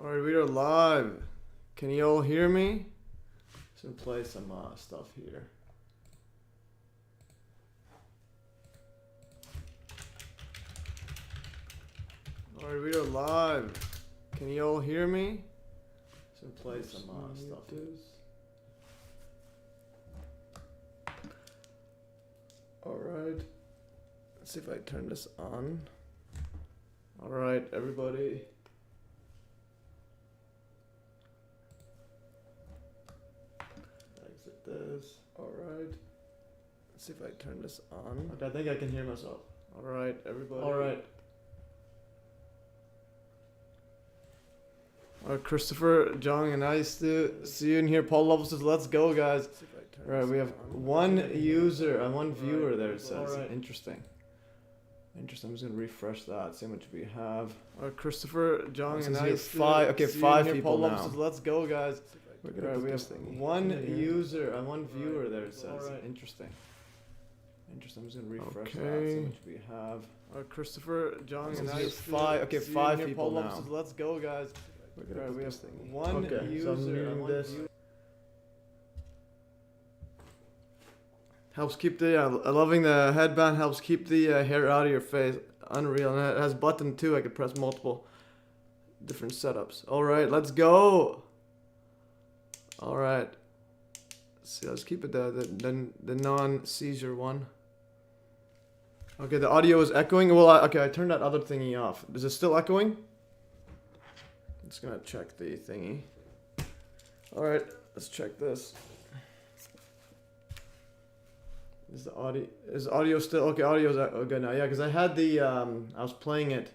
Alright, we are live. Can you all hear me? Just gonna play some stuff here. Alright, we are live. Can you all hear me? Just gonna play some stuff here. Alright. Let's see if I turn this on. Alright, everybody. Exit this. Alright. Let's see if I turn this on. Okay, I think I can hear myself. Alright, everybody. Alright. Alright, Christopher, Jong, nice to see you in here. Paul Lovell says, let's go, guys. Alright, we have one user and one viewer there, it says. Alright. Interesting. Interesting. I'm just gonna refresh that, see how much we have. Alright, Christopher, Jong, and nice five. Okay, 5 people now. Says, let's go, guys. Alright, we have one user and one viewer there, it says. Interesting. Interesting. I'm just gonna refresh that, see how much we have. Alright, Christopher, Jong, and nice five. Okay, 5 people now. Says, let's go, guys. Alright, we have one user and one viewer. Helps keep the, loving the headband, helps keep the hair out of your face. Unreal. And it has button too, I could press multiple different setups. Alright, let's go! Alright. See, let's keep it the non-seizure one. Okay, the audio is echoing. Well, okay, I turned that other thingy off. Is it still echoing? I'm just gonna check the thingy. Alright, let's check this. Is the audio still okay? Audio's good now. Yeah, because I had the I was playing it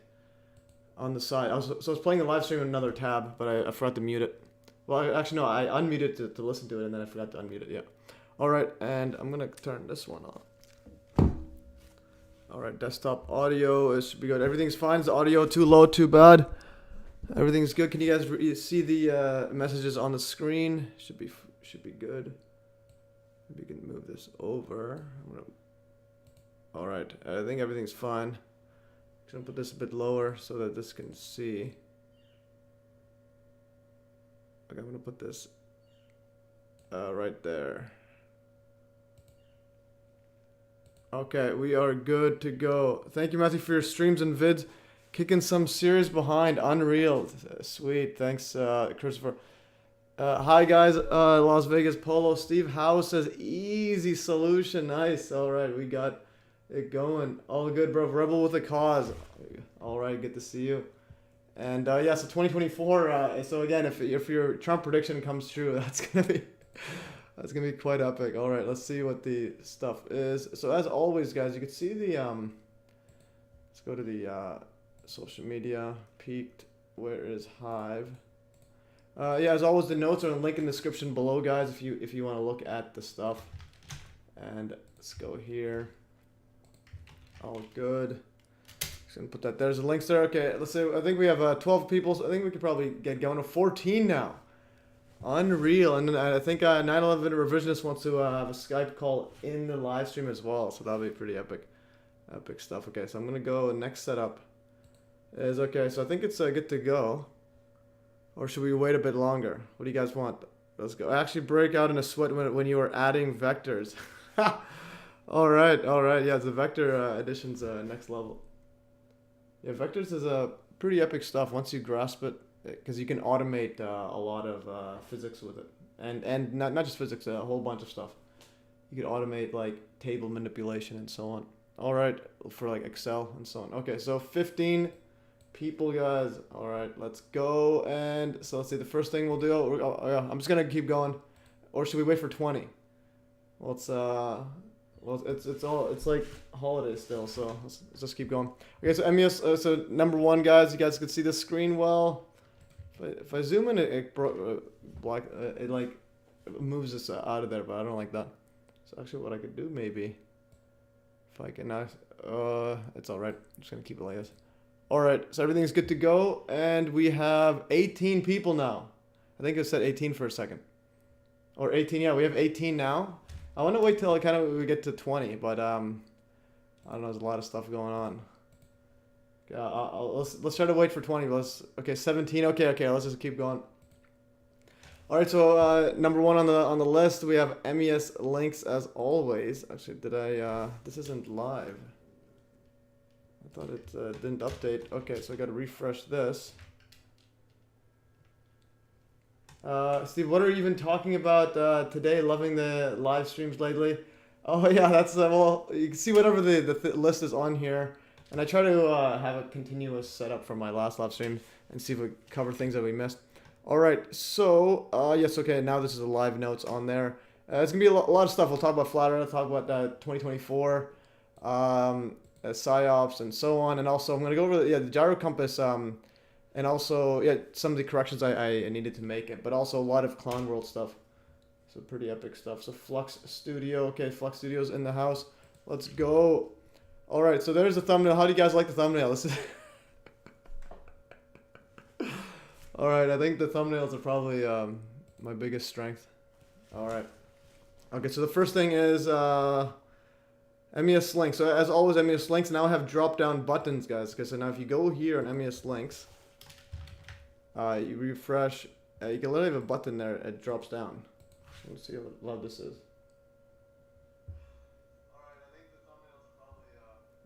on the side. I was playing the live stream in another tab, but I forgot to mute it. Well, actually no, I unmuted to listen to it, and then I forgot to unmute it. Yeah. All right, and I'm gonna turn this one on. All right, desktop audio should be good. Everything's fine. Is the audio too low? Too bad? Everything's good. Can you guys see the messages on the screen? Should be good. Maybe we can move this over. Alright, I think everything's fine. I'm just gonna put this a bit lower so that this can see. Okay, I'm gonna put this right there. Okay, we are good to go. Thank you, Matthew, for your streams and vids. Kicking some serious behind. Unreal. Sweet. Thanks, Christopher. Hi guys, Las Vegas Polo. Steve Howe says easy solution. Nice. All right, we got it going. All good, bro. Rebel with a cause. All right, good to see you. And yeah, so 2024. So again, if your Trump prediction comes true, that's gonna be quite epic. All right, let's see what the stuff is. So as always, guys, you can see the let's go to the social media. Peaked. Where is Hive? Yeah, as always, the notes are in the link in the description below, guys, if you want to look at the stuff. And let's go here. All good. Just gonna put that there. There's the links there. Okay, let's say I think we have 12 people, so I think we could probably get going to 14 now. Unreal. And then I think 9/11 Revisionist wants to have a Skype call in the live stream as well, so that'll be pretty epic. Epic stuff. Okay, so I'm gonna go. Next setup is okay. So I think it's good to go. Or should we wait a bit longer? What do you guys want? Let's go. Actually break out in a sweat when you are adding vectors. Alright. Yeah, the vector addition's next level. Yeah, vectors is pretty epic stuff once you grasp it. Because you can automate a lot of physics with it. And not just physics, a whole bunch of stuff. You can automate like table manipulation and so on. Alright, for like Excel and so on. Okay, so 15 people, guys. All right, let's go. And so let's see, the first thing we'll do, yeah, I'm just gonna keep going, or should we wait for 20? Well, it's like holidays still, so let's just keep going. Okay, so MES, so number 1, guys, you guys can see the screen well. If I zoom in, it like moves us out of there, but I don't like that. So actually what I could do maybe, if I can now, it's all right, I'm just gonna keep it like this. Alright, so everything's good to go, and we have 18 people now. I think I said 18 for a second. Or 18, yeah, we have 18 now. I want to wait till we get to 20, but I don't know, there's a lot of stuff going on. Okay, let's try to wait for 20. Okay, 17. Okay, let's just keep going. All right, so number 1 on the list, we have MES links as always. Actually, this isn't live. I thought it didn't update. Okay, so I got to refresh this. Steve, what are you even talking about today? Loving the live streams lately? Oh yeah, that's well, you can see whatever the list is on here, and I try to have a continuous setup from my last live stream and see if we cover things that we missed. All right, so yes, okay, now this is the live notes on there. It's gonna be a lot of stuff. We'll talk about flat Earth, talk about 2024, psyops, and so on, and also I'm gonna go over the gyro compass, and also some of the corrections I needed to make it, but also a lot of Clown World stuff. So pretty epic stuff. So Flux Studio, okay, Flux Studio's in the house. Let's go. All right, so there's the thumbnail. How do you guys like the thumbnail? This is all right, I think the thumbnails are probably my biggest strength. All right. Okay, so the first thing is MES links. So as always, MES links now have drop-down buttons, guys. Okay, so now if you go here on MES links, you refresh, you can literally have a button there. It drops down. Let's see how loud this is.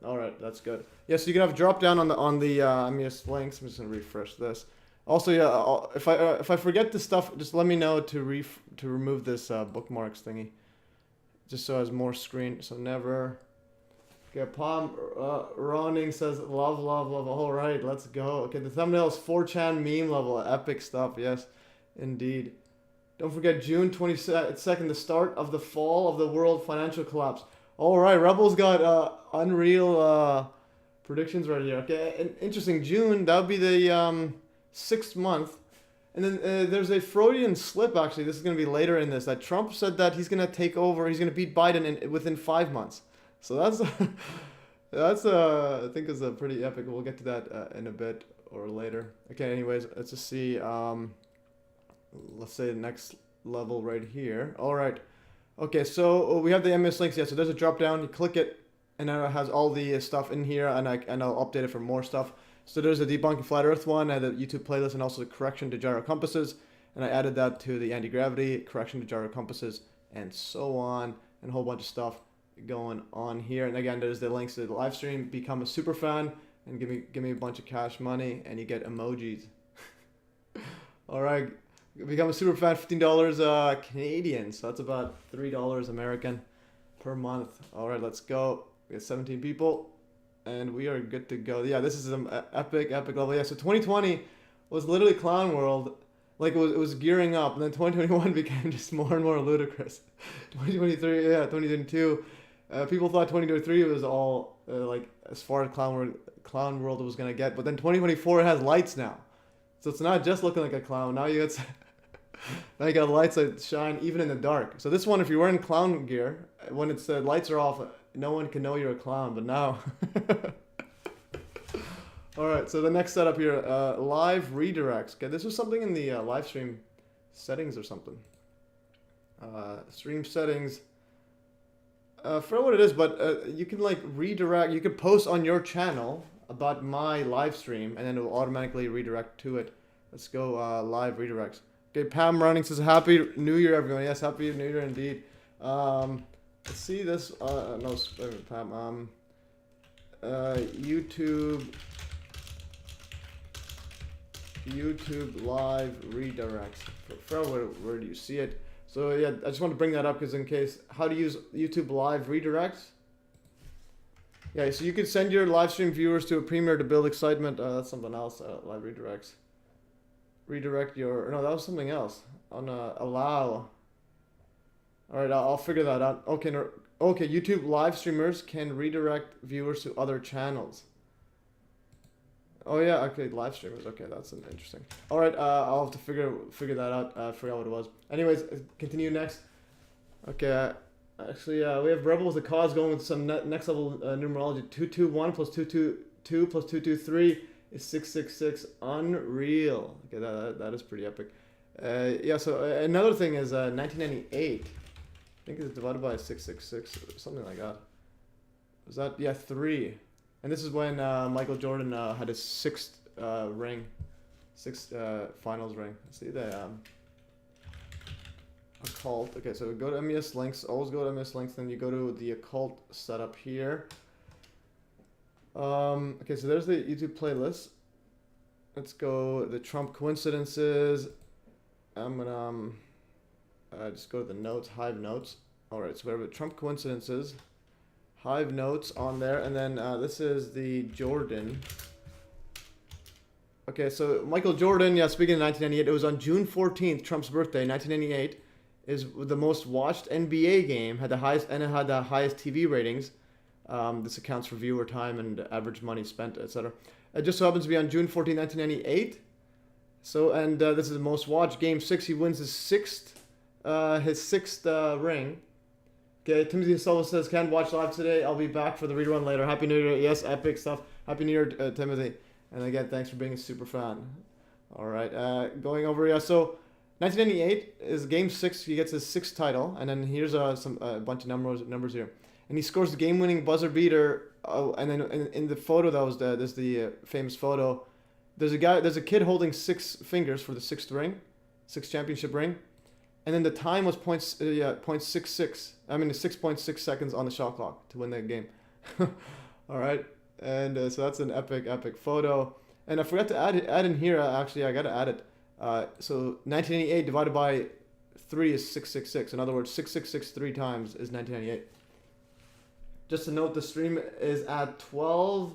All right, that's good. Yeah, so you can have drop down on the MES links. I'm just gonna refresh this. Also, yeah, if I forget this stuff, just let me know to remove this bookmarks thingy, just so it has more screen. So never. Okay, Palm Roning says love. All right, let's go. Okay, the thumbnail is 4chan meme level, epic stuff. Yes, indeed. Don't forget June 22nd, the start of the fall of the world financial collapse. All right, Rebels got unreal predictions right here. Okay, interesting. June, that would be the 6th month. And then there's a Freudian slip, actually. This is going to be later in this. That Trump said that he's going to take over. He's going to beat Biden within 5 months. So that's I think is a pretty epic. We'll get to that in a bit or later. Okay, anyways, let's just see. Let's say the next level right here. All right. Okay, so we have the MES links. Yeah, so there's a drop down. You click it, and then it has all the stuff in here, and I'll update it for more stuff. So there's a debunking flat Earth one, I had the YouTube playlist, and also the correction to gyro compasses, and I added that to the anti-gravity, correction to gyro compasses, and so on, and a whole bunch of stuff going on here. And again, there's the links to the live stream. Become a super fan and give me a bunch of cash money, and you get emojis. All right. Become a super fan, $15 Canadian, so that's about $3 American per month. All right, let's go. We have 17 people, and we are good to go. Yeah, this is an epic level. Yeah, so 2020 was literally Clown World. Like, it was gearing up, and then 2021 became just more and more ludicrous. 2023, yeah, 2022. People thought 2023 was all, like, as far as Clown World was going to get, but then 2024 has lights now. So it's not just looking like a clown. Now you got lights that shine even in the dark. So this one, if you're wearing clown gear, when it's lights are off, no one can know you're a clown. But now, all right. So the next setup here, live redirects. Okay, this was something in the live stream settings or something. Stream settings. For what it is, but you can like redirect. You can post on your channel about my live stream, and then it will automatically redirect to it. Let's go live redirects. Okay, Pam Running says Happy New Year, everyone. Yes, Happy New Year indeed. Let's see this. No, Pam. YouTube live redirects. Where do you see it? So yeah, I just want to bring that up because in case, how to use YouTube live redirects. Yeah, so you could send your live stream viewers to a premiere to build excitement. That's something else. Live redirects. Redirect your. No, that was something else. On allow. All right, I'll figure that out. Okay, no, okay. YouTube live streamers can redirect viewers to other channels. Oh yeah, okay, live streamers. Okay, that's interesting. All right, I'll have to figure that out. I forgot what it was. Anyways, continue next. Okay. Actually, we have Rebels the cause going with some next level numerology. 221 plus 222 plus 223 is 666. Unreal. Okay, that is pretty epic. Yeah, so another thing is 1998. I think it's divided by 666 or something like that. Is that, yeah, 3. And this is when Michael Jordan had his sixth finals ring. See the occult. Okay, so go to MES links. Always go to MES links. Then you go to the occult setup here. Okay, so there's the YouTube playlist. Let's go the Trump coincidences. I'm gonna just go to the notes, Hive notes. All right, so we have the Trump coincidences, Hive notes on there, and then this is the Jordan. Okay, so Michael Jordan, yeah, speaking of 1998, it was on June 14th, Trump's birthday, 1998, is the most watched NBA game, had the highest, and it had the highest TV ratings. This accounts for viewer time and average money spent, etc. It just so happens to be on June 14, 1998. So, and this is the most watched. Game 6, he wins his sixth ring. Okay, Timothy Silva says, can't watch live today. I'll be back for the rerun later. Happy New Year. Yes, epic stuff. Happy New Year, Timothy. And again, thanks for being a super fan. All right, going over, yeah, so 1998 is Game 6. He gets his sixth title. And then here's a bunch of numbers here. And he scores the game-winning buzzer beater. And then in the photo that was there's the famous photo. There's a kid holding 6 fingers for the sixth championship ring, and then the time was 0.66. I mean 6.6 seconds on the shot clock to win that game. All right, and so that's an epic photo. And I forgot to add in here. Actually, I gotta add it. So 1988 divided by 3 is 666. In other words, 666 3 times is 1998. Just to note, the stream is at 12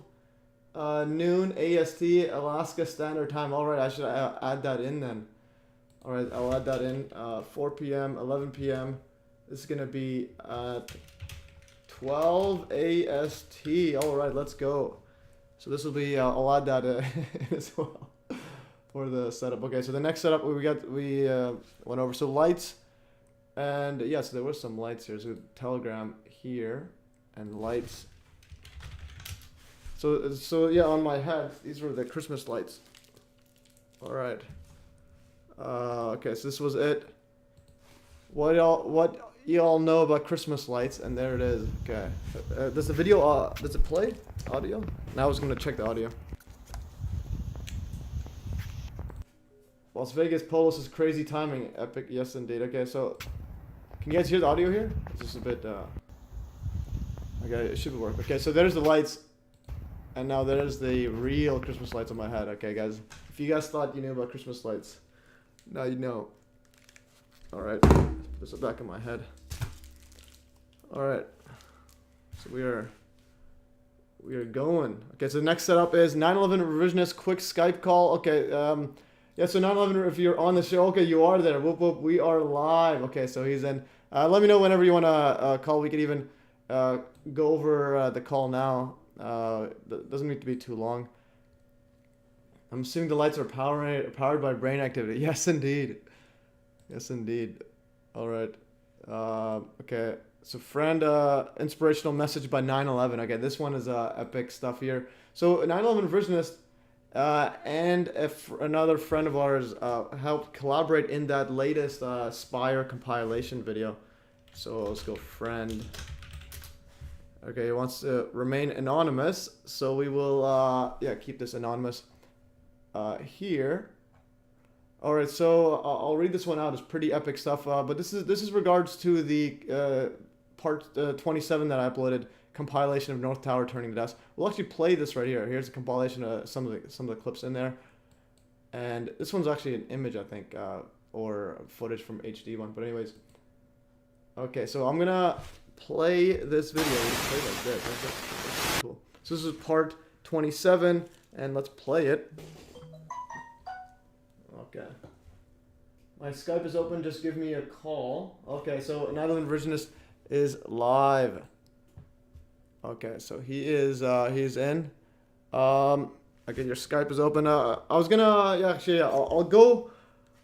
noon AST, Alaska Standard Time. All right, I should add that in then. All right, I'll add that in. 4 p.m., 11 p.m. This is going to be at 12 AST. All right, let's go. So this will be, I'll add that in as well for the setup. Okay, so the next setup we went over. So lights, and yeah, so there was some lights here. So Telegram here. And lights. So yeah, on my head, these were the Christmas lights. All right. Okay, so this was it. What y'all know about Christmas lights? And there it is. Okay. Does the video? Does it play audio? Now I was gonna check the audio. Las Vegas Polos is crazy timing. Epic. Yes, indeed. Okay, so can you guys hear the audio here? It's just a bit. Okay, it should work. Okay, so there's the lights, and now there's the real Christmas lights on my head. Okay, guys, if you guys thought you knew about Christmas lights, now you know. All right, put this back in my head. All right, so we are going. Okay, so the next setup is 9/11 revisionist quick Skype call. Okay, yeah, so 9/11, if you're on the show, okay, you are there. Whoop whoop, we are live. Okay, so he's in. Let me know whenever you wanna call. We could even. Go over the call now. Doesn't need to be too long. I'm assuming the lights are powered by brain activity. Yes, indeed. Yes, indeed. All right. Okay. So, friend, inspirational message by 9/11. Okay, this one is epic stuff here. So, 9/11 revisionist and another friend of ours helped collaborate in that latest Spire compilation video. So let's go, friend. Okay, he wants to remain anonymous, so we will, yeah, keep this anonymous here. All right, so I'll read this one out. It's pretty epic stuff, but this is regards to the part 27 that I uploaded, compilation of North Tower turning to dust. We'll actually play this right here. Here's a compilation of some of the clips in there, and this one's actually an image, I think, or footage from HD one. But anyways, okay, so I'm gonna play this video. Play like this. That's cool. So this is part 27, and let's play it. Okay. My Skype is open. Just give me a call. Okay, so 9/11 revisionist is live. Okay, so he's in. Okay, your Skype is open. I was gonna, yeah, actually, yeah, I'll go.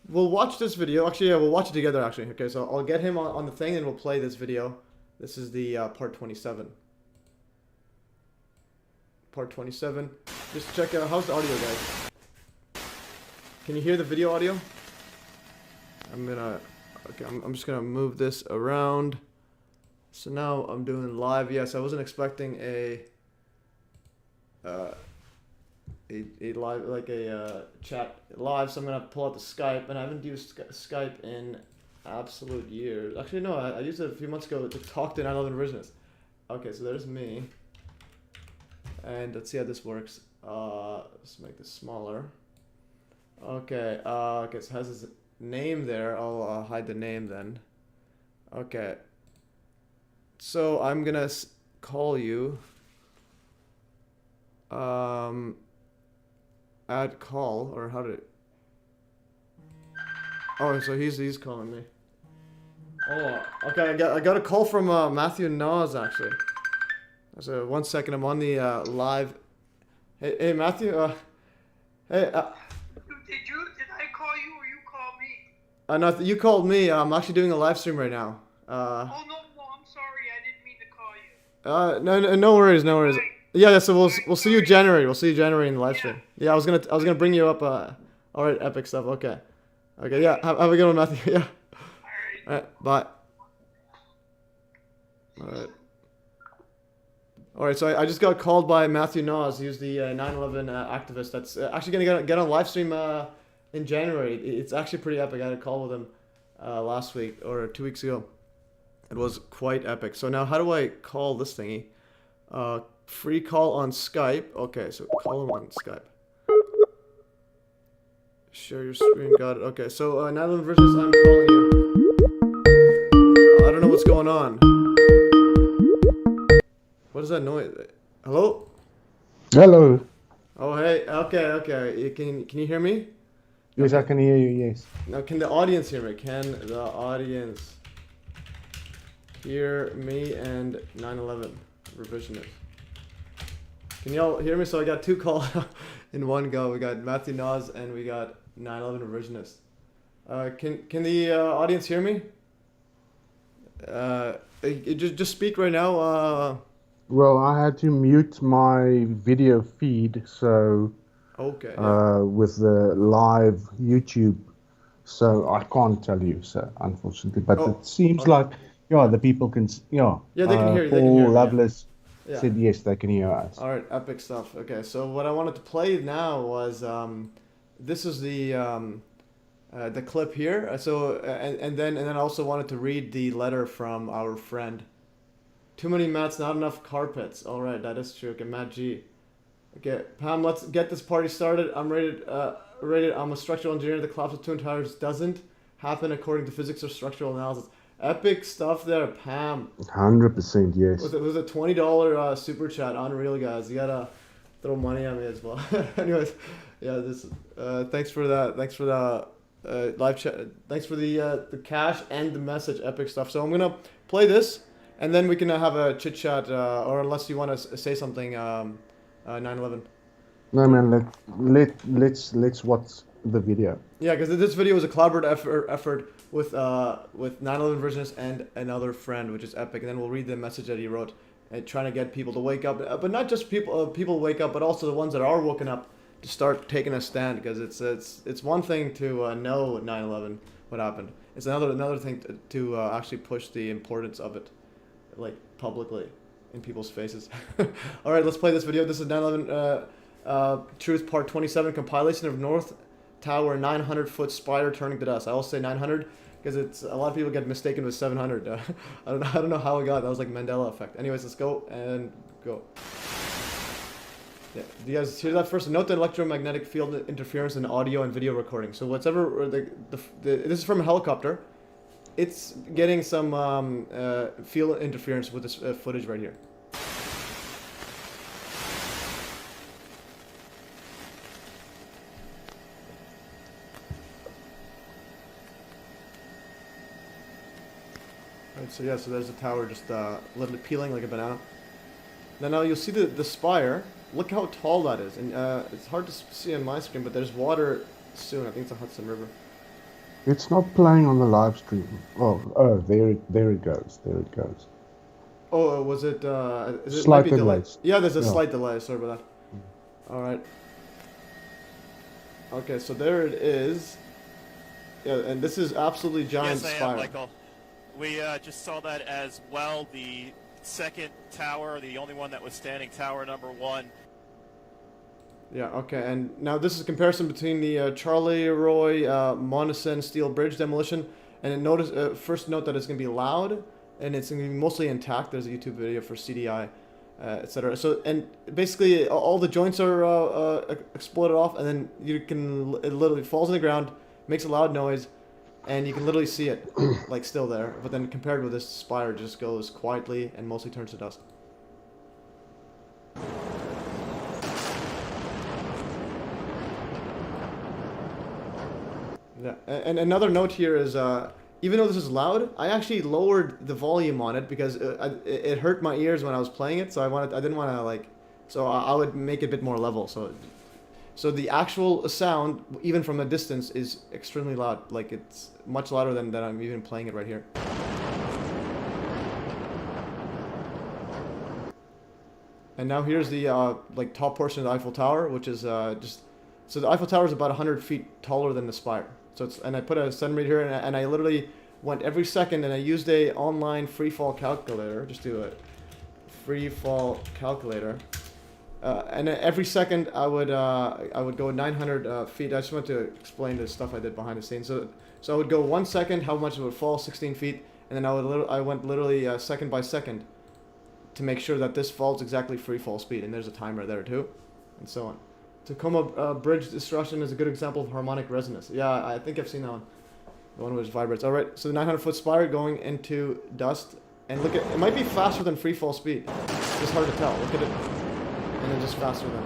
We'll watch this video. Actually, yeah, we'll watch it together. Actually, okay. So I'll get him on the thing, and we'll play this video. This is the part 27. Part 27. Just check out how's the audio, guys. Can you hear the video audio? I'm just gonna move this around. So now I'm doing live. Yes, I wasn't expecting a a live, like a chat live. So I'm gonna pull out the Skype, and I haven't used Skype in absolute years. Actually, no, I used it a few months ago to talk to 9/11 Originals. Okay, so there's me, and let's see how this works. Let's make this smaller. Okay, okay, so it has his name there. I'll hide the name then. Okay. So I'm gonna call you. Add call, or how did it? Oh, so he's calling me. Oh, okay. I got a call from Matthew Nas actually. So 1 second, I'm on the live. Hey Matthew. Hey. Did I call you or you call me? No, you called me. I'm actually doing a live stream right now. Oh no, I'm sorry. I didn't mean to call you. No worries, no worries. Right. Yeah, so we'll see you January. We'll see you January in the live stream. Yeah, I was gonna bring you up. All right, epic stuff. Okay. Yeah. Have a good one, Matthew. Yeah. All right. Bye. All right. So I just got called by Matthew Nas. He's the 9/11 activist. That's actually gonna get on live stream in January. It's actually pretty epic. I had a call with him last week or 2 weeks ago. It was quite epic. So now, how do I call this thingy? Free call on Skype. Okay, so call him on Skype. Share your screen. Got it. Okay, so 9/11 versus I'm calling you. I don't know what's going on. What is that noise? Hello? Hello. Oh, hey. Okay. Can you hear me? Yes, I can hear you, yes. Now, can the audience hear me? Can the audience hear me and 9/11 revisionist? Can y'all hear me? So I got two calls in one go. We got Matthew Nas and we got 9/11 revisionist. Can the audience hear me? Just speak right now. Well, I had to mute my video feed, so Okay. Yeah. with the live YouTube, so I can't tell you, so unfortunately. But it seems like, the people can, Yeah, they can hear you. They can Paul hear you. Lovelace Yeah. said yes, they can hear us. All right, epic stuff. Okay, so what I wanted to play now was this is the clip here. So and then I also wanted to read the letter from our friend. Too many mats, not enough carpets. All right, that is true. Okay, Matt G. Okay, Pam, let's get this party started. I'm rated. I'm a structural engineer. The collapse of Twin Towers doesn't happen according to physics or structural analysis. Epic stuff there, Pam. 100%, yes. Was a $20 super chat. Unreal, guys. You gotta throw money at me as well. Anyways, yeah. This. Thanks for that. Thanks for the live chat. Thanks for the cash and the message. Epic stuff. So I'm gonna play this, and then we can have a chit chat. Or unless you want to say something. 9/11. No, man. Let's watch the video. Yeah, because this video was a collaborative effort with 9/11 Versionist and another friend, which is epic. And then we'll read the message that he wrote, and trying to get people to wake up, but not just people wake up, but also the ones that are woken up to start taking a stand. Because it's one thing to know 9/11 what happened. It's another thing to actually push the importance of it, like publicly, in people's faces. All right, let's play this video. This is 9/11 Truth Part 27, compilation of North Tower 900-foot spider turning to dust. I will say 900 because it's a lot of people get mistaken with 700. I don't know how it got. That was like Mandela effect. Anyways, let's go and go. Yeah, do you guys hear that first? Note the electromagnetic field interference in audio and video recording. So whatever this is from a helicopter. It's getting some field interference with this footage right here. Right, so yeah, so there's the tower just literally peeling like a banana. Then now you'll see the spire. Look how tall that is, and it's hard to see on my screen, but there's water soon. I think it's the Hudson River. It's not playing on the live stream. Oh, there it goes. There it goes. Oh, was it? Is it slight delay? Yeah, there's a slight delay. Sorry about that. All right. Okay, so there it is. Yeah, and this is absolutely giant yes, I spire. am, Michael. We just saw that as well. The second tower, the only one that was standing, tower number 1. Yeah, okay, and now this is a comparison between the Charlie Roy Monessen steel bridge demolition, and notice first note that it's going to be loud, and it's going to be mostly intact. There's a YouTube video for CDI, etc. So, and basically all the joints are exploded off, and then you can, it literally falls on the ground, makes a loud noise, and you can literally see it, like still there, but then compared with this spire, it just goes quietly and mostly turns to dust. Yeah, and another note here is, even though this is loud, I actually lowered the volume on it because it hurt my ears when I was playing it. So I didn't want to like, so I would make it a bit more level. So the actual sound, even from a distance, is extremely loud. Like it's much louder than I'm even playing it right here. And now here's the like top portion of the Eiffel Tower, which is just, so the Eiffel Tower is about 100 feet taller than the spire. So it's, and I put a centimeter here, and I literally went every second, and I used a online free fall calculator. Just do a free fall calculator, and every second I would go 900 feet. I just want to explain the stuff I did behind the scenes. So I would go 1 second, how much it would fall, 16 feet, and then I went literally second by second to make sure that this falls exactly free fall speed, and there's a timer there too, and so on. Tacoma bridge destruction is a good example of harmonic resonance. Yeah, I think I've seen that one. The one which vibrates. All right, so the 900-foot spire going into dust, and look at it might be faster than free fall speed. It's just hard to tell. Look at it, and then just faster than.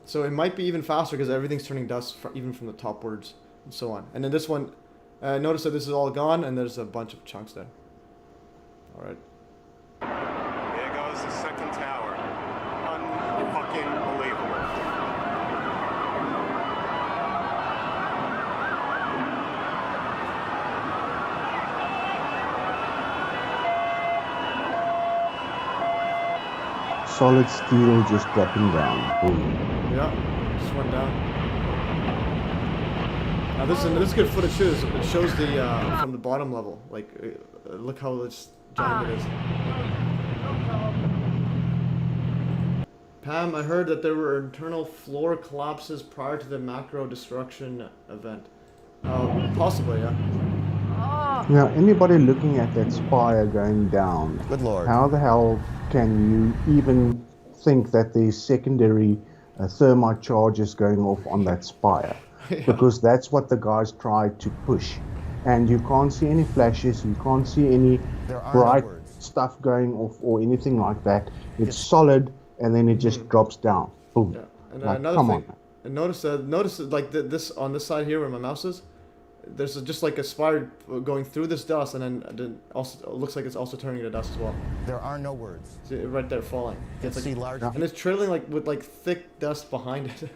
So it might be even faster because everything's turning dust even from the topwards and so on. And then this one, notice that this is all gone, and there's a bunch of chunks there. All right. There goes the second tower. Unfucking believable. Solid steel just dropping down. Boom. Yeah, just went down. Now this is good footage too. It shows the from the bottom level. Like, look how it's giant it is. Pam, I heard that there were internal floor collapses prior to the macro destruction event. Possibly, yeah. Now, anybody looking at that spire going down, Good Lord. how the hell can you even think that there's secondary thermite charges going off on that spire? Yeah. Because that's what the guys tried to push. And you can't see any flashes, you can't see any There are bright no words. stuff going off or anything like that. It's solid, and then it just drops down. Boom. Yeah. And Like, another come thing, on. and notice like this on this side here where my mouse is, there's just like a spire going through this dust, and then also it looks like it's also turning to dust as well. There are no words. See it right there falling. You can It's like, see large. and it's trailing like with like thick dust behind it.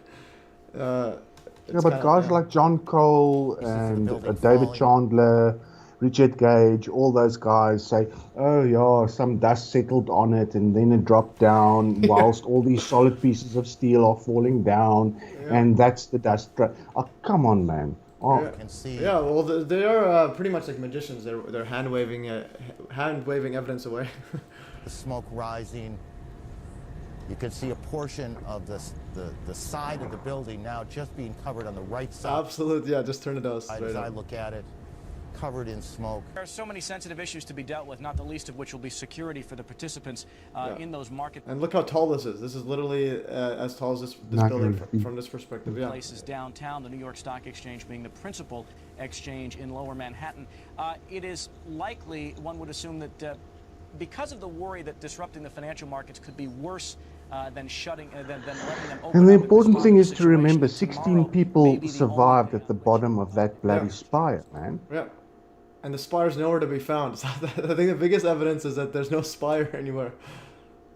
Yeah, but guys like John Cole and building David falling. Chandler, Richard Gage, all those guys say, oh yeah, some dust settled on it and then it dropped down whilst all these solid pieces of steel are falling down, and that's the dust. Oh, come on, man. Oh, Yeah. Can see. Yeah, well, they are pretty much like magicians. They're hand waving evidence away. The smoke rising. You can see a portion of the side of the building now just being covered on the right side. Absolutely, yeah. Just turn to dust. As Right I up. look at it, covered in smoke. There are so many sensitive issues to be dealt with, not the least of which will be security for the participants in those market And look how tall this is. This is literally as tall as this building from this perspective. Yeah. places downtown, the New York Stock Exchange being the principal exchange in lower Manhattan. It is likely, one would assume, that because of the worry that disrupting the financial markets could be worse than shutting, than letting them open. and the up and important respond thing to is the to remember situation, 16 tomorrow may people be the survived only at the day on bottom of that bloody Yeah. spire, man. Yeah. And the spire's nowhere to be found. So I think the biggest evidence is that there's no spire anywhere.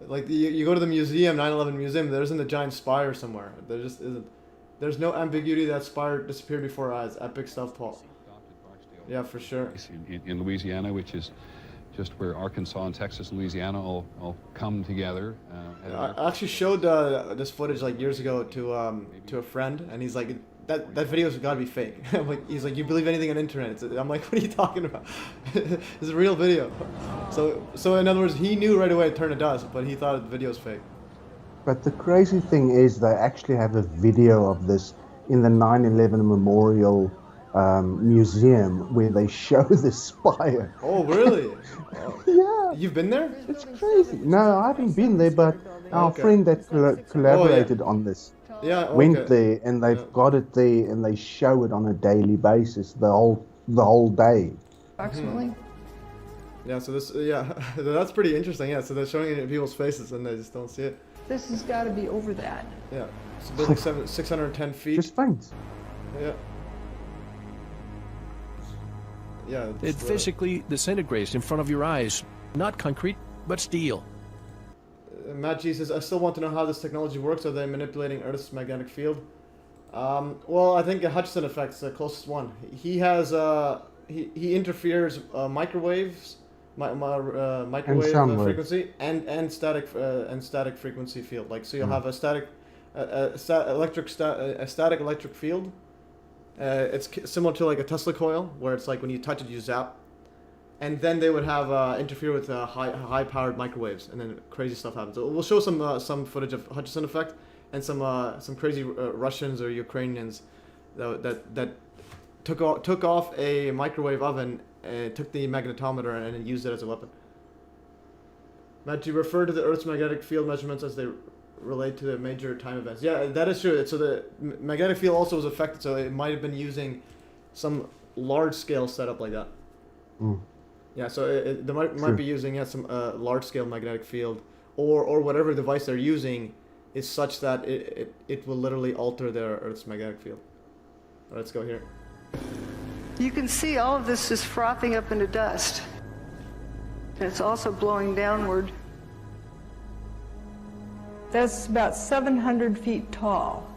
Like you go to the museum, 9/11 museum, there isn't a giant spire somewhere. There just isn't. There's no ambiguity that spire disappeared before our eyes. Epic stuff, Paul. Yeah, for sure. In Louisiana, which is just where Arkansas and Texas and Louisiana all come together. I actually showed this footage like years ago to a friend, and he's like, that video's got to be fake. I'm like, he's like, you believe anything on the internet? I'm like, what are you talking about? It's a real video. So in other words, he knew right away it turned to dust, but he thought the video's fake. But the crazy thing is they actually have a video of this in the 9/11 Memorial Museum where they show the spire. Oh, really? Oh. Yeah, You've been there? it's crazy. No, I haven't been there, but our Okay. friend that collaborated on this Yeah, okay. went there, and they've Yeah. got it there, and they show it on a daily basis, the whole day. Approximately. Yeah, so this, yeah, that's pretty interesting. Yeah, so they're showing it in people's faces and they just don't see it. This has got to be over that. Yeah, it's building 610 feet. Just faint. Yeah. Yeah. It physically disintegrates in front of your eyes. Not concrete, but steel. Matt G says, I still want to know how this technology works. Are they manipulating Earth's magnetic field? Well, I think Hutchison effect's the closest one. He has, he interferes microwaves, microwave frequency, and static frequency field. Like, so you'll have a static electric field. It's similar to like a Tesla coil, where it's like when you touch it, you zap. And then they would have interfere with high-powered microwaves, and then crazy stuff happens. So we'll show some footage of Hutchison effect and some crazy Russians or Ukrainians that took off a microwave oven and took the magnetometer and then used it as a weapon. Matt, you refer to the Earth's magnetic field measurements as they relate to the major time events. Yeah, that is true. So the magnetic field also was affected, so it might have been using some large-scale setup like that. Mm. Yeah, so they might be using some large-scale magnetic field, or whatever device they're using is such that it will literally alter their Earth's magnetic field. Let's go here. You can see all of this is frothing up into dust. And it's also blowing downward. That's about 700 feet tall.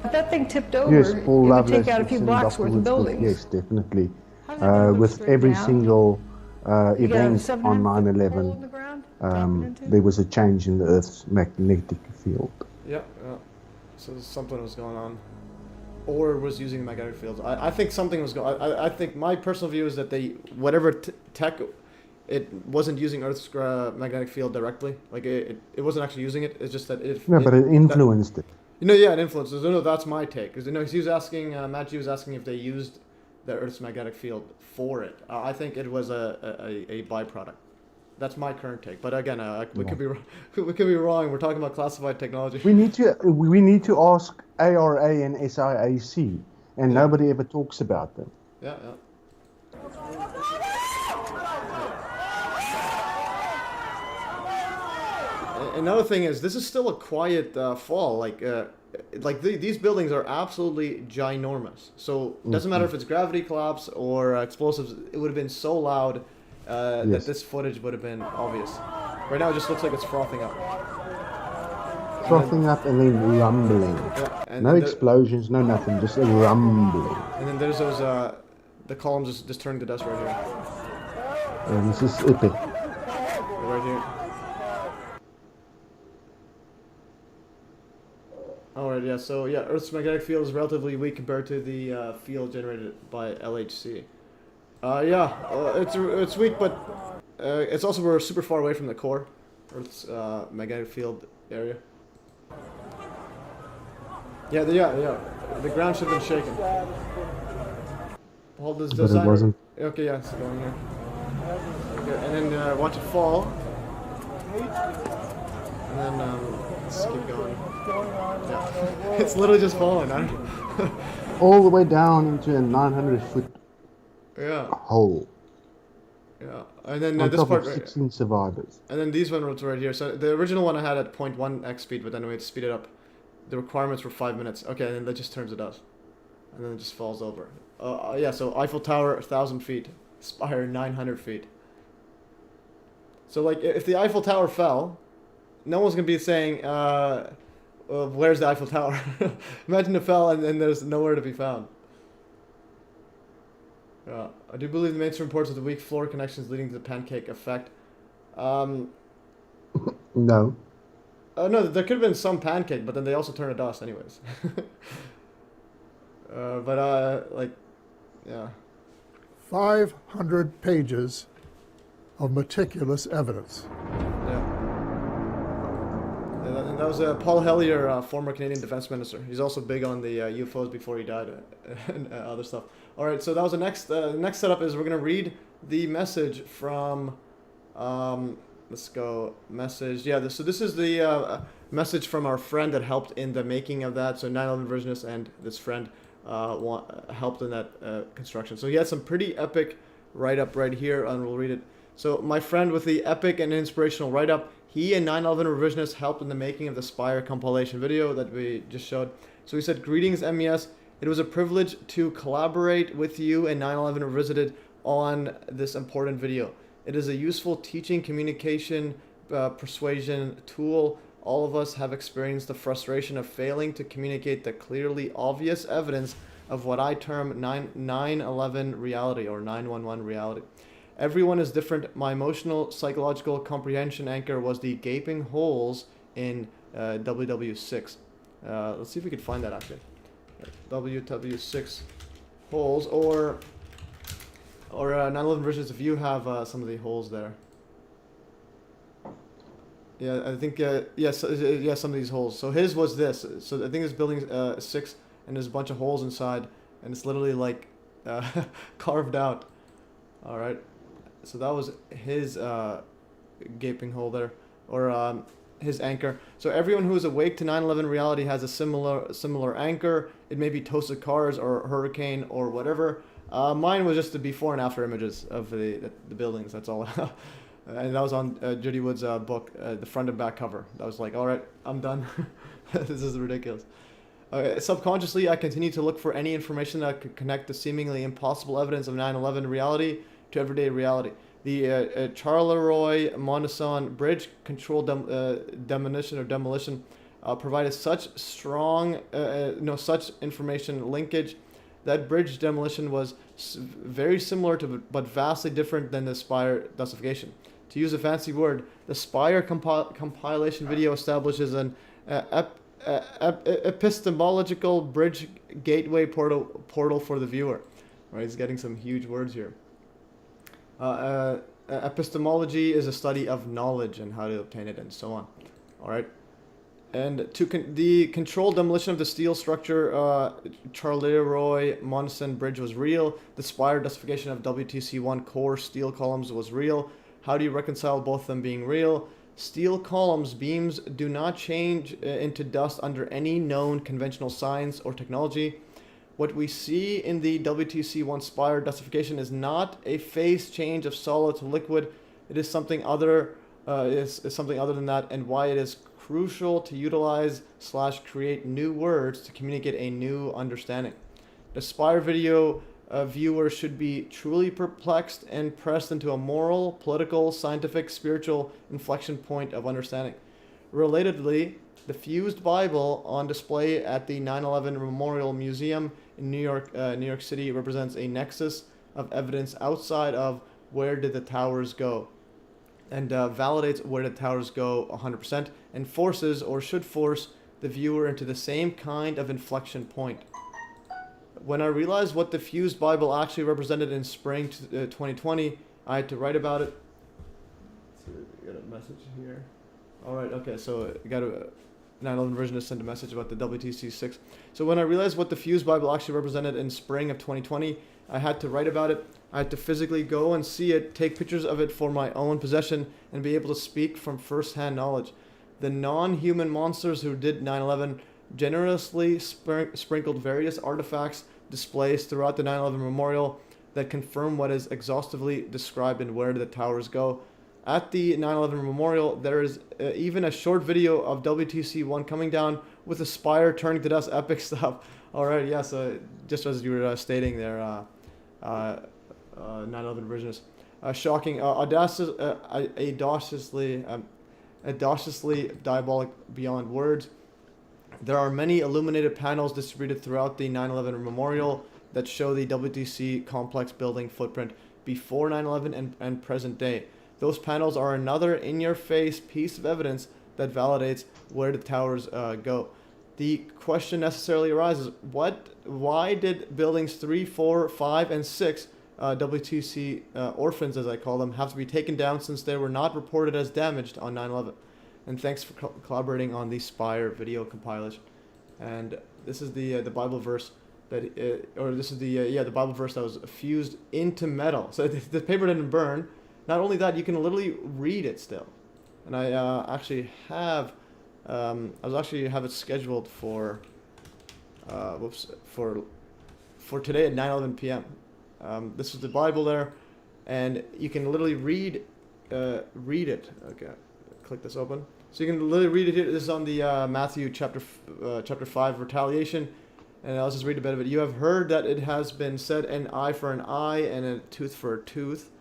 If that thing tipped over, Yes, it Paul would Lovelace. take out a few and blocks Dr. worth of Woods, buildings. yes, definitely. How does that thing go With straight every down? single You got a event 700 on foot hole in 9/11, the ground, tapping into? there was a change in the Earth's magnetic field. Yeah. So something was going on, or was using magnetic fields. I think something was going. I think my personal view is that whatever tech, it wasn't using Earth's magnetic field directly. Like it wasn't actually using it. It's just that it. No, but it influenced it. Yeah, it influences. No, that's my take. Because he was asking, Matt G was asking if they used the Earth's magnetic field for it. I think it was a byproduct. That's my current take. But again, we could be we could be wrong. We're talking about classified technology. We need to ask ARA and SIAC, and nobody ever talks about them. Yeah. Another thing is, this is still a quiet fall. These buildings are absolutely ginormous. So it doesn't matter if it's gravity collapse or explosives. It would have been so loud that this footage would have been obvious. Right now, it just looks like it's frothing up. Frothing up and then rumbling. Yeah, and No explosions, no nothing, just a rumbling. And then there's those the columns just turning to dust right here. And this is epic. Right here. Alright, yeah, so yeah, Earth's magnetic field is relatively weak compared to the field generated by LHC. It's weak, but it's also we're super far away from the core, Earth's magnetic field area. Yeah, the ground should have been shaken. Hold this But it wasn't. Okay, yeah, it's going here. Okay, and then watch it fall. And then let's keep going. Yeah. It's literally just falling. All the way down into a 900-foot hole. Yeah, and then On this top part. of 16 survivors. And then these ones right here. So the original one I had at 0.1x speed, but then we had to speed it up. The requirements were 5 minutes. Okay, and then that just turns to dust. And then it just falls over. Yeah, so Eiffel Tower, 1,000 feet. Spire, 900 feet. So, like, if the Eiffel Tower fell, no one's going to be saying, where's the Eiffel Tower? Imagine it fell and then there's nowhere to be found. I do believe the mainstream reports of the weak floor connections leading to the pancake effect. No. No, there could have been some pancake, but then they also turn to dust anyways. Yeah. 500 pages of meticulous evidence. Yeah. That was Paul Hellyer, former Canadian Defense Minister. He's also big on the UFOs before he died and other stuff. All right, so that was the next setup is we're going to read the message from, let's go, message. Yeah, so this is the message from our friend that helped in the making of that. So 9/11 Versionist and this friend helped in that construction. So he had some pretty epic write-up right here, and we'll read it. So my friend with the epic and inspirational write-up, he and 9/11 Revisionists helped in the making of the Spire compilation video that we just showed. So he said, "Greetings, MES. It was a privilege to collaborate with you and 9/11 Revisited on this important video. It is a useful teaching, communication, persuasion tool. All of us have experienced the frustration of failing to communicate the clearly obvious evidence of what I term 9/11 reality or 9/11 reality. Everyone is different. My emotional, psychological comprehension anchor was the gaping holes in WW6. Let's see if we can find that actually. WW6 holes or 9/11 versions if you have some of the holes there. Yeah, I think yes, some of these holes. So his was this. So I think this building 6, and there's a bunch of holes inside, and it's literally like carved out. All right. So that was his gaping hole there, or his anchor. So everyone who is awake to 9/11 reality has a similar anchor. It may be toasted cars or hurricane or whatever. Mine was just the before and after images of the buildings. That's all. And that was on Judy Wood's book, the front and back cover. That was like, all right, I'm done. This is ridiculous. Subconsciously, I continue to look for any information that could connect the seemingly impossible evidence of 9/11 reality to everyday reality. The Charleroi-Montesson Bridge controlled demolition provided such strong, such information linkage. That bridge demolition was very similar to, but vastly different than the Spire dustification. To use a fancy word, the Spire compilation video establishes an epistemological bridge gateway portal for the viewer. Right, he's getting some huge words here. Epistemology is a study of knowledge and how to obtain it and so on. All right. And the controlled demolition of the steel structure, Charleroi-Montesson Bridge was real. The Spire dustification of WTC-1 core steel columns was real. How do you reconcile both of them being real? Steel columns beams do not change into dust under any known conventional science or technology. What we see in the WTC-1 Spire dustification is not a phase change of solid to liquid. It is something other. Is something other than that, and why it is crucial to utilize / create new words to communicate a new understanding. The Spire video viewer should be truly perplexed and pressed into a moral, political, scientific, spiritual inflection point of understanding. Relatedly, the fused Bible on display at the 9/11 Memorial Museum in New York City represents a nexus of evidence outside of where did the towers go, and validates where the towers go 100%, and forces or should force the viewer into the same kind of inflection point. When I realized what the fused Bible actually represented in spring 2020, I had to write about it. So we got a message here. All right, okay, so we got a 9/11 version to send a message about the WTC6. So when I realized what the fused Bible actually represented in spring of 2020, I had to write about it. I had to physically go and see it, take pictures of it for my own possession, and be able to speak from first-hand knowledge. The non-human monsters who did 9/11 generously sprinkled various artifacts, displays throughout the 9/11 memorial that confirm what is exhaustively described in Where Did the Towers Go. At the 9/11 memorial, there is even a short video of WTC-1 coming down with a spire turning to dust. Epic stuff. All right, yeah, so just as you were stating there, 9/11 versions. Shocking, audaciously diabolic beyond words. There are many illuminated panels distributed throughout the 9/11 memorial that show the WTC complex building footprint before 9/11 and present day. Those panels are another in-your-face piece of evidence that validates where the towers go. The question necessarily arises, why did buildings 3, 4, 5, and 6, WTC orphans as I call them, have to be taken down since they were not reported as damaged on 9/11? and thanks for collaborating on the Spire video compilation. And this is the Bible verse that, this is the Bible verse that was fused into metal. So the paper didn't burn. Not only that, you can literally read it still. And I actually have, have it scheduled for, for today at 9:11 p.m. This is the Bible there, and you can literally read it. Okay, click this open. So you can literally read it here. This is on the Matthew chapter 5 retaliation, and I'll just read a bit of it. You have heard that it has been said, an eye for an eye and a tooth for a tooth.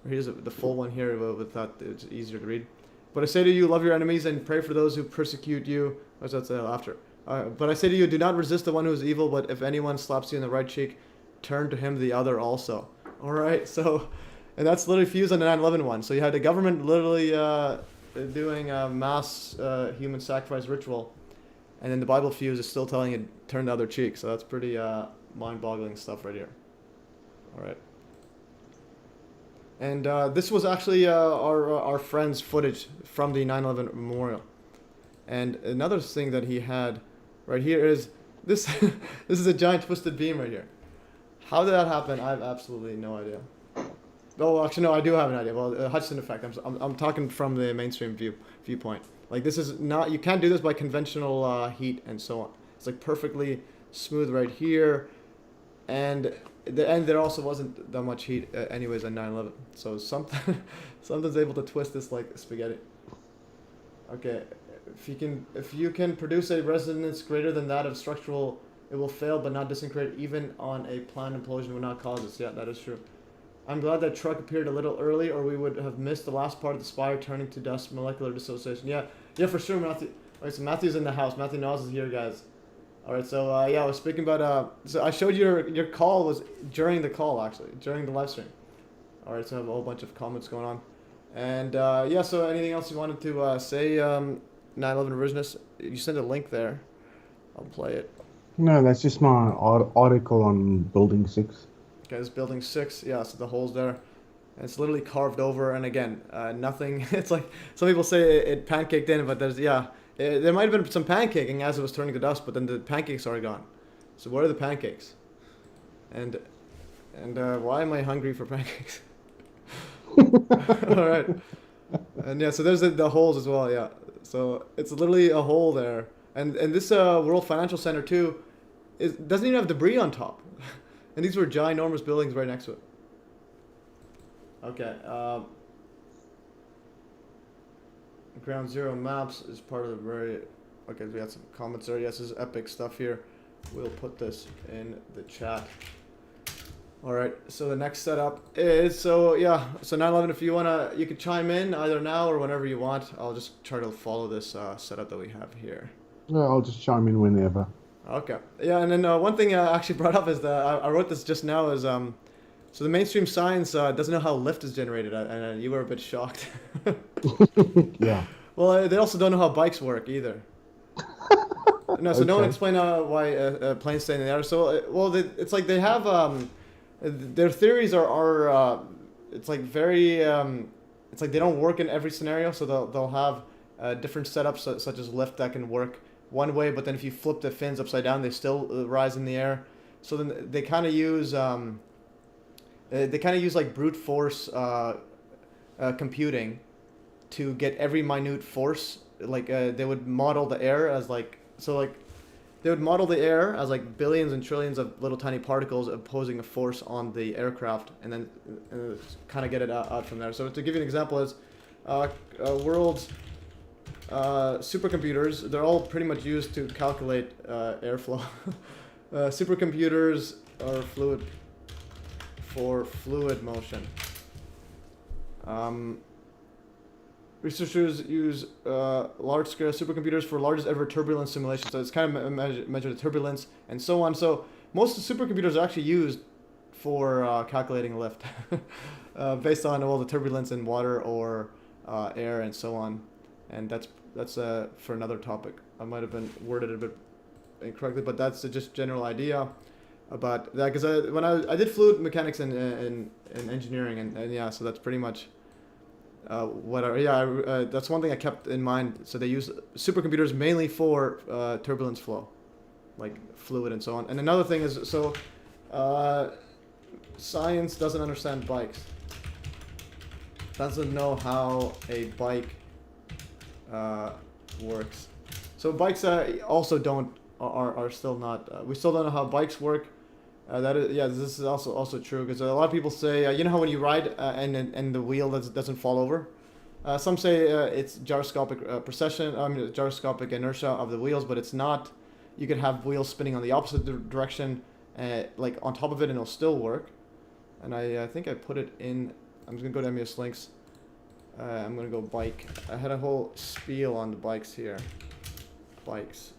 Here's the full one here, with that it's easier to read. But I say to you, love your enemies and pray for those who persecute you. What's that say after? But I say to you, do not resist the one who is evil, but if anyone slaps you in the right cheek, turn to him the other also. All right, so, and that's literally fused on the 9/11 one. So you had the government literally doing a mass human sacrifice ritual, and then the Bible fuse is still telling you turn the other cheek. So that's pretty mind-boggling stuff right here. All right. And this was actually our friend's footage from the 9/11 memorial. And another thing that he had right here is this. This is a giant twisted beam right here. How did that happen? I have absolutely no idea. Oh, actually, no, I do have an idea. Well, Hudson effect. I'm talking from the mainstream viewpoint. Like, this is not, you can't do this by conventional heat and so on. It's like perfectly smooth right here, and there also wasn't that much heat anyways on 9/11. So something's able to twist this like spaghetti. Okay, if you can produce a resonance greater than that of structural, it will fail but not disintegrate. Even on a planned implosion will not cause this. Yeah, that is true. I'm glad that truck appeared a little early, or we would have missed the last part of the spire turning to dust, molecular dissociation. Yeah, for sure, Matthew. All right, so Matthew's in the house. Matthew Nas is here, guys. All right, so yeah, I was speaking about. So I showed you your call was during the call, actually, during the live stream. All right, so I have a whole bunch of comments going on, and yeah. So anything else you wanted to say? 9/11 revisionist. You sent a link there. I'll play it. No, that's just my article on Building 6. Okay, this Building 6, yeah, so the hole's there. And it's literally carved over, and again, nothing. It's like, some people say it pancaked in, but there's, yeah, there might have been some pancaking as it was turning to dust, but then the pancakes are gone. So where are the pancakes? And why am I hungry for pancakes? All right. And yeah, so there's the holes as well, yeah. So it's literally a hole there. And this World Financial Center, too, doesn't even have debris on top. And these were ginormous buildings right next to it. Okay. Ground Zero maps is part of the very... Okay, we got some comments there. Yes, this is epic stuff here. We'll put this in the chat. All right, so the next setup is... So, yeah, so 9/11, if you want to... You can chime in either now or whenever you want. I'll just try to follow this setup that we have here. No, I'll just chime in whenever. Okay. Yeah, and then one thing I actually brought up is that I wrote this just now is so the mainstream science doesn't know how lift is generated, and you were a bit shocked. Yeah. Well, they also don't know how bikes work either. No, so no one explained why planes stay in the air. So it's like they have their theories are it's like very it's like they don't work in every scenario. So they'll have different setups such as lift that can work one way, but then if you flip the fins upside down, they still rise in the air. So then they kind of use like brute force computing to get every minute force. Like they would model the air as like they would model the air as like billions and trillions of little tiny particles opposing a force on the aircraft, and then kind of get it out from there. So to give you an example is world's supercomputers, they're all pretty much used to calculate airflow. Supercomputers are fluid motion. Researchers use large-scale supercomputers for largest ever turbulence simulation. So it's kind of measure the turbulence and so on. So most of the supercomputers are actually used for calculating lift, based on all the turbulence in water or air and so on. And that's for another topic. I might have been worded a bit incorrectly, but that's just general idea about that. Because when I did fluid mechanics in engineering, and yeah, so that's pretty much whatever. Yeah, that's one thing I kept in mind. So they use supercomputers mainly for turbulence flow, like fluid and so on. And another thing is, so science doesn't understand bikes. Doesn't know how a bike works. So bikes also are still not. We still don't know how bikes work. That is, yeah, this is also true, because a lot of people say, you know how when you ride and the wheel doesn't fall over. Some say it's gyroscopic gyroscopic inertia of the wheels, but it's not. You could have wheels spinning on the opposite direction, like on top of it, and it'll still work. And I think I put it in. I'm just gonna go to MES links. I'm gonna go bike. I had a whole spiel on the bikes here. Bikes.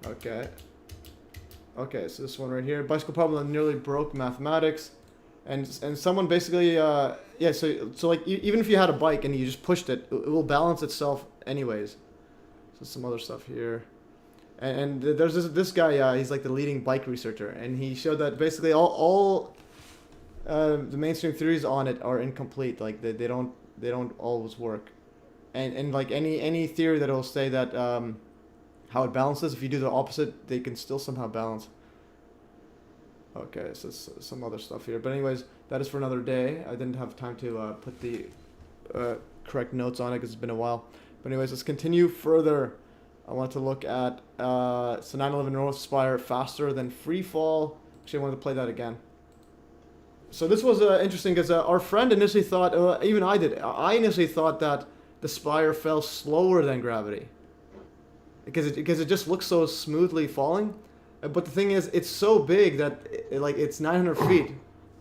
Okay, so this one right here, bicycle problem that nearly broke mathematics, and someone basically, yeah, so like even if you had a bike and you just pushed it, it will balance itself anyways. So some other stuff here, and there's this guy, he's like the leading bike researcher, and he showed that basically all the mainstream theories on it are incomplete, like they don't always work, and like any theory that will say that how it balances, if you do the opposite, they can still somehow balance. Okay, so some other stuff here. But anyways, that is for another day. I didn't have time to put the correct notes on it because it's been a while. But anyways, let's continue further. I want to look at, so 911 North Spire faster than free fall. Actually, I wanted to play that again. So this was interesting because our friend initially thought, even I did, I initially thought that the Spire fell slower than gravity. Because it just looks so smoothly falling, but the thing is, it's so big that like it's 900 feet.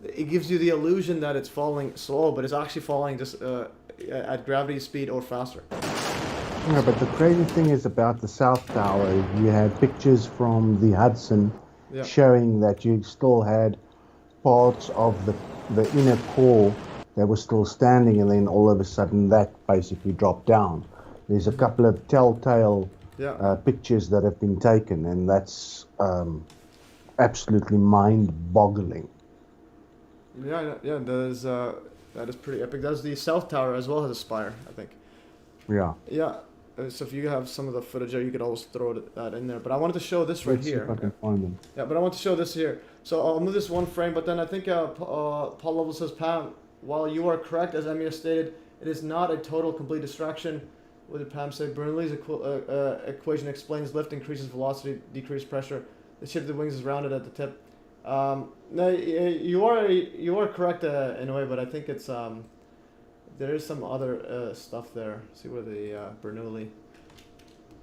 It gives you the illusion that it's falling slow, but it's actually falling just at gravity speed or faster. Yeah, but the crazy thing is about the South Tower, you had pictures from the Hudson showing that you still had parts of the inner core that were still standing, and then all of a sudden that basically dropped down. There's a couple of telltale pictures that have been taken, and that's absolutely mind-boggling. Yeah, that is pretty epic. That's the South Tower as well as a spire, I think. Yeah. Yeah. So if you have some of the footage there, you could always throw that in there. But I wanted to show this right here. Let's see if I can find them. Yeah, but I want to show this here. So I'll move this one frame, but then I think Paul Lovell says, Pam, while you are correct, as MES stated, it is not a total complete distraction. What did Pam say? Bernoulli's equation explains lift increases velocity, decreases pressure. The shape of the wings is rounded at the tip. No, you are correct in a way, but I think it's there is some other stuff there. See where the Bernoulli.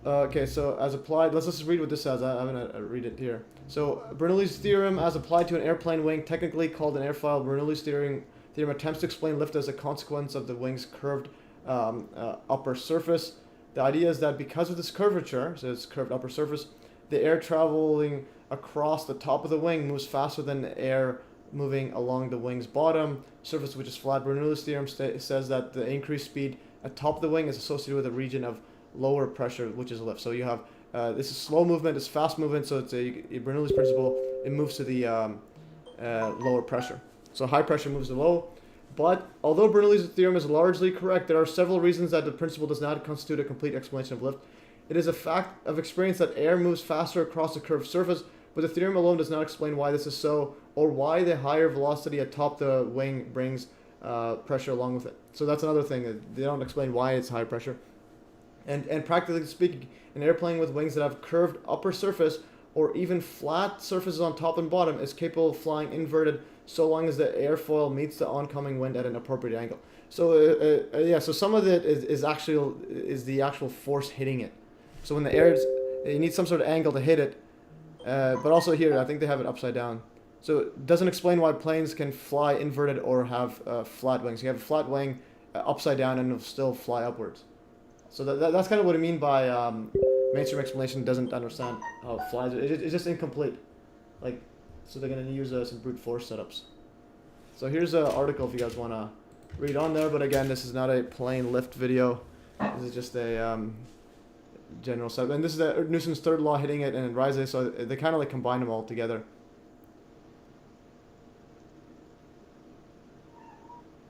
Okay, so as applied, let's just read what this says. I'm gonna read it here. So Bernoulli's theorem, as applied to an airplane wing, technically called an airfoil, Bernoulli's theorem attempts to explain lift as a consequence of the wing's curved upper surface. The idea is that because of this curvature, so it's curved upper surface, the air traveling across the top of the wing moves faster than the air moving along the wing's bottom surface, which is flat. Bernoulli's theorem says that the increased speed at top of the wing is associated with a region of lower pressure, which is lift. So you have this is slow movement, it's fast movement, so it's a Bernoulli's principle. It moves to the lower pressure. So high pressure moves to low. But although Bernoulli's theorem is largely correct, there are several reasons that the principle does not constitute a complete explanation of lift. It is a fact of experience that air moves faster across a curved surface, but the theorem alone does not explain why this is so, or why the higher velocity atop the wing brings pressure along with it. So that's another thing. They don't explain why it's high pressure. And practically speaking, an airplane with wings that have curved upper surface or even flat surfaces on top and bottom is capable of flying inverted so long as the airfoil meets the oncoming wind at an appropriate angle. So yeah, so some of it is the actual force hitting it. So when the air is, you need some sort of angle to hit it. But also here, I think they have it upside down. So it doesn't explain why planes can fly inverted or have flat wings. You have a flat wing upside down and it'll still fly upwards. So that's kind of what I mean by mainstream explanation doesn't understand how it flies. It's just incomplete. Like, so they're going to use some brute force setups. So here's an article if you guys want to read on there. But again, this is not a plane lift video. This is just a general setup. And this is Newton's third law hitting it and rising. So they kind of like combine them all together.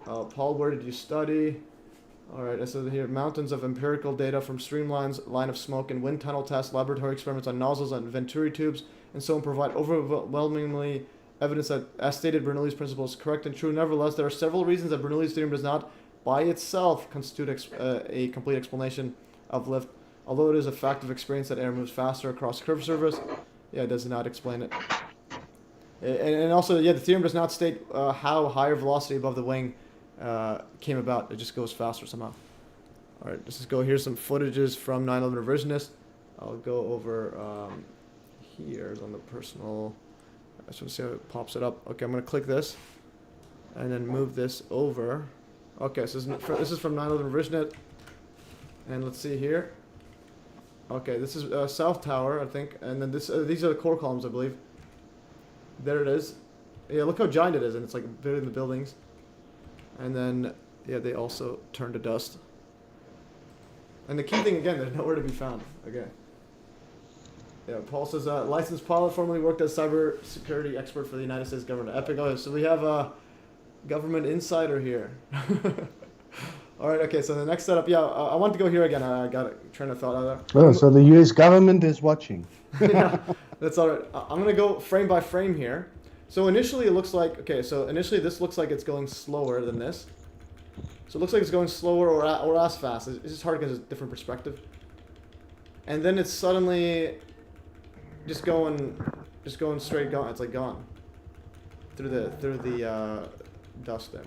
Paul, where did you study? All right, so here, mountains of empirical data from streamlines, line of smoke, and wind tunnel tests, laboratory experiments on nozzles and venturi tubes, and so on provide overwhelmingly evidence that, as stated, Bernoulli's principle is correct and true. Nevertheless, there are several reasons that Bernoulli's theorem does not, by itself, constitute a complete explanation of lift. Although it is a fact of experience that air moves faster across curved surface, yeah, it does not explain it. And also, yeah, the theorem does not state how higher velocity above the wing came about. It just goes faster somehow. All right, let's just go. Here's some footages from 9/11 revisionist. I'll go over here on the personal. I just want to see how it pops it up. Okay, I'm going to click this and then move this over. Okay, so this is from 9/11 revisionist. And let's see here. Okay, this is South Tower, I think. And then these are the core columns, I believe. There it is. Yeah, look how giant it is, and it's like bigger than the buildings. And then, yeah, they also turn to dust. And the key thing, again, they're nowhere to be found. Okay. Yeah, Paul says, licensed pilot, formerly worked as cyber security expert for the United States government. Epic. Oh, so we have a government insider here. All right, okay, so the next setup, yeah, I want to go here again. I got a train of thought out of there. Oh, so the US government is watching. Yeah, that's all right. I'm going to go frame by frame here. So initially it looks like, okay, so initially this looks like it's going slower than this. So it looks like it's going slower or as fast. It's just hard because it's a different perspective. And then it's suddenly just going straight gone. It's like gone through the dust there.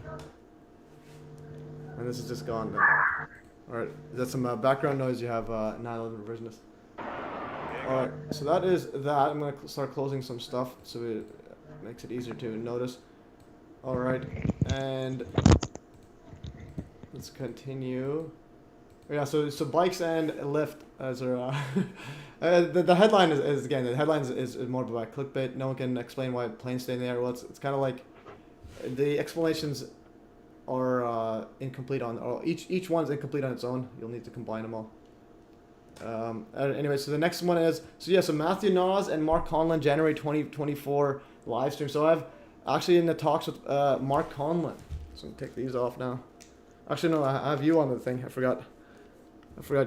And this is just gone now. All right, is that some background noise you have, 9/11 revisionist? All right, so that is that. I'm gonna start closing some stuff so it makes it easier to notice. All right, and let's continue. Yeah, so bikes and lift as are. The headline is again, the headline is more about clickbait. No one can explain why planes stay in the air. Well, it's kind of like the explanations are incomplete or each one's incomplete on its own. You'll need to combine them all. Anyway, so the next one is so Matthew Nas and Mark Conlon, January 2024 live stream. So I've actually in the talks with Mark Conlon. So I'm gonna take these off now. Actually, no, I have you on the thing. I forgot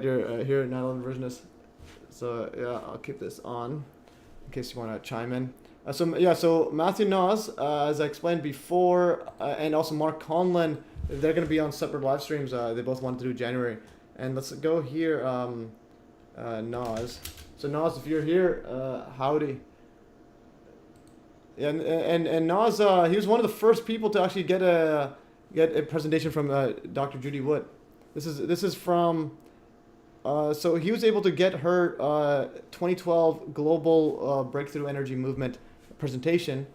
you're here at 9/11 revisionist. So yeah, I'll keep this on in case you want to chime in. So Matthew Nas, as I explained before, and also Mark Conlon, they're going to be on separate live streams. They both wanted to do January. And let's go here, Nas. So Nas, if you're here, howdy. Yeah, and Nas, he was one of the first people to actually get a presentation from Dr. Judy Wood. This is from. So he was able to get her 2012 Global Breakthrough Energy Movement presentation,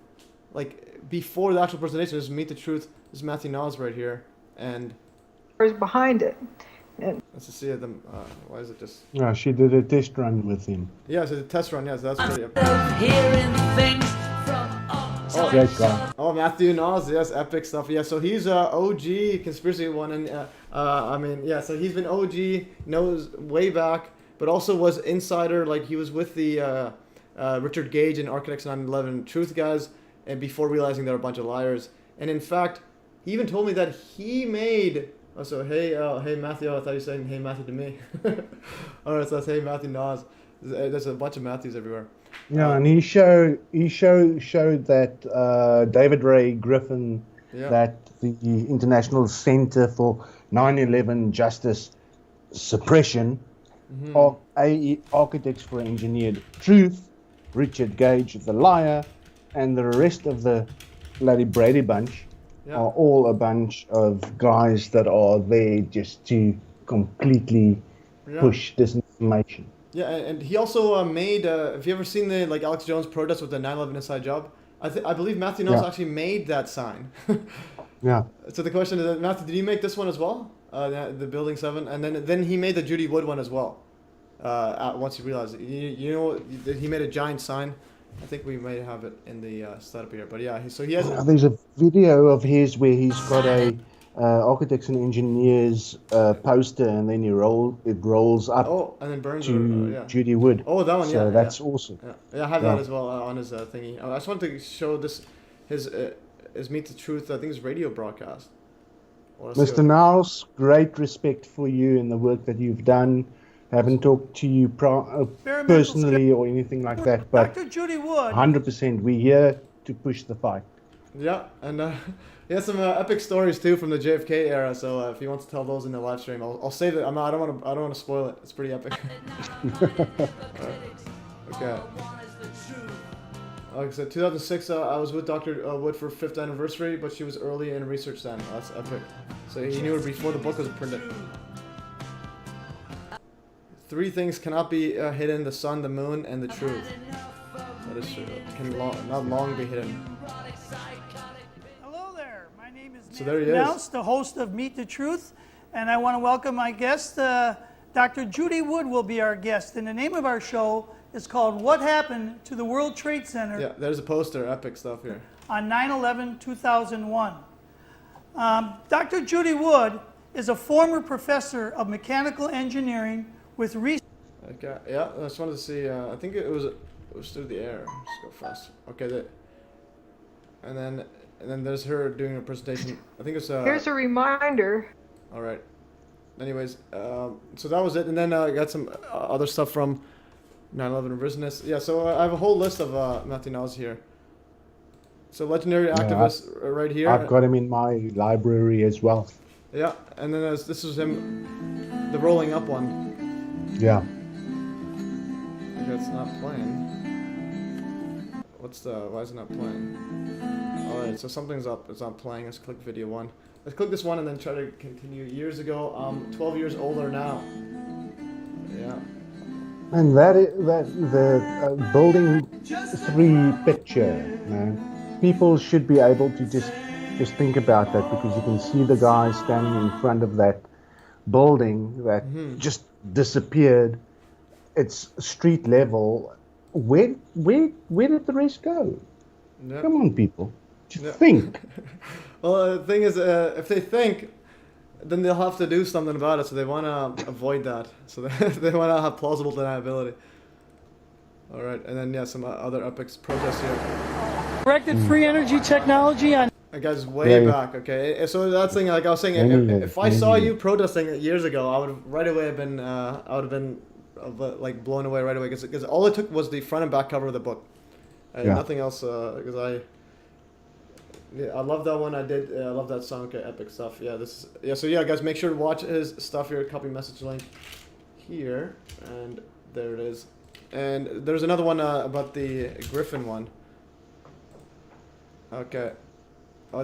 like before the actual presentation. This is Meet the Truth. This is Matthew Nas right here, and behind it. And let's just see them. Why is it just? Yeah, she did a test run with him. Yeah, so the test run. Yes, that's pretty. Great guy. Oh, Matthew Nas, yes, epic stuff. Yeah, so he's OG conspiracy one, and I mean, yeah, so he's been OG, knows way back, but also was insider. Like he was with the Richard Gage and Architects 9/11 Truth guys, and before realizing they're a bunch of liars. And in fact, he even told me that he made. Oh, so hey Matthew. I thought you were saying hey Matthew to me. All right, so that's hey Matthew Nas. There's a bunch of Matthews everywhere. Yeah, and he showed that David Ray Griffin, that the International Center for 9/11 Justice Suppression, Architects for Engineered Truth, Richard Gage, the liar, and the rest of the bloody Brady bunch are all a bunch of guys that are there just to completely push disinformation. Yeah, and he also made. Have you ever seen the Alex Jones protest with the 9/11 Inside Job? I believe Matthew Knowles actually made that sign. Yeah. So the question is, Matthew, did you make this one as well? The Building 7, and then he made the Judy Wood one as well. Once he realized it. You know, he made a giant sign. I think we may have it in the setup here, but yeah. So he has. There's a video of his where he's got a Architects and Engineers poster, and then it rolls up. Oh, and then burns to Judy Wood. Oh, that one, yeah. So that's awesome. Yeah, I have that as well on his thingy. I just wanted to show this his Meet the Truth. I think his radio broadcast. Mr. Niles, great respect for you and the work that you've done. Haven't talked to you personally or anything like that, but Dr. Judy Wood. 100%, we're here to push the fight. Yeah, and he has some epic stories too from the JFK era. So if he wants to tell those in the live stream, I'll save it. I don't want to spoil it. It's pretty epic. Okay. Like I said, 2006, I was with Dr. Wood for 5th anniversary, but she was early in research then. Oh, that's epic. So he knew her before the book was printed. 3 things cannot be hidden: the sun, the moon, and the truth. That is true. Can not long be hidden. Hello there. My name is So there he is. the host of Meet the Truth, and I want to welcome my guest. Dr. Judy Wood will be our guest, and the name of our show is called What Happened to the World Trade Center. Yeah, there's a poster. Epic stuff here. On 9/11/2001. Dr. Judy Wood is a former professor of mechanical engineering with research. Okay, yeah, I just wanted to see. I think it was through the air. Let's go fast. Okay, and then there's her doing a presentation. I think it's Here's a reminder. All right. Anyways, so that was it, and then I got some other stuff from 9/11 Revisionists. Yeah, so I have a whole list of Matthew Niles here. So legendary activist right here. I've got him in my library as well. Yeah, and then this is him, the rolling up one. Yeah. Okay, it's not playing. Why is it not playing? Alright, so something's up. It's not playing. Let's click video 1. Let's click this one and then try to continue. Years ago, 12 years older now. Yeah. And the building 3 picture, man. People should be able to just think about that, because you can see the guy standing in front of that building that just disappeared. It's street level. Where did the rest go? Yep. Come on, people. Just think. Well, the thing is, if they think, then they'll have to do something about it. So they want to avoid that. So they want to have plausible deniability. All right, and then some other epic protests here. Directed free energy technology on. That guy's way back. Okay, so that's the thing. Like I was saying, if I saw you protesting years ago, I would have right away been. I would have been like blown away right away, because all it took was the front and back cover of the book. Nothing else. Because I love that one. I love that song. Okay, epic stuff. Yeah, So guys, make sure to watch his stuff here. Copy message link here, and there it is. And there's another one about the Griffin one. Okay,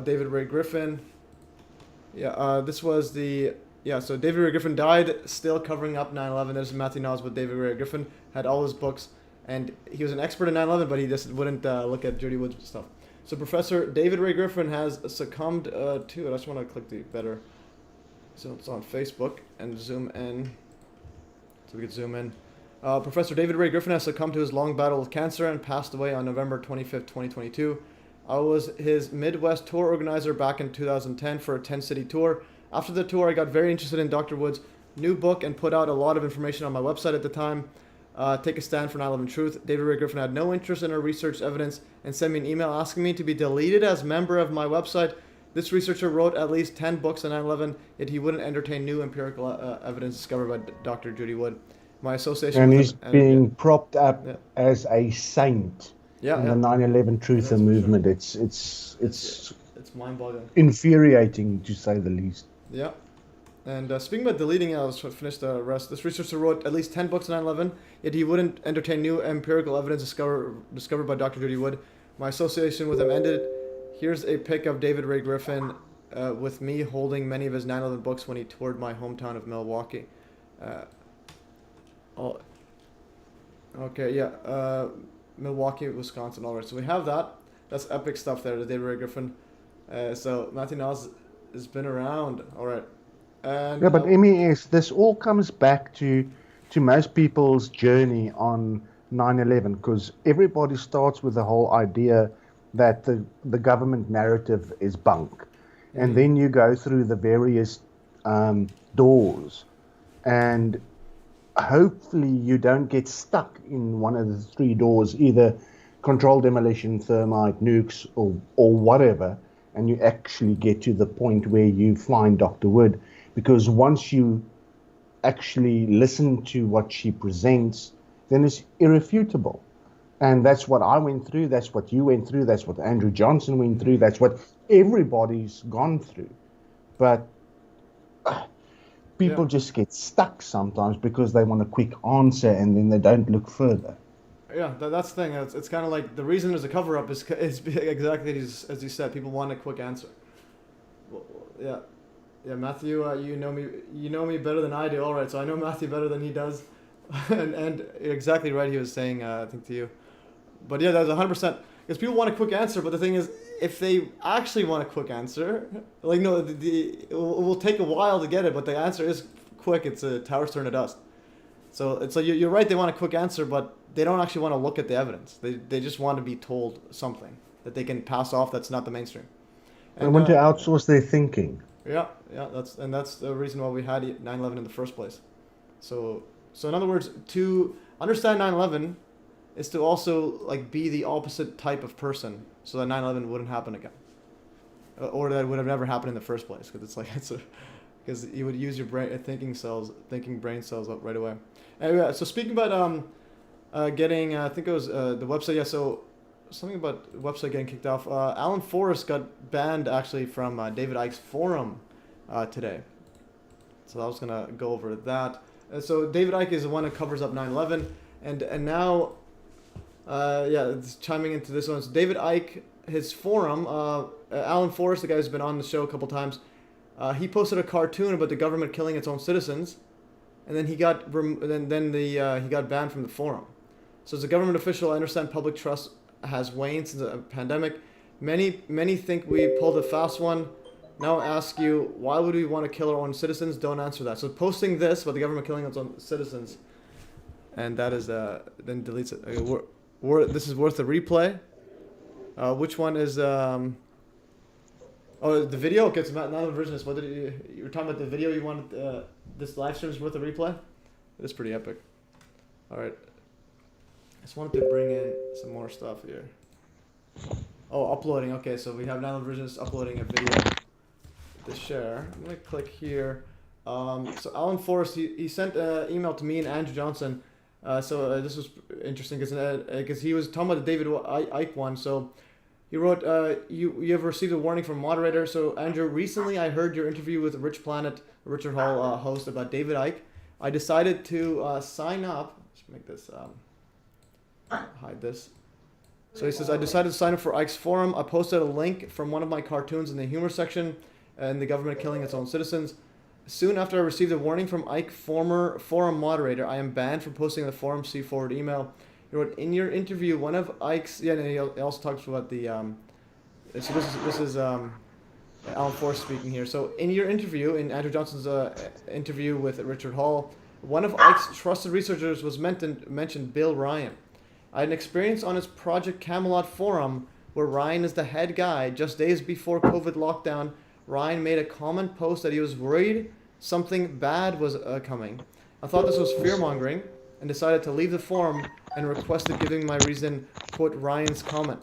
David Ray Griffin. Yeah, this was the. Yeah, so David Ray Griffin died still covering up 9/11. There's Matthew Niles with David Ray Griffin. Had all his books, and he was an expert in 9/11, but he just wouldn't look at Judy Wood's stuff. So Professor David Ray Griffin has succumbed to it. I just want to click the better. So it's on Facebook and zoom in. So we can zoom in. Professor David Ray Griffin has succumbed to his long battle with cancer and passed away on November 25th, 2022. I was his Midwest tour organizer back in 2010 for a 10-city tour. After the tour, I got very interested in Dr. Wood's new book and put out a lot of information on my website at the time. Take a stand for 9/11 truth. David Ray Griffin had no interest in our research evidence and sent me an email asking me to be deleted as member of my website. This researcher wrote at least 10 books on 9/11, yet he wouldn't entertain new empirical evidence discovered by Dr. Judy Wood. My association and with he's him, being propped up as a saint in the 9/11 truther movement. It's mind-boggling, infuriating to say the least. Yeah. And speaking about deleting, I'll just finish the rest. This researcher wrote at least 10 books on 9/11, yet he wouldn't entertain new empirical evidence discovered by Dr. Judy Wood. My association with him ended. Here's a pic of David Ray Griffin with me holding many of his 9/11 books when he toured my hometown of Milwaukee. Milwaukee, Wisconsin. All right, so we have that. That's epic stuff there, the David Ray Griffin. So Matthew Niles has been around. All right. And, yeah, but MES, this all comes back to most people's journey on 9/11, because everybody starts with the whole idea that the government narrative is bunk. And then you go through the various doors, and hopefully you don't get stuck in one of the 3 doors, either controlled demolition, thermite, nukes, or whatever, and you actually get to the point where you find Dr. Wood. Because once you actually listen to what she presents, then it's irrefutable. And that's what I went through, that's what you went through, that's what Andrew Johnson went through, that's what everybody's gone through. But people just get stuck sometimes because they want a quick answer and then they don't look further. Yeah, that's the thing. It's kind of like the reason there's a cover-up is exactly as you said. People want a quick answer. Well, yeah, Matthew, you know me better than I do. All right, so I know Matthew better than he does, and exactly right. He was saying, I think to you, but yeah, that's 100%. Because people want a quick answer, but the thing is, if they actually want a quick answer, like no, it will take a while to get it, but the answer is quick. It's a towers turn to dust. So it's like you're right. They want a quick answer, but they don't actually want to look at the evidence. They just want to be told something that they can pass off. That's not the mainstream. And want to outsource their thinking. Yeah, that's the reason why we had 9/11 in the first place. So in other words, to understand 9/11 is to also like be the opposite type of person, so that 9/11 wouldn't happen again, or that it would have never happened in the first place. Because because you would use your thinking brain cells up right away. Anyway, so speaking about getting, I think it was the website. Yeah, so something about the website getting kicked off. Alan Forrest got banned actually from David Icke's forum today. So I was gonna go over that. So David Icke is the one who covers up 9/11, and now, it's chiming into this one. So David Icke, his forum, Alan Forrest, the guy who's been on the show a couple times, he posted a cartoon about the government killing its own citizens, and then he got he got banned from the forum. So as a government official, I understand public trust has waned since the pandemic. Many think we pulled a fast one. Now I ask you, why would we want to kill our own citizens? Don't answer that. So posting this about the government killing its own citizens, and that is then deletes it. Okay, this is worth a replay. Which one is Oh, the video? Okay, it's not the version. What did you were talking about the video you wanted? This live stream is worth a replay. It is pretty epic. All right. I just wanted to bring in some more stuff here. Oh, uploading. Okay, so we have now the version is uploading a video to share. I'm gonna click here. So Alan Forrest, he sent an email to me and Andrew Johnson. This was interesting because he was talking about the David Icke one. So he wrote, you have received a warning from moderator. So Andrew, recently I heard your interview with Richard Hall host about David Icke. I decided to sign up. Let's make this, hide this. So he says, I decided to sign up for Icke's forum. I posted a link from one of my cartoons in the humor section and the government killing its own citizens. Soon after I received a warning from Icke, former forum moderator, I am banned from posting the forum see forward email. He wrote, in your interview, one of Icke's, and he also talks about the, so this is Alan Forrest speaking here. So in your interview, in Andrew Johnson's interview with Richard Hall, one of Icke's trusted researchers was mentioned Bill Ryan. I had an experience on his Project Camelot forum where Ryan is the head guy. Just days before COVID lockdown, Ryan made a comment post that he was worried something bad was coming. I thought this was fear-mongering and decided to leave the forum and requested giving my reason, quote, Ryan's comment.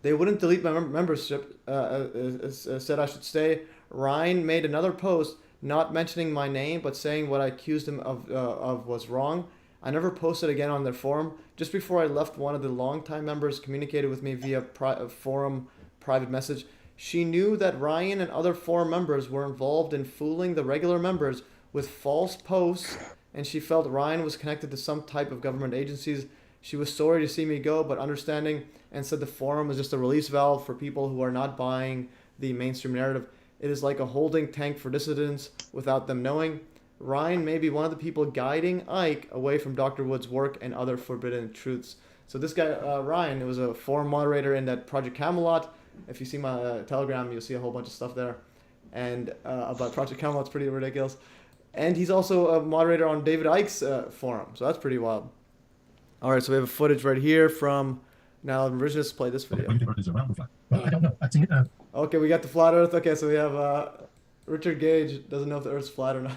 They wouldn't delete my membership, said I should stay. Ryan made another post not mentioning my name but saying what I accused him of was wrong. I never posted again on their forum. Just before I left, one of the longtime members communicated with me via forum private message. She knew that Ryan and other forum members were involved in fooling the regular members with false posts, and she felt Ryan was connected to some type of government agencies. She was sorry to see me go, but understanding, and said the forum was just a release valve for people who are not buying the mainstream narrative. It is like a holding tank for dissidents without them knowing. Ryan may be one of the people guiding Icke away from Dr. Wood's work and other forbidden truths. So this guy, Ryan, was a forum moderator in that Project Camelot. If you see my Telegram, you'll see a whole bunch of stuff there. And about Project Camelot, it's pretty ridiculous. And he's also a moderator on David Icke's forum. So that's pretty wild. All right, so we have footage right here from... Now, let's play this video. Well, I don't know. I've seen it. Okay, we got the flat Earth. Okay, so we have Richard Gage doesn't know if the Earth's flat or not.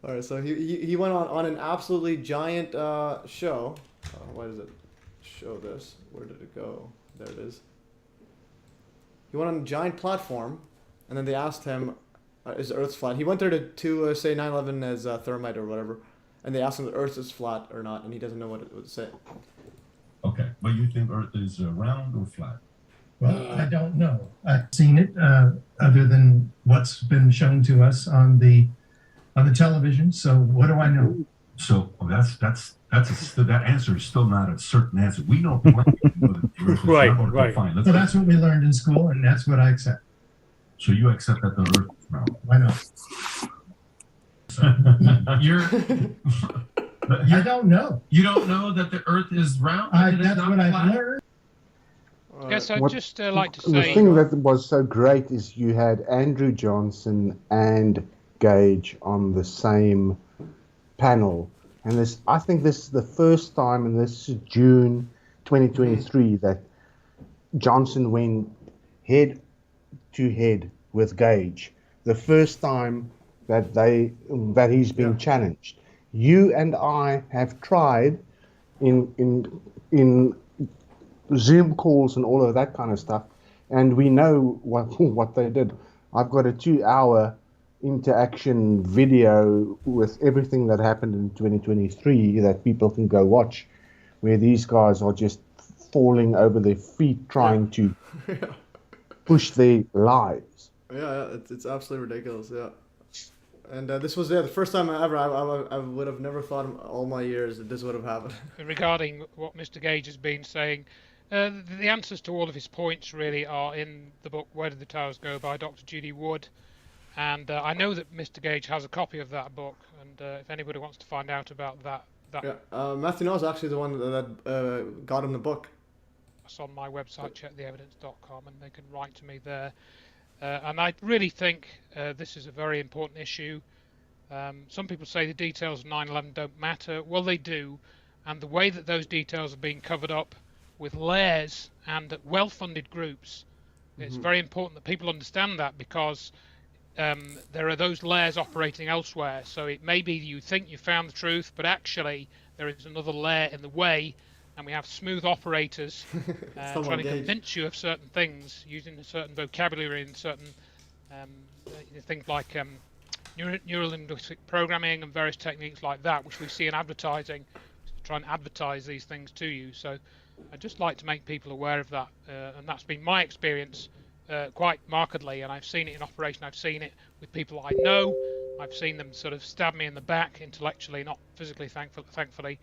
All right, so he went on an absolutely giant show. Why does it show this? Where did it go? There it is. He went on a giant platform, and then they asked him, "Is the Earth flat?" He went there to say 9/11 as thermite or whatever, and they asked him if the Earth is flat or not, and he doesn't know what to say. Okay, but you think Earth is round or flat? Well, I don't know. I've seen it other than what's been shown to us on the television. So what do I know? So that answer is still not a certain answer. We know right. Fine. So that's what we learned in school, and that's what I accept. So you accept that the Earth is round? Why not? So I don't know. You don't know that the Earth is round? That's what I've learned. Yes, I'd just like to say... The thing that was so great is you had Andrew Johnson and Gage on the same panel. And I think this is the first time, and this is June 2023, that Johnson went head to head with Gage. The first time that he's been challenged. You and I have tried in Zoom calls and all of that kind of stuff, and we know what they did. I've got a 2-hour interaction video with everything that happened in 2023 that people can go watch, where these guys are just falling over their feet trying to push their lives. Yeah, it's absolutely ridiculous. Yeah. And this was the first time I would have never thought in all my years that this would have happened. Regarding what Mr. Gage has been saying, the answers to all of his points really are in the book Where Did the Towers Go by Dr. Judy Wood. And I know that Mr. Gage has a copy of that book, and if anybody wants to find out about that... Matthew Noah is actually the one that got him the book. It's on my website, checktheevidence.com, and they can write to me there. And I really think this is a very important issue. Some people say the details of 9/11 don't matter. Well, they do. And the way that those details are being covered up with layers and well-funded groups, it's very important that people understand that, because there are those layers operating elsewhere. So it may be you think you found the truth, but actually there is another layer in the way, and we have smooth operators trying to convince you of certain things using a certain vocabulary and certain things like neuro-linguistic programming and various techniques like that, which we see in advertising, to try and advertise these things to you. So I'd just like to make people aware of that, and that's been my experience quite markedly, and I've seen it in operation. I've seen it with people I know. I've seen them sort of stab me in the back intellectually, not physically, thankfully.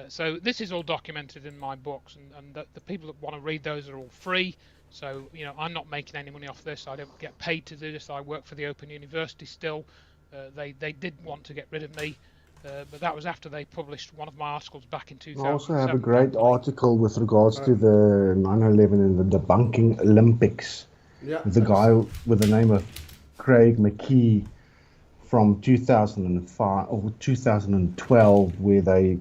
So this is all documented in my books, and the people that want to read those are all free. So, you know, I'm not making any money off this. I don't get paid to do this. I work for the Open University still. They did want to get rid of me, but that was after they published one of my articles back in 2007. I also have a great article with regards to the 9/11 and the debunking Olympics. Yeah. The guy with the name of Craig McKee from 2005 or 2012, where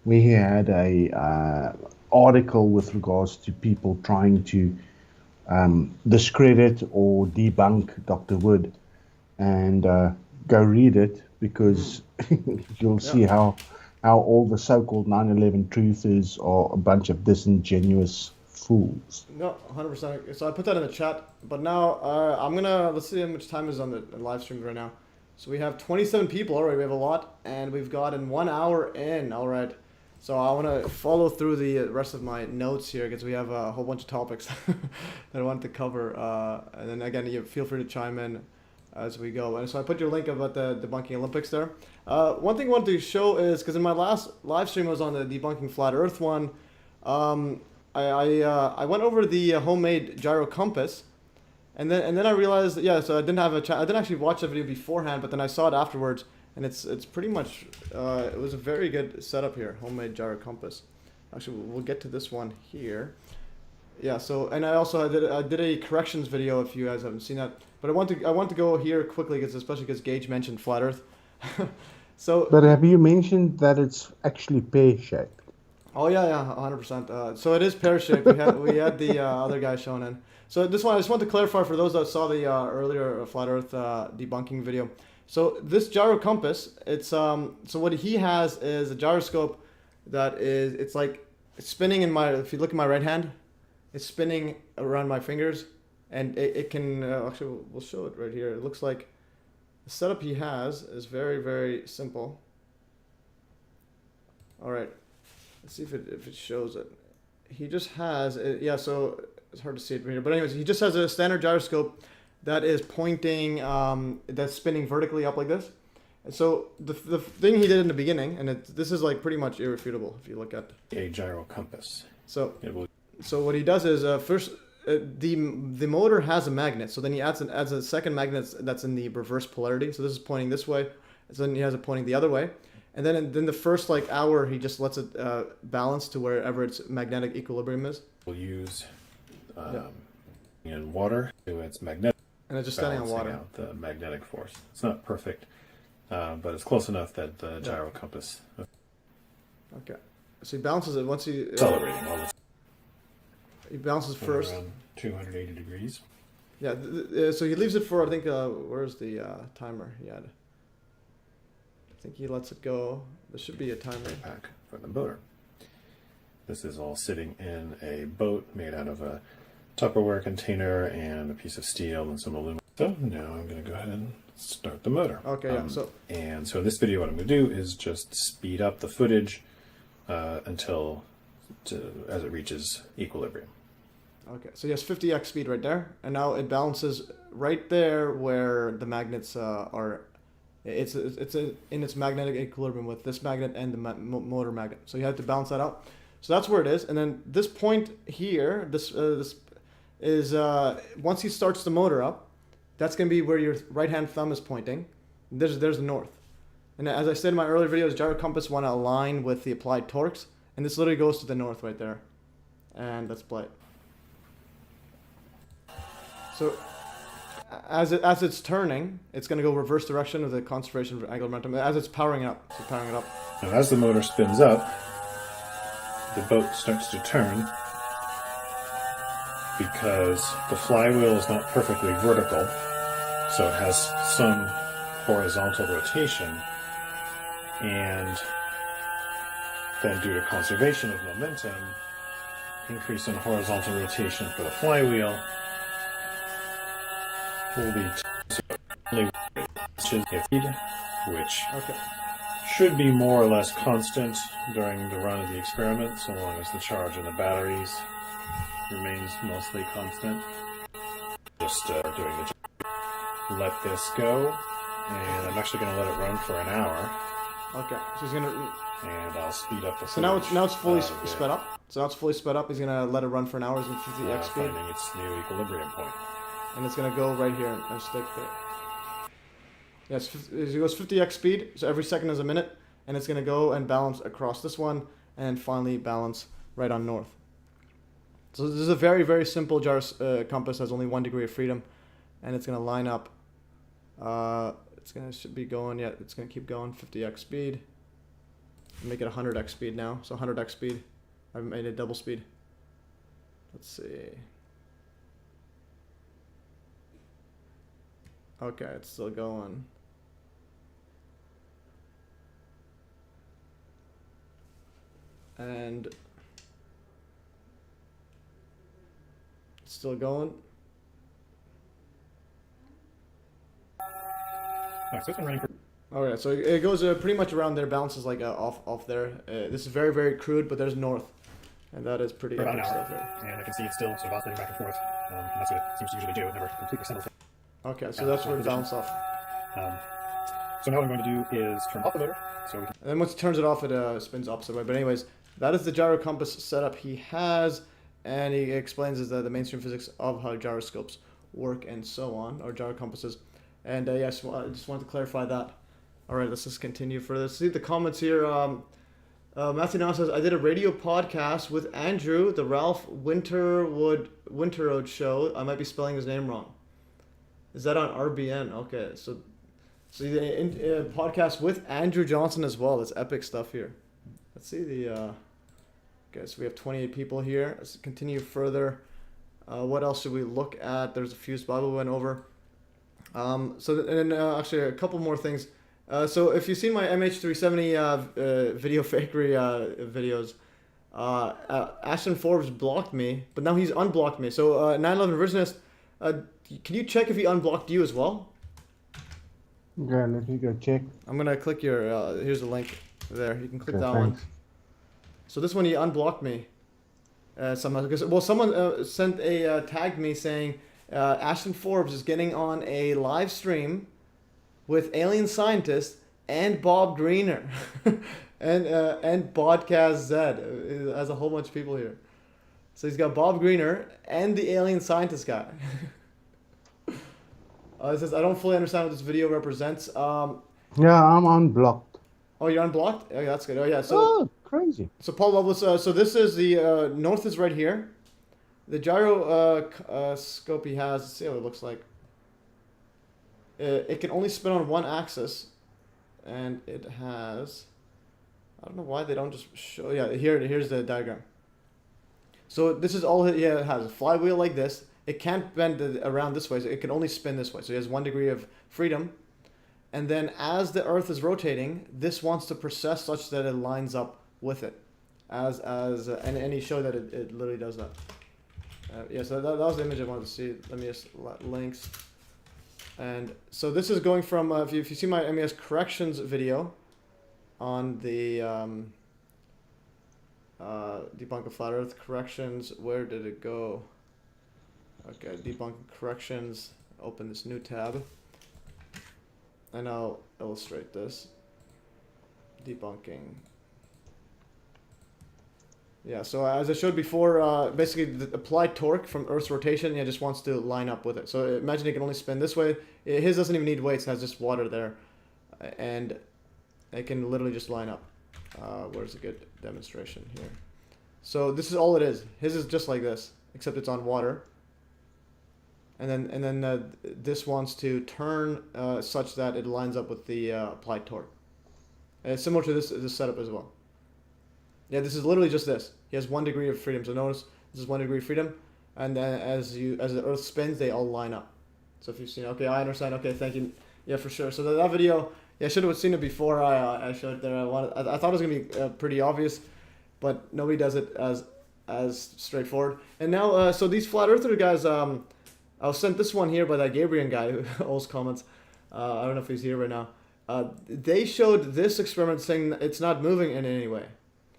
he had a article with regards to people trying to discredit or debunk Dr. Wood, and go read it, because you'll see how all the so-called 9/11 truthers are a bunch of disingenuous fools. No, 100%. So I put that in the chat, but now let's see how much time is on the live stream right now. So we have 27 people already. We have a lot, and we've gotten 1 hour in. All right. So I want to follow through the rest of my notes here, because we have a whole bunch of topics that I want to cover. And then again, you feel free to chime in as we go. And so I put your link about the debunking Olympics there. One thing I wanted to show is, because in my last live stream I was on the debunking flat Earth one, I went over the homemade gyro compass, and then I realized that, so I didn't actually watch the video beforehand, but then I saw it afterwards. And it's pretty much, it was a very good setup here, homemade gyro compass. Actually, we'll get to this one here. Yeah, so, and I did a corrections video, if you guys haven't seen that. But I want to go here quickly, especially because Gage mentioned flat Earth. So. But have you mentioned that it's actually pear-shaped? Oh yeah, 100%. So it is pear-shaped. We had the other guy shown in. So this one, I just want to clarify for those that saw the earlier flat Earth debunking video. So this gyro compass, it's so what he has is a gyroscope that it's like spinning in my, if you look at my right hand, it's spinning around my fingers, and it can actually we'll show it right here. It looks like the setup he has is very, very simple. All right, let's see if it shows it. He just has yeah. So it's hard to see it from here, but anyways, he just has a standard gyroscope that is pointing, that's spinning vertically up like this. And so the thing he did in the beginning, and this is like pretty much irrefutable if you look at a gyro compass. So what he does is first the motor has a magnet, so then he adds a second magnet that's in the reverse polarity. So this is pointing this way, so then he has it pointing the other way, and then the first like hour he just lets it balance to wherever its magnetic equilibrium is. We'll use in water to its magnetic, and it's just standing on water. Out the magnetic force. It's not perfect, but it's close enough that the gyro compass. Okay, so he balances it once he accelerating all this. He balances first. Around 280 degrees. Yeah, so he leaves it for, I think, where's the timer he had? I think he lets it go. There should be a timer. Pack for the motor. This is all sitting in a boat made out of a Tupperware container and a piece of steel and some aluminum. So now I'm going to go ahead and start the motor. Okay, yeah. So in this video, what I'm going to do is just speed up the footage until as it reaches equilibrium. Okay, so he has 50x speed right there, and now it balances right there where the magnets are. It's in its magnetic equilibrium with this magnet and the motor magnet. So you have to balance that out. So that's where it is, and then this point here, this is once he starts the motor up, that's going to be where your right hand thumb is pointing. There's the north, and as I said in my earlier videos, gyro compass want to align with the applied torques, and this literally goes to the north right there. And let's play it. So as it's turning, it's going to go reverse direction of the conservation of angular momentum as it's powering up. So powering it up. Now, as the motor spins up, the boat starts to turn because the flywheel is not perfectly vertical, so it has some horizontal rotation, and then due to conservation of momentum, increase in horizontal rotation for the flywheel will lead to which should be more or less constant during the run of the experiment, so long as the charge in the batteries remains mostly constant. Just doing the job. Let this go, and I'm actually going to let it run for an hour. Okay, so he's going to... And I'll speed up the So now it's fully sped up. So now it's fully sped up. He's going to let it run for an hour in 50x speed. Finding its new equilibrium point. And it's going to go right here and stick there. Yes, it goes 50x speed, so every second is a minute, and it's going to go and balance across this one, and finally balance right on north. So this is a very, very simple gyro compass, has only 1 degree of freedom, and it's going to line up. Should be going, yeah, it's going to keep going, 50x speed. Make it 100x speed now, so 100x speed. I've made it double speed. Let's see. Okay, it's still going. And it's still going. Alright, so it goes pretty much around there, bounces like off there. This is very, very crude, but there's north. And that is pretty epic stuff here. And I can see it's still sort of oscillating back and forth. And that's what it seems to usually do. It never completely settles. Okay, so that's where it bounced off. So now what I'm going to do is turn off the motor. And then once it turns it off, it spins opposite way. But anyways, that is the gyro compass setup he has, and he explains the mainstream physics of how gyroscopes work and so on, or gyro compasses. And yes, I just wanted to clarify that. All right, let's just continue further. See the comments here. Matthew now says, I did a radio podcast with Andrew, the Ralph Winterode show. I might be spelling his name wrong. Is that on RBN? Okay, so the podcast with Andrew Johnson as well. That's epic stuff here. Let's see the... okay, so we have 28 people here. Let's continue further. What else should we look at? There's a few spots we went over. Actually, a couple more things. So if you've seen my MH370 video fakery videos, Ashton Forbes blocked me, but now he's unblocked me. So 9/11 Revisionist Can you check if he unblocked you as well? Okay, let me go check. I'm gonna click your. Here's the link there. You can click Okay, that thanks. one. So this one he unblocked me. Someone sent a tagged me saying Ashton Forbes is getting on a live stream with alien scientist and Bob Greener and Podcast Z. It has a whole bunch of people here. So he's got Bob Greener and the alien scientist guy. It says, I don't fully understand what this video represents. Yeah, I'm unblocked. Oh, you're unblocked? Oh, yeah, that's good. Oh, yeah. So crazy. So Paul Lovelace, so this is the north is right here. The gyro scope he has, let's see how it looks like. It can only spin on one axis, and it has, I don't know why they don't just show, yeah, here's the diagram. So this is all it has, a flywheel like this. It can't bend around this way, so it can only spin this way. So he has 1 degree of freedom. And then as the Earth is rotating, this wants to precess such that it lines up with it. And he showed that it literally does that. Yeah, so that was the image I wanted to see. Let me just links. And so this is going from, if you see my MES corrections video on the debunk of flat Earth corrections, where did it go? Okay, debunking corrections, open this new tab, and I'll illustrate this. Debunking. Yeah, so as I showed before, basically the applied torque from Earth's rotation, just wants to line up with it. So imagine it can only spin this way. His doesn't even need weights, it has just water there. And it can literally just line up. Where's a good demonstration here? So this is all it is. His is just like this, except it's on water. And then this wants to turn such that it lines up with the applied torque. And it's similar to this setup as well. Yeah, this is literally just this. He has 1 degree of freedom. So notice this is 1 degree of freedom, and then as the Earth spins, they all line up. So if you've seen, okay, I understand. Okay, thank you. Yeah, for sure. So that video, I should have seen it before I showed it there. I thought it was gonna be pretty obvious, but nobody does it as straightforward. And now, so these flat earther guys, I was sent this one here by that Gabriel guy who always comments. I don't know if he's here right now. They showed this experiment saying it's not moving in any way.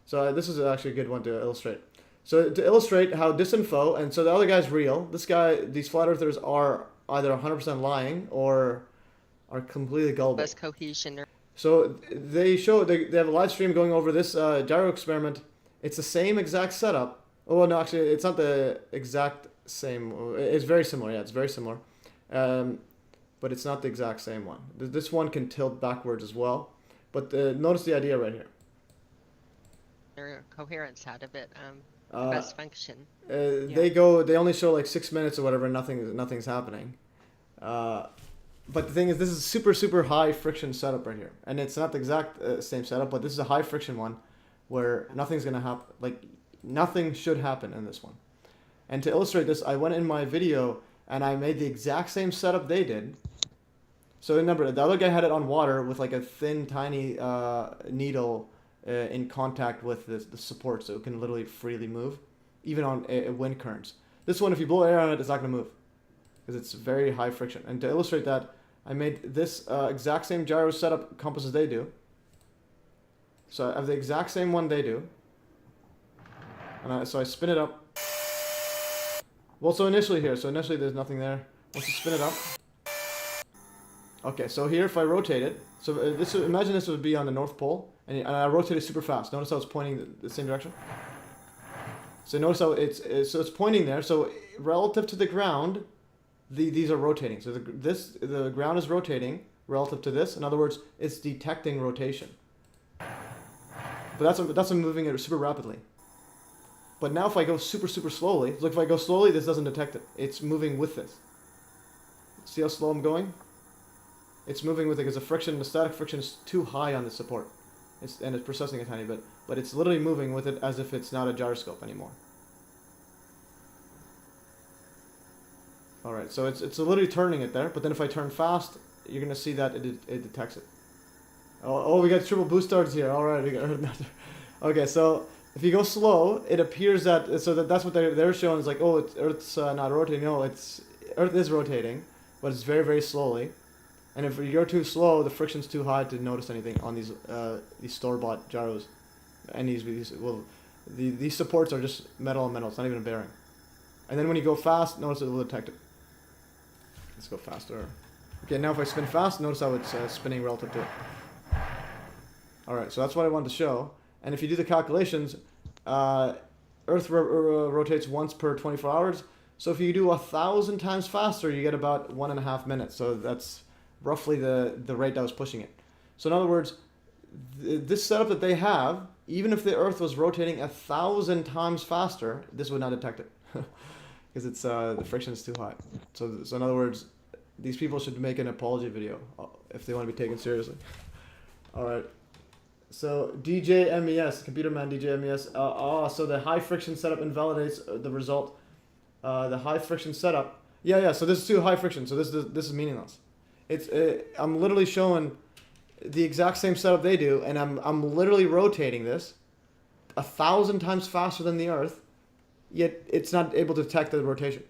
So this is actually a good one to illustrate. So to illustrate how disinfo, and so the other guy's real. This guy, these flat earthers are either 100% lying or are completely gullible. Less cohesion. So they have a live stream going over this gyro experiment. It's the same exact setup. Oh no, actually it's not the exact same. It's very similar. Yeah, it's very similar. But it's not the exact same one. This one can tilt backwards as well. But notice the idea right here. Their coherence out of it, best function. They only show like 6 minutes or whatever, nothing's happening. But the thing is, this is super high friction setup right here, and it's not the exact same setup, but this is a high friction one where nothing's gonna happen. Like nothing should happen in this one. And to illustrate this, I went in my video and I made the exact same setup they did. So remember, the other guy had it on water with like a thin, tiny needle in contact with the support, so it can literally freely move, even on wind currents. This one, if you blow air on it, it's not going to move, because it's very high friction. And to illustrate that, I made this exact same gyro setup compass as they do. So I have the exact same one they do. And so I spin it up. Well, so initially there's nothing there. Once you spin it up. Okay, so here if I rotate it, so imagine this would be on the North Pole, and I rotate it super fast. Notice how it's pointing the same direction. So notice how it's pointing there. So relative to the ground, these are rotating. So the ground is rotating relative to this. In other words, it's detecting rotation. But that's moving it super rapidly. But now if I go super slowly, look, if I go slowly, this doesn't detect it. It's moving with this. See how slow I'm going? It's moving with it because the static friction is too high on the support. And it's processing a tiny bit. But it's literally moving with it as if it's not a gyroscope anymore. Alright, so it's literally turning it there. But then if I turn fast, you're going to see that it detects it. Oh, we got triple boost starts here. Alright, we got another. Okay, so if you go slow, it appears that, that's what they're showing. It's like, oh, Earth's not rotating. No, Earth is rotating, but it's very, very slowly. And if you go too slow, the friction's too high to notice anything on these store-bought gyros. And these supports are just metal on metal. It's not even a bearing. And then when you go fast, notice it will detect it. Let's go faster. Okay, now if I spin fast, notice how it's spinning relative to it. Alright, so that's what I wanted to show. And if you do the calculations, Earth rotates once per 24 hours. So if you do 1,000 times faster, you get about 1.5 minutes. So that's roughly the rate that was pushing it. So in other words, this setup that they have, even if the Earth was rotating 1,000 times faster, this would not detect it. Because it's the friction is too high. So in other words, these people should make an apology video if they want to be taken seriously. Alright. So DJ MES, computer man DJ MES. So the high friction setup invalidates the result. The high friction setup. Yeah. So this is too high friction. So this is meaningless. I'm literally showing the exact same setup they do, and I'm literally rotating this 1,000 times faster than the Earth, yet it's not able to detect the rotation.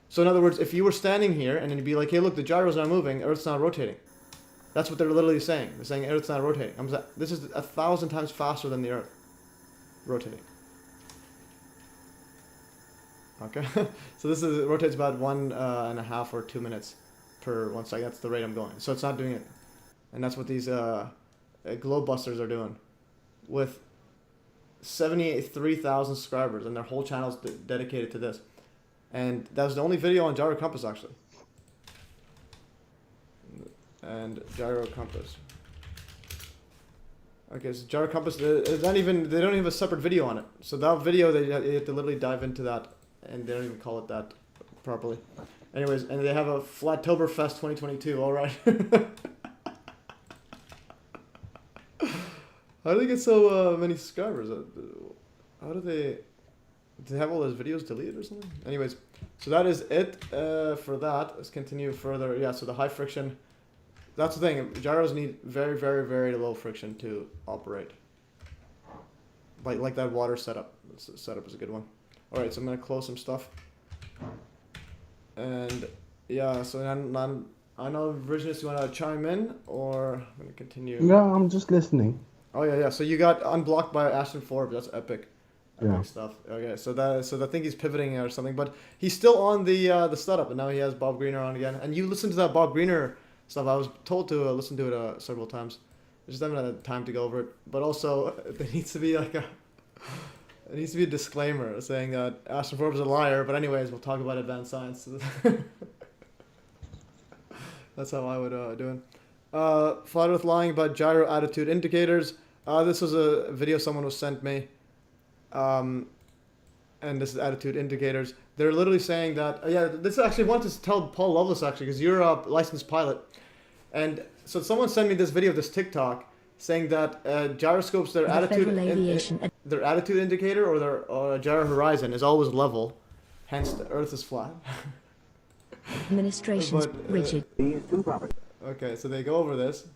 So in other words, if you were standing here and then you'd be like, hey, look, the gyro's not moving, Earth's not rotating. That's what they're literally saying. They're saying Earth's not rotating. This is 1,000 times faster than the Earth rotating. Okay, so this rotates about 1.5 or 2 minutes per 1 second. That's the rate I'm going. So it's not doing it, and that's what these globe busters are doing, with 73,000 subscribers, and their whole channel's dedicated to this. And that was the only video on Gyro Compass actually. And Gyro Compass. Okay, so Gyro Compass, they don't even have a separate video on it. So that video, they have to literally dive into that, and they don't even call it that properly. Anyways, and they have a Flattoberfest 2022, alright. How do they get so many subscribers? How do they have all those videos deleted or something? Anyways, so that is it for that. Let's continue further. Yeah, so the high friction. That's the thing. Gyros need very, very, very low friction to operate. Like that water setup. This setup is a good one. All right, so I'm gonna close some stuff. And yeah, so I know Virginius, you wanna chime in, or I'm gonna continue? Yeah, I'm just listening. Oh yeah. So you got unblocked by Ashton Forbes. That's epic. Yeah. Stuff. Okay, so I think he's pivoting or something, but he's still on the setup, and now he has Bob Greener on again. And you listened to that Bob Greener stuff. I was told to listen to it several times. I just haven't had time to go over it. But also, there needs to be a disclaimer saying that Ashton Forbes is a liar. But anyways, we'll talk about advanced science. That's how I would do it. Flat Earth lying about gyro attitude indicators. This was a video someone was sent me. And this is attitude indicators. They're literally saying that, this actually I wanted to tell Paul Lovelace actually, because you're a licensed pilot. And so someone sent me this video of this TikTok saying that gyroscopes, their attitude indicator or their gyro horizon is always level, hence the Earth is flat. Administration's rigid. Okay, so they go over this.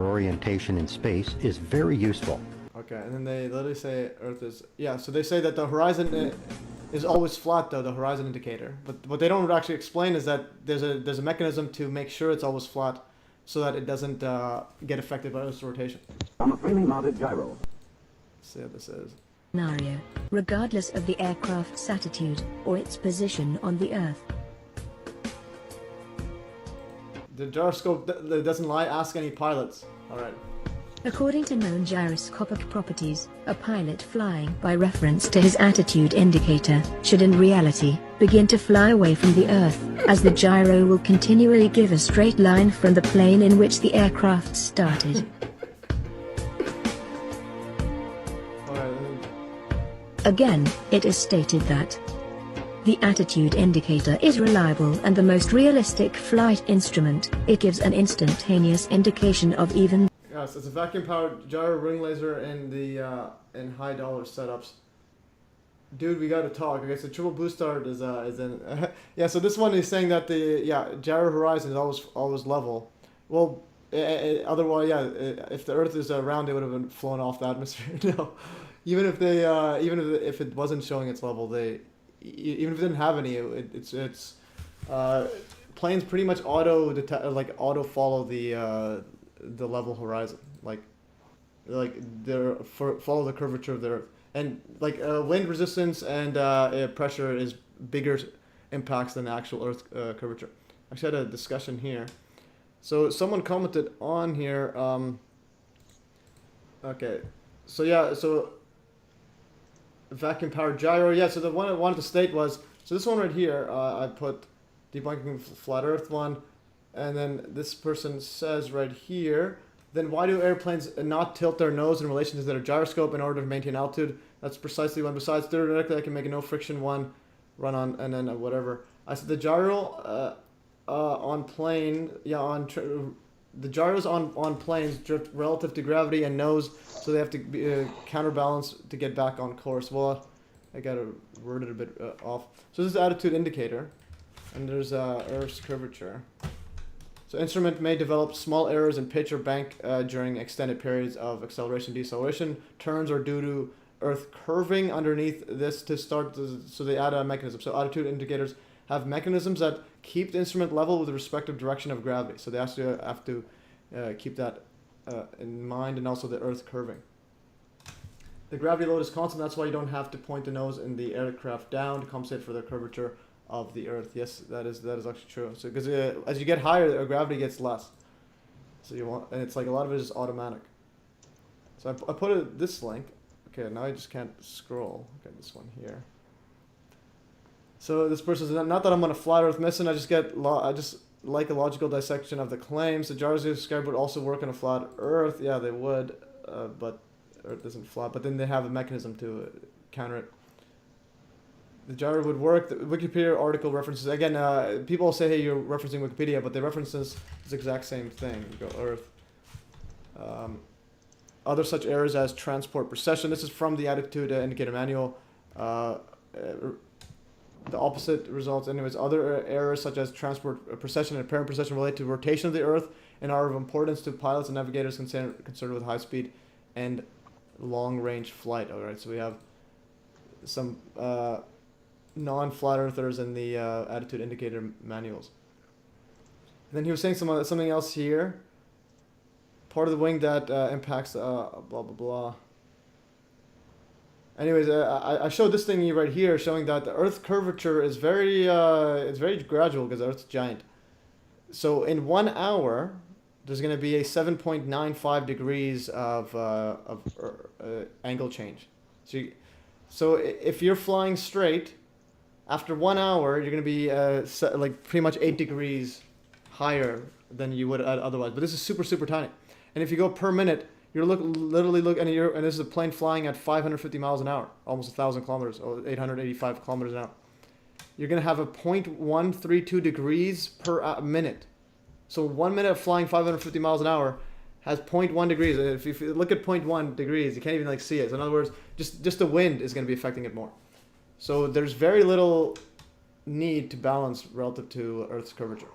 Orientation in space is very useful. Okay, and then they literally say Earth is... Yeah, so they say that the horizon is always flat, though, the horizon indicator. But what they don't actually explain is that there's a mechanism to make sure it's always flat so that it doesn't get affected by Earth's rotation. On a freely mounted gyro. Let's see what this is. Scenario, regardless of the aircraft's attitude or its position on the Earth. The gyroscope doesn't lie. Ask any pilots. All right. According to known gyroscopic properties, a pilot flying by reference to his attitude indicator should in reality begin to fly away from the Earth, as the gyro will continually give a straight line from the plane in which the aircraft started. Again, it is stated that the attitude indicator is reliable and the most realistic flight instrument. It gives an instantaneous indication of even... Yes, it's a vacuum-powered gyro ring laser in the in high-dollar setups. Dude, we gotta talk. Okay, so triple boost start is in... yeah, so this one is saying that the gyro horizon is always level. Well, otherwise, if the Earth is round, it would have been flown off the atmosphere. No, even if if it wasn't showing its level, even if it didn't have any, it's planes pretty much auto follow the level horizon, like follow the curvature of the Earth, and wind resistance and pressure is bigger impacts than the actual Earth curvature. Actually, I had a discussion here. So someone commented on here. Okay, so vacuum powered gyro. Yeah, so the one I wanted to state was, so this one right here, I put debunking flat Earth one, and then this person says right here, then why do airplanes not tilt their nose in relation to their gyroscope in order to maintain altitude? That's precisely one. Besides, theoretically, I can make a no friction one run on, and then whatever. I said the gyro on plane, the gyros on planes drift relative to gravity and nose, so they have to counterbalance to get back on course. Well, I got to word it a bit off. So this is attitude indicator, and there's Earth's curvature. So instrument may develop small errors in pitch or bank during extended periods of acceleration, deceleration, turns, or due to Earth curving underneath this to start. So they add a mechanism. So attitude indicators have mechanisms that keep the instrument level with the respective direction of gravity. So they actually have to keep that in mind, and also the Earth curving. The gravity load is constant. That's why you don't have to point the nose in the aircraft down to compensate for the curvature of the Earth. Yes, that is actually true. So because as you get higher, gravity gets less. So you want, and it's like a lot of it is automatic. So I put this link. Okay, now I just can't scroll. Okay, this one here. So this person says, not that I'm on a flat Earth mission. I just like a logical dissection of the claims. The gyros described would also work on a flat Earth. Yeah, they would, but Earth isn't flat. But then they have a mechanism to counter it. The gyro would work. The Wikipedia article references, again, people say, hey, you're referencing Wikipedia, but they reference this exact same thing. You go Earth. Other such errors as transport precession. This is from the attitude indicator manual. The opposite results. Anyways, other errors such as transport precession and apparent precession relate to rotation of the Earth and are of importance to pilots and navigators concerned with high speed and long range flight. All right, so we have some non-flat earthers in the attitude indicator manuals. And then he was saying something else here. Part of the wing that impacts blah blah blah. Anyways, I showed this thing right here showing that the Earth curvature is it's very gradual because the Earth's giant. So in 1 hour, there's going to be a 7.95 degrees of angle change. So if you're flying straight, after 1 hour, you're going to be like pretty much 8 degrees higher than you would otherwise. But this is super, super tiny. And if you go per minute, you're literally and this is a plane flying at 550 miles an hour, almost 1,000 kilometers, or 885 kilometers an hour. You're going to have a 0.132 degrees per minute. So 1 minute of flying 550 miles an hour has 0.1 degrees. If you look at 0.1 degrees, you can't even see it. So in other words, just the wind is going to be affecting it more. So there's very little need to balance relative to Earth's curvature.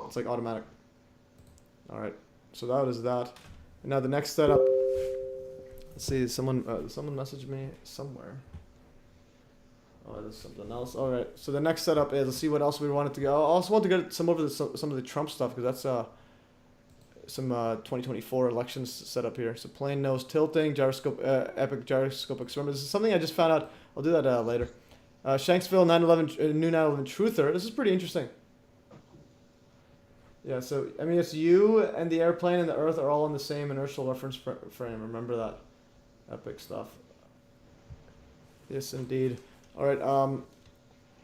It's like automatic. All right. So that is that. And now the next setup. Let's see. Someone messaged me somewhere. Oh, there's something else. All right. So the next setup is, let's see what else we wanted to go. I also want to get some of the Trump stuff because that's some 2024 elections set up here. So plane nose tilting, gyroscope, epic gyroscope experiment. This is something I just found out. I'll do that later. Shanksville 9/11 new 9/11 truther. This is pretty interesting. Yeah, so I mean, it's you and the airplane and the Earth are all on the same inertial reference frame. Remember that epic stuff. Yes, indeed. All right. I'm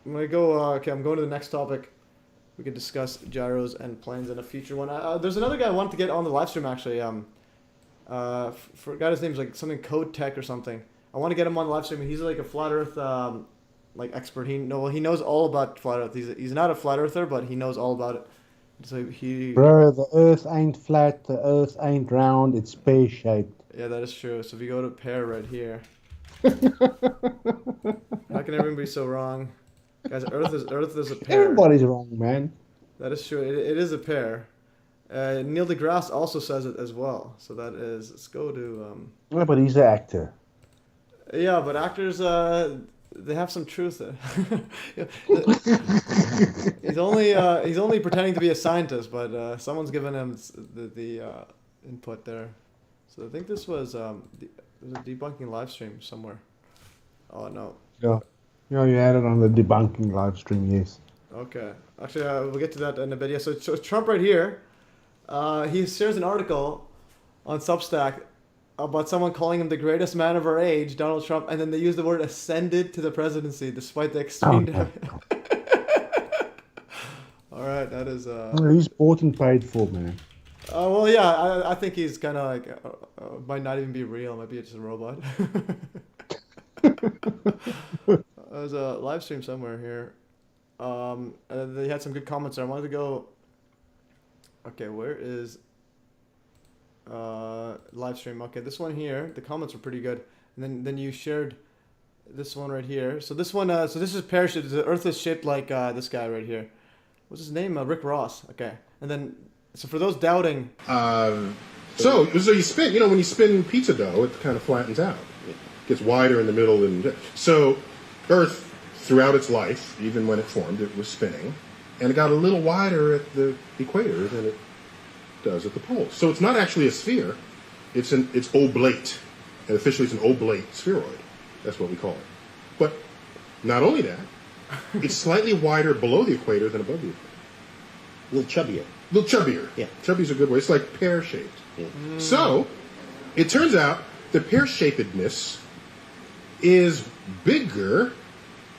gonna go. Okay, I'm going to the next topic. We could discuss gyros and planes in a future one. There's another guy I wanted to get on the live stream actually. Forgot his name, like something Code Tech or something. I want to get him on the live stream. He's like a flat Earth like expert. He knows all about flat Earth. He's not a flat earther, but he knows all about it. So Bro, the Earth ain't flat. The Earth ain't round. It's pear shaped. Yeah, that is true. So if you go to pear right here, how can everyone be so wrong? Guys, Earth is a pear. Everybody's wrong, man. That is true. It is a pear. Neil deGrasse also says it as well. So that is. Let's go to. Yeah, but he's an actor. Yeah, but actors they have some truth there. He's only pretending to be a scientist, but someone's given him the input there. So I think this was there's a debunking live stream somewhere. Oh no. Yeah, you had it on the debunking live stream, yes. Okay. Actually, we'll get to that in a bit. Yeah. So Trump right here, he shares an article on Substack about someone calling him the greatest man of our age, Donald Trump, and then they use the word ascended to the presidency despite the extreme. All right, that is. He's bought and paid for, man. Well, yeah, I think he's kind of like might not even be real. Maybe it's just a robot. There's a live stream somewhere here. They had some good comments there. I wanted to go. Okay, where is live stream? Okay, this one here. The comments were pretty good, and then you shared this one right here. So this one, so this is parachute. The Earth is shaped like this guy right here. What's his name? Rick Ross. Okay, and then so for those doubting. So you spin. You know, when you spin pizza dough, it kind of flattens out. It gets wider in the middle, and so Earth, throughout its life, even when it formed, it was spinning, and it got a little wider at the equator than it does at the poles. So it's not actually a sphere; it's oblate, and officially it's an oblate spheroid. That's what we call it. But not only that, it's slightly wider below the equator than above the equator. A little chubbier. A little chubbier. Yeah. Chubby's a good word. It's like pear-shaped. Yeah. So it turns out the pear-shapedness is bigger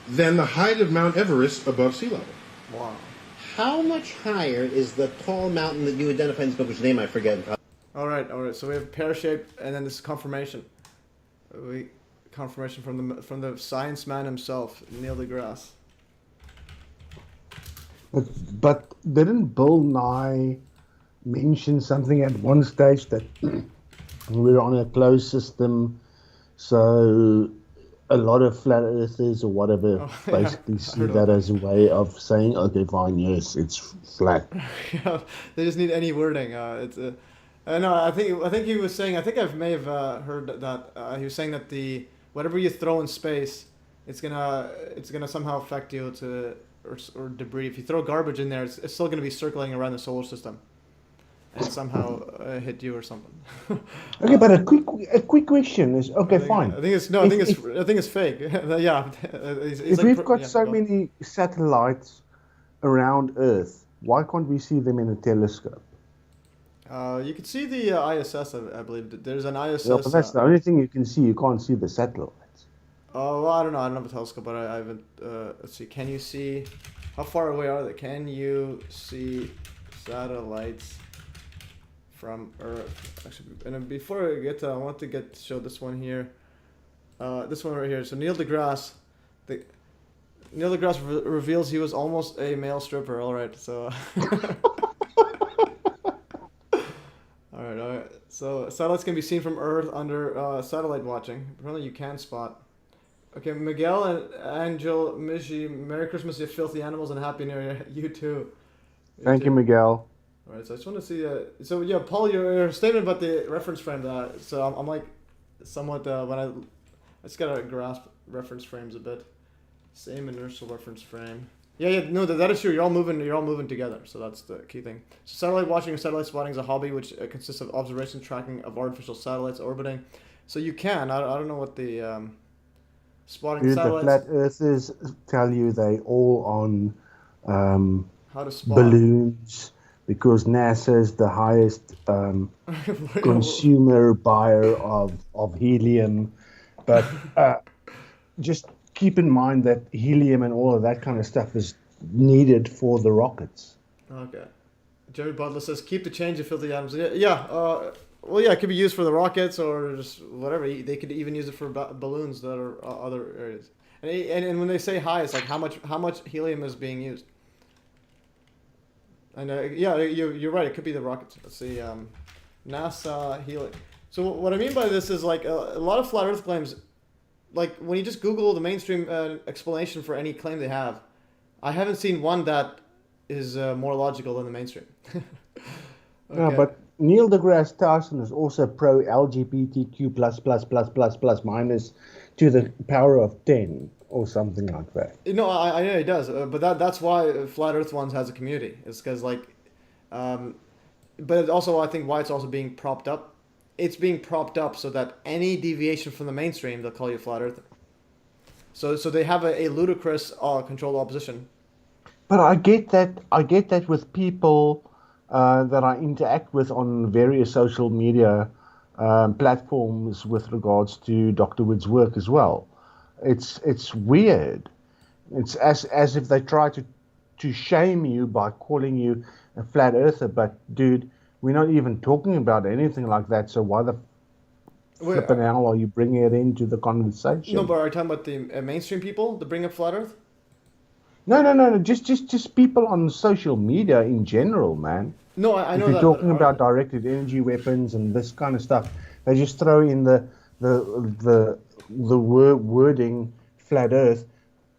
than the height of Mount Everest above sea level. Wow. How much higher is the tall mountain that you identify in this book, which name I forget? All right. So we have pear-shaped, and then this is confirmation. Confirmation from the science man himself, Neil deGrasse. But didn't Bill Nye mention something at one stage that we're on a closed system, so a lot of flat earthers or whatever basically see that as a way of saying, okay, fine, yes, it's flat. Yeah, they just need any wording. I think he was saying. I think I may have heard that he was saying that whatever you throw in space, it's gonna somehow affect you or debris. If you throw garbage in there, it's still gonna be circling around the solar system, and somehow hit you or something. Okay, but a quick question is fine. I think it's fake. Yeah. If we've got so many satellites around Earth, why can't we see them in a telescope? You can see the ISS, I believe. There's an ISS. Yeah, but that's the only thing you can see. You can't see the satellites. Oh, well, I don't know. I don't have a telescope, but I haven't. Let's see. Can you see? How far away are they? Can you see satellites from Earth? Actually, and then before I get to, I want to show this one here. This one right here. So Neil deGrasse reveals he was almost a male stripper. All right, so. All right. So satellites can be seen from Earth under satellite watching. Apparently, you can spot. Okay, Miguel and Angel Mishi, Merry Christmas, you filthy animals, and Happy New Year. You too. Thank you, Miguel. All right, so I just want to see. So yeah, Paul, your statement about the reference frame. So I'm like, somewhat when I just gotta grasp reference frames a bit. Same inertial reference frame. Yeah, no, that is true. You're all moving together. So that's the key thing. So satellite watching or satellite spotting is a hobby which consists of observation tracking of artificial satellites orbiting. So you can. I don't know what the spotting satellites. The flat earthers tell you they all on how to spot balloons because NASA is the highest consumer buyer of helium. But just keep in mind that helium and all of that kind of stuff is needed for the rockets. Okay. Jerry Butler says, keep the change of filthy atoms. Well, yeah, it could be used for the rockets or just whatever. They could even use it for balloons that are other areas. And when they say high, it's like how much helium is being used. And you're right. It could be the rockets. Let's see, NASA helium. So what I mean by this is like a lot of flat Earth claims. Like when you just Google the mainstream explanation for any claim they have, I haven't seen one that is more logical than the mainstream. Okay. No, but Neil deGrasse Tyson is also pro LGBTQ plus minus to the power of 10. or something like that. No, I know he does, but that's why Flat Earth ones has a community. It's because like, but it's also I think why it's also being propped up. It's being propped up so that any deviation from the mainstream, they'll call you Flat Earther. So they have a ludicrous controlled opposition. But I get that. I get that with people that I interact with on various social media platforms with regards to Dr. Wood's work as well. It's weird. It's as if they try to shame you by calling you a flat earther. But dude, we're not even talking about anything like that. So why the flipping hell are you bringing it into the conversation? No, but are you talking about the mainstream people that bring up flat Earth? No. Just people on social media in general, man. No, I know if that. You're talking about directed energy weapons and this kind of stuff. They just throw in the wording flat Earth,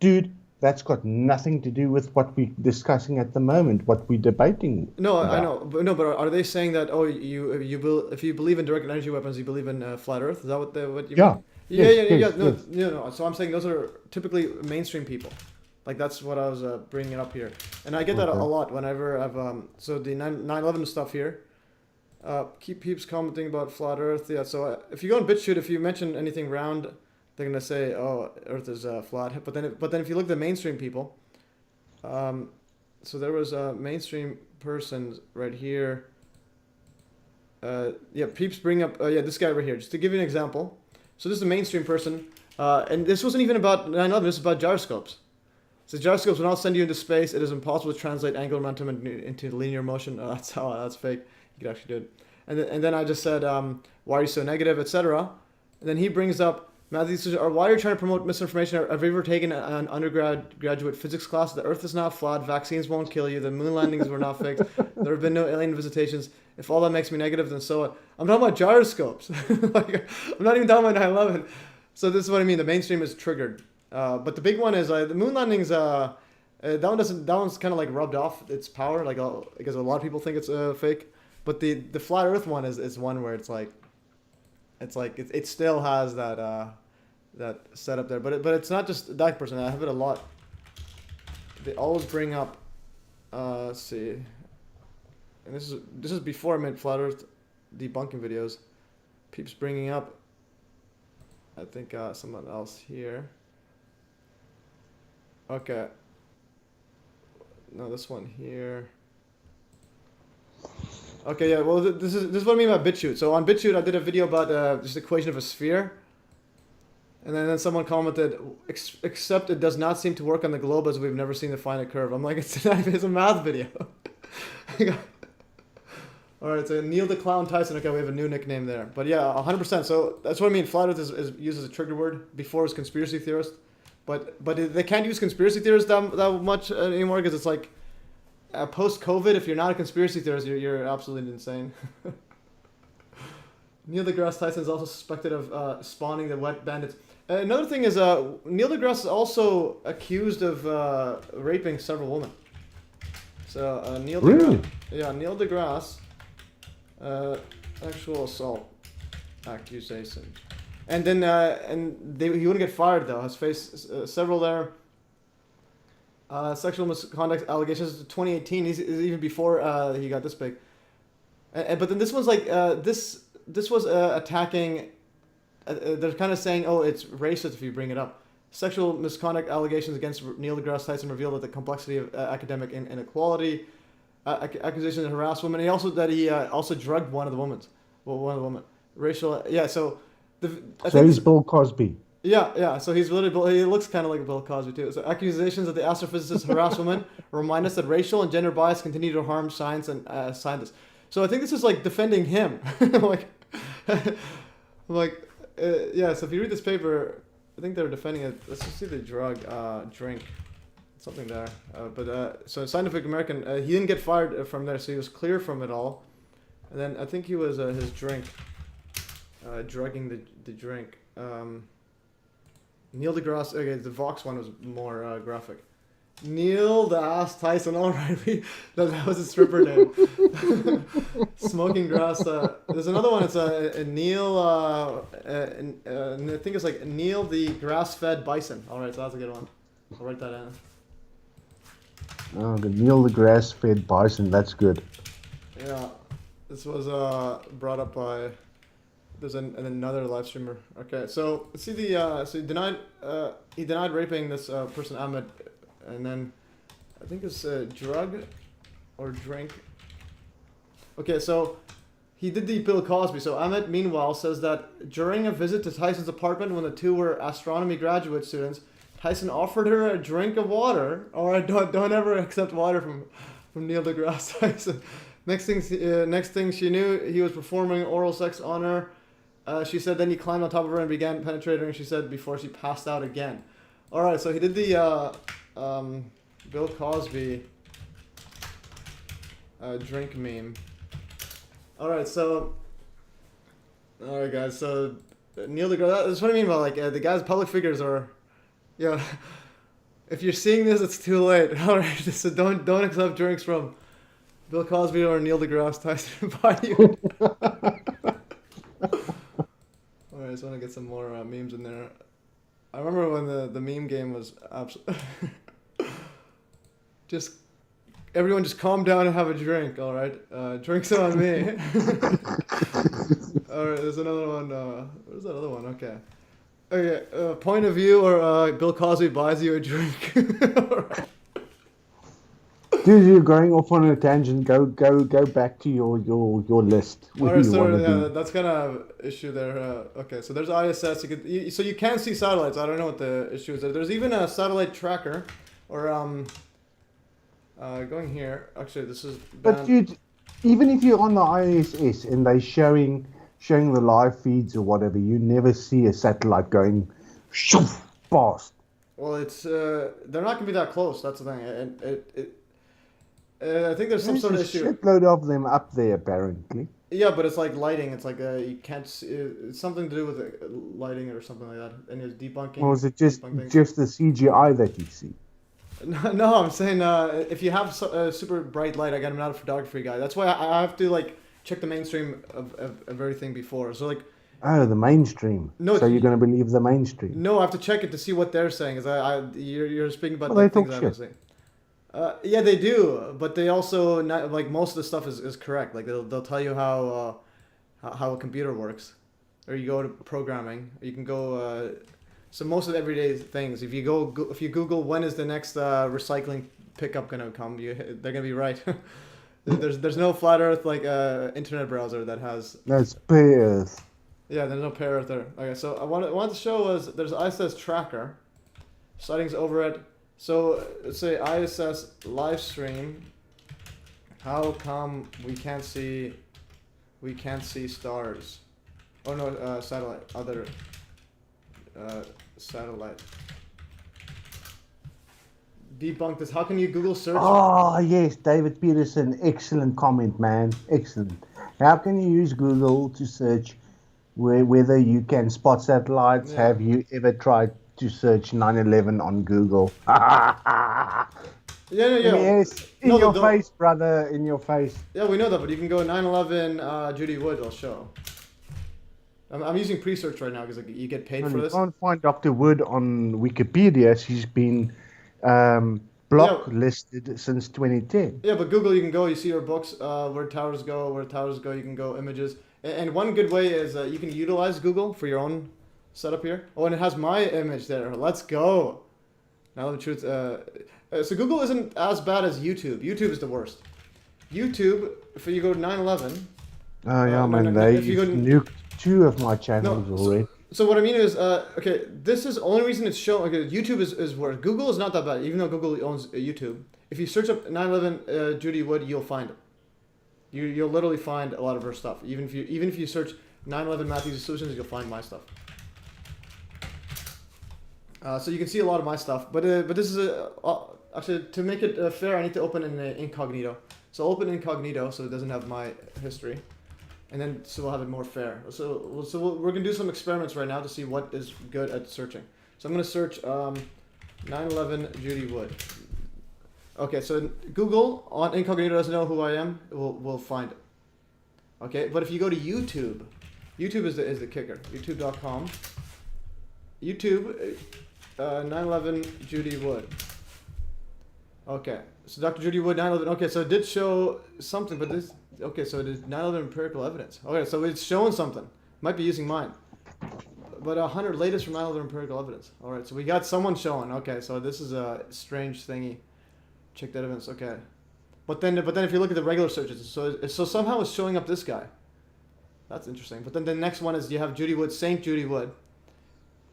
dude. That's got nothing to do with what we're discussing at the moment. What we're debating. No, about. I know, but are they saying that if you believe in directed energy weapons, you believe in flat Earth? Is that what you mean? Yeah. No. So I'm saying those are typically mainstream people. Like that's what I was bringing it up here, and I get that a lot whenever I've so the 9/11 stuff here. Keep peeps commenting about flat Earth. Yeah, so if you go on BitChute, if you mention anything round, they're gonna say, "Oh, Earth is flat." But then if you look at the mainstream people, so there was a mainstream person right here. Peeps bring up this guy right here. Just to give you an example, so this is a mainstream person, and this wasn't even about 9/11. This is about gyroscopes. So gyroscopes will not send you into space. It is impossible to translate angular momentum into linear motion. That's fake. You could actually do it. And then I just said, why are you so negative, etc. And then he brings up, Matthew says, why are you trying to promote misinformation? Have you ever taken an undergraduate physics class? The Earth is not flat. Vaccines won't kill you. The moon landings were not fixed. There have been no alien visitations. If all that makes me negative, then so what? I'm talking about gyroscopes. I'm not even talking about 9/11. So this is what I mean. The mainstream is triggered. But the big one is the moon landings. That one's kind of like rubbed off its power, because a lot of people think it's fake. But the flat Earth one is one where it's like it still has that setup there. But it's not just that person. I have it a lot. They always bring up. Let's see. And this is before I made flat Earth debunking videos. Peeps bringing up. I think someone else here. Okay. No, this one here. Okay, yeah. Well, this is what I mean by BitChute. So on BitChute, I did a video about just the equation of a sphere, and then someone commented, except it does not seem to work on the globe as we've never seen the finite curve. I'm like, it's a math video. All right, so Neil the Clown Tyson. Okay, we have a new nickname there. But yeah, 100%. So that's what I mean. Flat Earth is used as a trigger word. Before it was conspiracy theorist. But they can't use conspiracy theorists that much anymore because it's like post-COVID, if you're not a conspiracy theorist, you're absolutely insane. Neil deGrasse Tyson is also suspected of spawning the wet bandits. Another thing is Neil deGrasse is also accused of raping several women. So Neil really? Neil deGrasse, actual assault accusation. And then he wouldn't get fired though. Has faced several there. Sexual misconduct allegations. 2018. He's even before he got this big. But then this one's like this was attacking. They're kind of saying, oh, it's racist if you bring it up. Sexual misconduct allegations against Neil deGrasse Tyson revealed that the complexity of academic inequality, accusations of harass women. He also drugged one of the women. Racial. Yeah. So. He's Bill Cosby. Yeah. So he looks kind of like Bill Cosby too. So accusations that the astrophysicists harass women remind us that racial and gender bias continue to harm science and scientists. So I think this is like defending him. So if you read this paper, I think they're defending it. Let's just see the drink, something there. So Scientific American, he didn't get fired from there, so he was clear from it all. And then I think he was his drink. Drugging the drink. Neil deGrasse. Okay, the Vox one was more graphic. Neil the Ass Tyson. All right, that was a stripper name. Smoking grass. There's another one. It's a Neil. I think it's like Neil the Grass-Fed Bison. All right, so that's a good one. I'll write that in. Oh, the Neil the Grass-Fed Bison. That's good. Yeah, this was brought up by. There's another live streamer. Okay, so see the so he denied raping this person Ahmed, and then I think it's drug or drink. Okay, so he did the Bill Cosby. So Ahmed, meanwhile, says that during a visit to Tyson's apartment when the two were astronomy graduate students, Tyson offered her a drink of water. All right, don't ever accept water from Neil deGrasse Tyson. Next thing she knew, he was performing oral sex on her. She said then he climbed on top of her and began penetrating her, she said, before she passed out again. All right, so he did the Bill Cosby drink meme. All right, guys, so Neil deGrasse, that's what I mean by like the guys, public figures are, yeah. If you're seeing this, it's too late. All right, so don't accept drinks from Bill Cosby or Neil deGrasse Tyson by you. Alright, I just want to get some more memes in there. I remember when the meme game was just everyone just calm down and have a drink. All right, drinks on me. All right, there's another one. Where's that other one? Okay, point of view or Bill Cosby buys you a drink. All right. Dude, you're going off on a tangent. Go back to your list. Alright, so that's kind of issue there. Okay, so there's ISS. So you can see satellites. I don't know what the issue is. There's even a satellite tracker, or going here. Actually, this is. But dude, even if you're on the ISS and they showing the live feeds or whatever, you never see a satellite going shoof past. Well, it's they're not gonna be that close. That's the thing. I think there's some sort of issue. There's a shitload of them up there, apparently. Yeah, but it's like lighting. It's like you can't see. It's something to do with lighting or something like that. And it's debunking. Or is it just the CGI that you see? No, I'm saying if you have super bright light, I'm not a photography guy. That's why I have to like check the mainstream of everything before. So like. Oh, the mainstream. No, so you're going to believe the mainstream? No, I have to check it to see what they're saying. You're speaking about the things I'm saying. Yeah, they do, but they also like most of the stuff is correct. Like they'll tell you how a computer works, or you go to programming. Or you can go. So most of the everyday things. If you Google when is the next recycling pickup gonna come, they're gonna be right. There's no flat Earth like internet browser that has. That's Pay Earth. Yeah, there's no Pay Earth there. Okay, so I wanted to show was there's ISS tracker, sightings over it. So let's say ISS live stream. How come we can't see stars? Oh no, satellite. Other satellite. Debunk this. How can you Google search? Oh yes, David Peterson. Excellent comment, man. Excellent. How can you use Google to search whether you can spot satellites? Yeah. Have you ever tried to search 9/11 on Google? Yeah. Yes, in your face, brother, in your face. Yeah, we know that, but you can go 9/11 Judy Wood, I'll show. I'm using pre-search right now because like, you get paid for this. You can't find Dr. Wood on Wikipedia. She's been blocklisted since 2010. Yeah, but Google, you can go, you see her books, where towers go, you can go images. And one good way is you can utilize Google for your own setup here. Oh, and it has my image there. Let's go. Now the truth. So Google isn't as bad as YouTube. YouTube is the worst. YouTube, if you go to 9/11. Oh yeah, man, they nuked 2 of my channels already. So what I mean is, okay, this is the only reason it's showing. Okay, YouTube is worse. Google is not that bad, even though Google owns YouTube. If you search up 9/11 Judy Wood, you'll find it. You'll literally find a lot of her stuff. Even if you search 9/11 Matthews Solutions, you'll find my stuff. So you can see a lot of my stuff, but this is actually to make it fair, I need to open in incognito. So I'll open incognito so it doesn't have my history, and then so we'll have it more fair. So we're gonna do some experiments right now to see what is good at searching. So I'm gonna search 9/11 Judy Wood. Okay, so Google on incognito doesn't know who I am. We'll find it. Okay, but if you go to YouTube, YouTube is the kicker. YouTube.com. YouTube, 9/11 Judy Wood. Okay, so Dr. Judy Wood, 9/11. Okay, so it did show something, but this. Okay, so it is 9/11 empirical evidence. Okay, so it's showing something. Might be using mine. But 100 latest from 9/11 empirical evidence. All right, so we got someone showing. Okay, so this is a strange thingy. Check that evidence. Okay, but then if you look at the regular searches, so somehow it's showing up this guy. That's interesting. But then the next one is you have Judy Wood, Saint Judy Wood,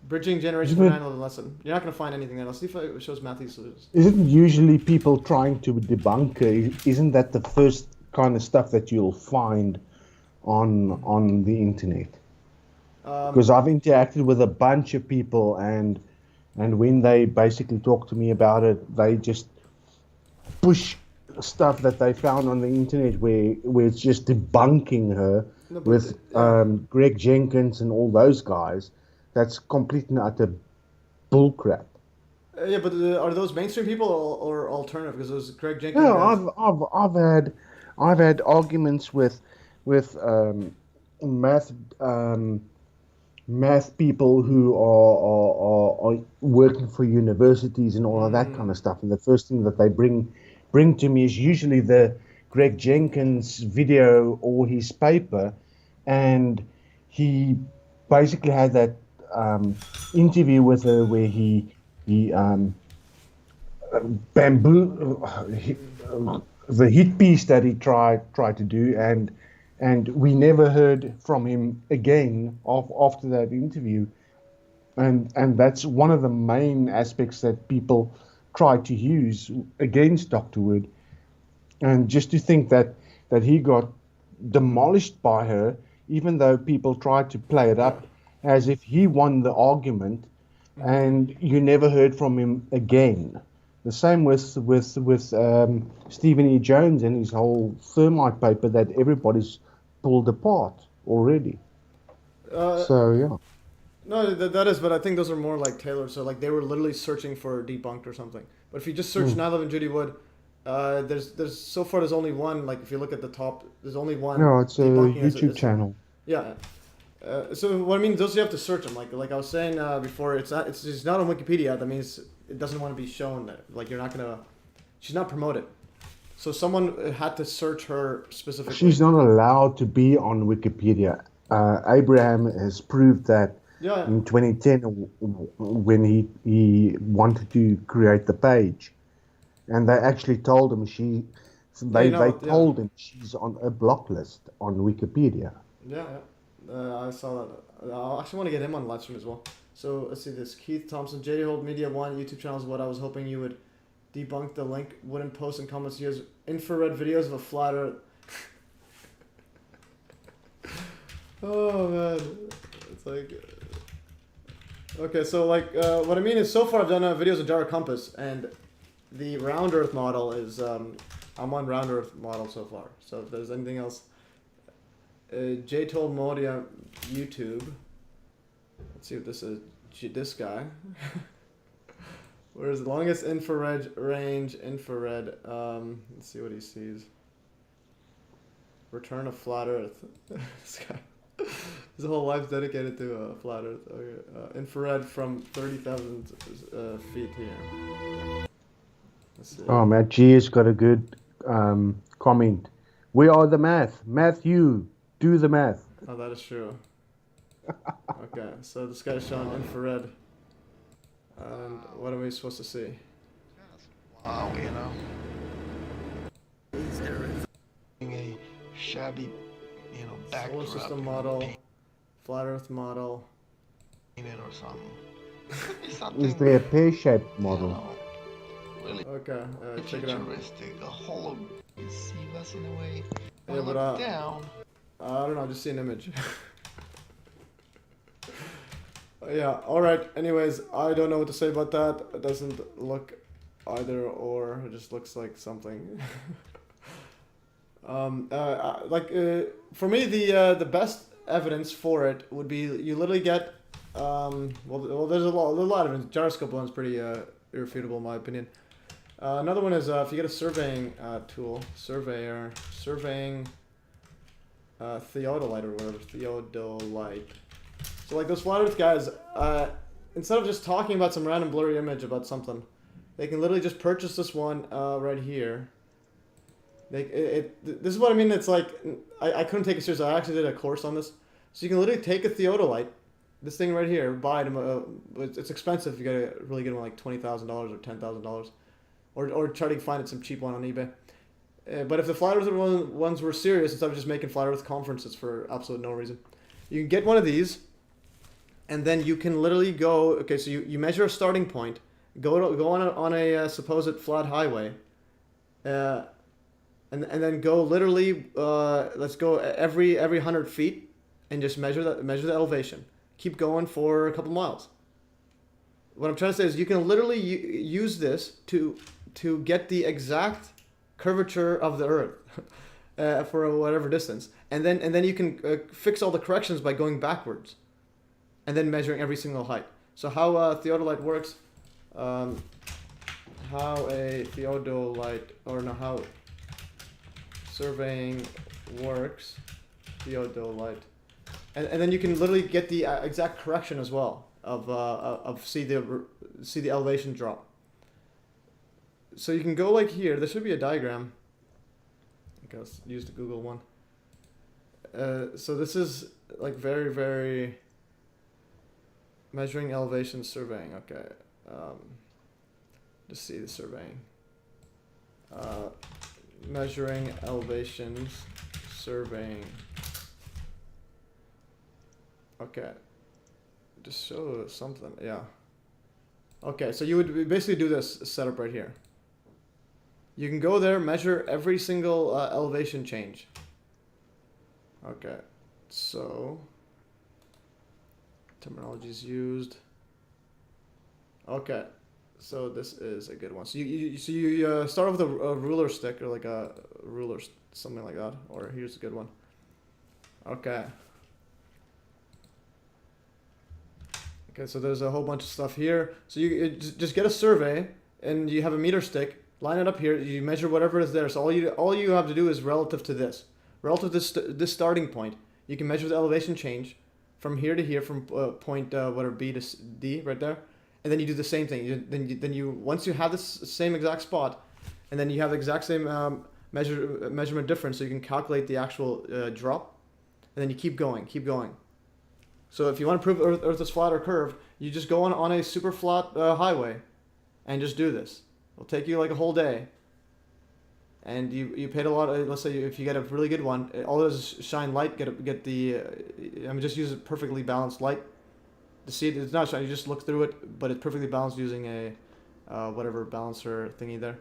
bridging generation for 9/11 lesson. You're not gonna find anything there. Let's see if it shows Matthew's solutions. Isn't usually people trying to debunk her? Isn't that the first kind of stuff that you'll find on the internet? Because I've interacted with a bunch of people, and when they basically talk to me about it, they just push stuff that they found on the internet where it's just debunking her with Greg Jenkins and all those guys. That's complete and utter bullcrap. Yeah, but are those mainstream people or alternative? Because those Greg Jenkins. No, I've had arguments with math people who are working for universities and all of that kind of stuff. And the first thing that they bring to me is usually the Greg Jenkins video or his paper, and he basically had that interview with her where he the hit piece that he tried to do, and we never heard from him again after that interview, and that's one of the main aspects that people try to use against Dr. Wood. And just to think that he got demolished by her, even though people tried to play it up as if he won the argument, and you never heard from him again. The same with Stephen E. Jones and his whole thermite paper that everybody's pulled apart already. So yeah. No, that is, but I think those are more like tailored. So like they were literally searching for debunked or something. But if you just search 9/11 Judy Wood, there's so far there's only one. Like if you look at the top, there's only one. No, it's a YouTube channel. Yeah. So what I mean, those you have to search them. Like I was saying before, it's not on Wikipedia. That means it doesn't want to be shown. Like she's not promoted. So someone had to search her specifically. She's not allowed to be on Wikipedia. Abraham has proved that in 2010 when he wanted to create the page, and they actually told him they told him she's on a block list on Wikipedia. Yeah. I saw that. I actually want to get him on Livestream as well. So let's see this. Keith Thompson, JD Hold Media 1 YouTube channel is what I was hoping you would debunk. The link wouldn't post in comments. He has infrared videos of a flat earth. Oh man. It's like... Okay, so like what I mean is so far I've done videos of Gyro Compass, and the round earth model is... I'm on round earth model so far. So if there's anything else... J told Modia YouTube. Let's see what this is. This guy. Where's the longest infrared range? Infrared. Let's see what he sees. Return of flat Earth. This guy. His whole life's dedicated to flat Earth. Okay. Infrared from 30,000 feet here. Let's see. Oh, Matt G has got a good comment. We are the math. Matthew. Do the math. Oh, that is true. Okay, so this guy's showing infrared. And what are we supposed to see? Wow, you know. A shabby, backdrop. Solar system model, flat Earth model. Or something. Is there a pear-shaped model? Really okay, check it out. A hollow see us in a way. Yeah, but down. I don't know, I just see an image. Yeah, alright, anyways, I don't know what to say about that. It doesn't look either or, it just looks like something. For me, the best evidence for it would be you literally get, well there's a lot of evidence. Gyroscope one's pretty irrefutable in my opinion. Another one is if you get a surveying tool, surveying theodolite or whatever, theodolite. So like those flat Earth guys, instead of just talking about some random blurry image about something, they can literally just purchase this one right here. This is what I mean. It's like I couldn't take it seriously. I actually did a course on this. So you can literally take a theodolite, this thing right here, buy it. It's expensive. You got a really good one, like $20,000 or $10,000, or try to find it some cheap one on eBay. But if the flat Earth ones were serious, instead of just making flat Earth conferences for absolute no reason, you can get one of these, and then you can literally go. Okay, so you measure a starting point, go on a supposed flat highway, and then go literally. Let's go every 100 feet, and just measure the elevation. Keep going for a couple miles. What I'm trying to say is you can literally use this to get the exact curvature of the Earth for whatever distance, and then you can fix all the corrections by going backwards, and then measuring every single height. So how theodolite works, how surveying works, theodolite, and then you can literally get the exact correction as well of see the elevation drop. So you can go like here. There should be a diagram. I guess use the Google one. So this is like very, very measuring elevation surveying. Okay. Just see the surveying. Measuring elevations surveying. Okay. Just show something. Yeah. Okay, so you would basically do this setup right here. You can go there, measure every single elevation change. Okay, so terminology is used. Okay, so this is a good one. So you start with a ruler stick or like a ruler, something like that. Or here's a good one. Okay. Okay, so there's a whole bunch of stuff here. So you just get a survey, and you have a meter stick. Line it up here. You measure whatever is there. So all you have to do is relative to this, this starting point. You can measure the elevation change from here to here, from point whatever B to D right there, and then you do the same thing. Then you once you have this same exact spot, and then you have the exact same measurement difference, so you can calculate the actual drop, and then you keep going. So if you want to prove Earth is flat or curved, you just go on a super flat highway, and just do this. It'll take you like a whole day. And you paid a lot. Let's say if you get a really good one, all it is shine light. Get the. Just use a perfectly balanced light. To see it, it's not shiny. You just look through it, but it's perfectly balanced using a whatever balancer thingy there.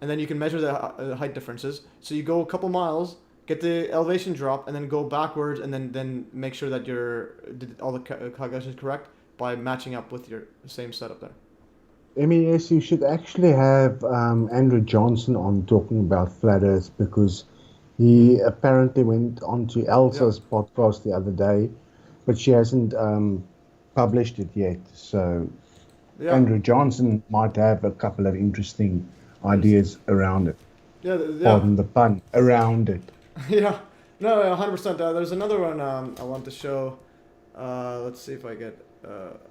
And then you can measure the height differences. So you go a couple miles, get the elevation drop, and then go backwards, and then make sure that did all the calculations correct by matching up with your same setup there. MES, you should actually have Andrew Johnson on talking about flat Earth, because he apparently went on to Elsa's podcast the other day, but she hasn't published it yet. So Andrew Johnson might have a couple of interesting ideas around it. Pardon the pun, around it. Yeah, no, 100%. There's another one I want to show. Let's see if I get.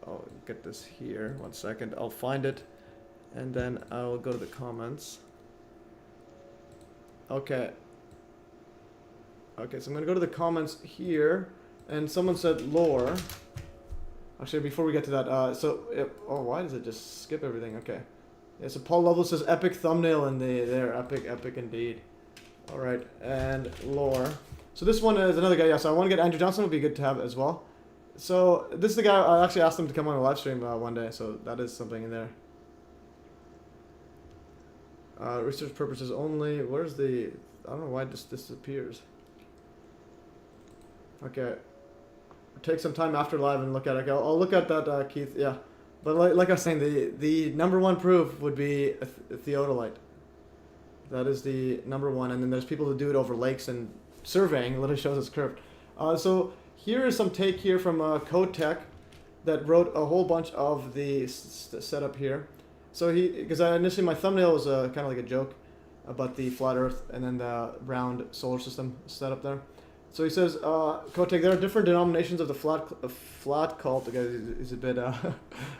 I'll get this here. 1 second. I'll find it, and then I'll go to the comments. Okay. Okay, so I'm gonna go to the comments here, and someone said lore. Actually, before we get to that, why does it just skip everything? Okay. Yeah, so Paul Lovell says epic thumbnail, and they're epic indeed. All right, and lore. So this one is another guy. Yeah, so I want to get Andrew Johnson. Would be good to have as well. So this is the guy. I actually asked him to come on a live stream one day. So that is something in there. Research purposes only. Where's the? I don't know why this disappears. Okay. Take some time after live and look at it. Okay, I'll look at that, Keith. Yeah, but like I was saying, the number one proof would be a theodolite. That is the number one, and then there's people who do it over lakes and surveying. It literally shows it's curved. So here is some take here from Code Tech that wrote a whole bunch of the setup here. So because initially my thumbnail was kind of like a joke about the flat Earth and then the round solar system set up there. So he says, Kotek, there are different denominations of the flat cult. Okay, he's a bit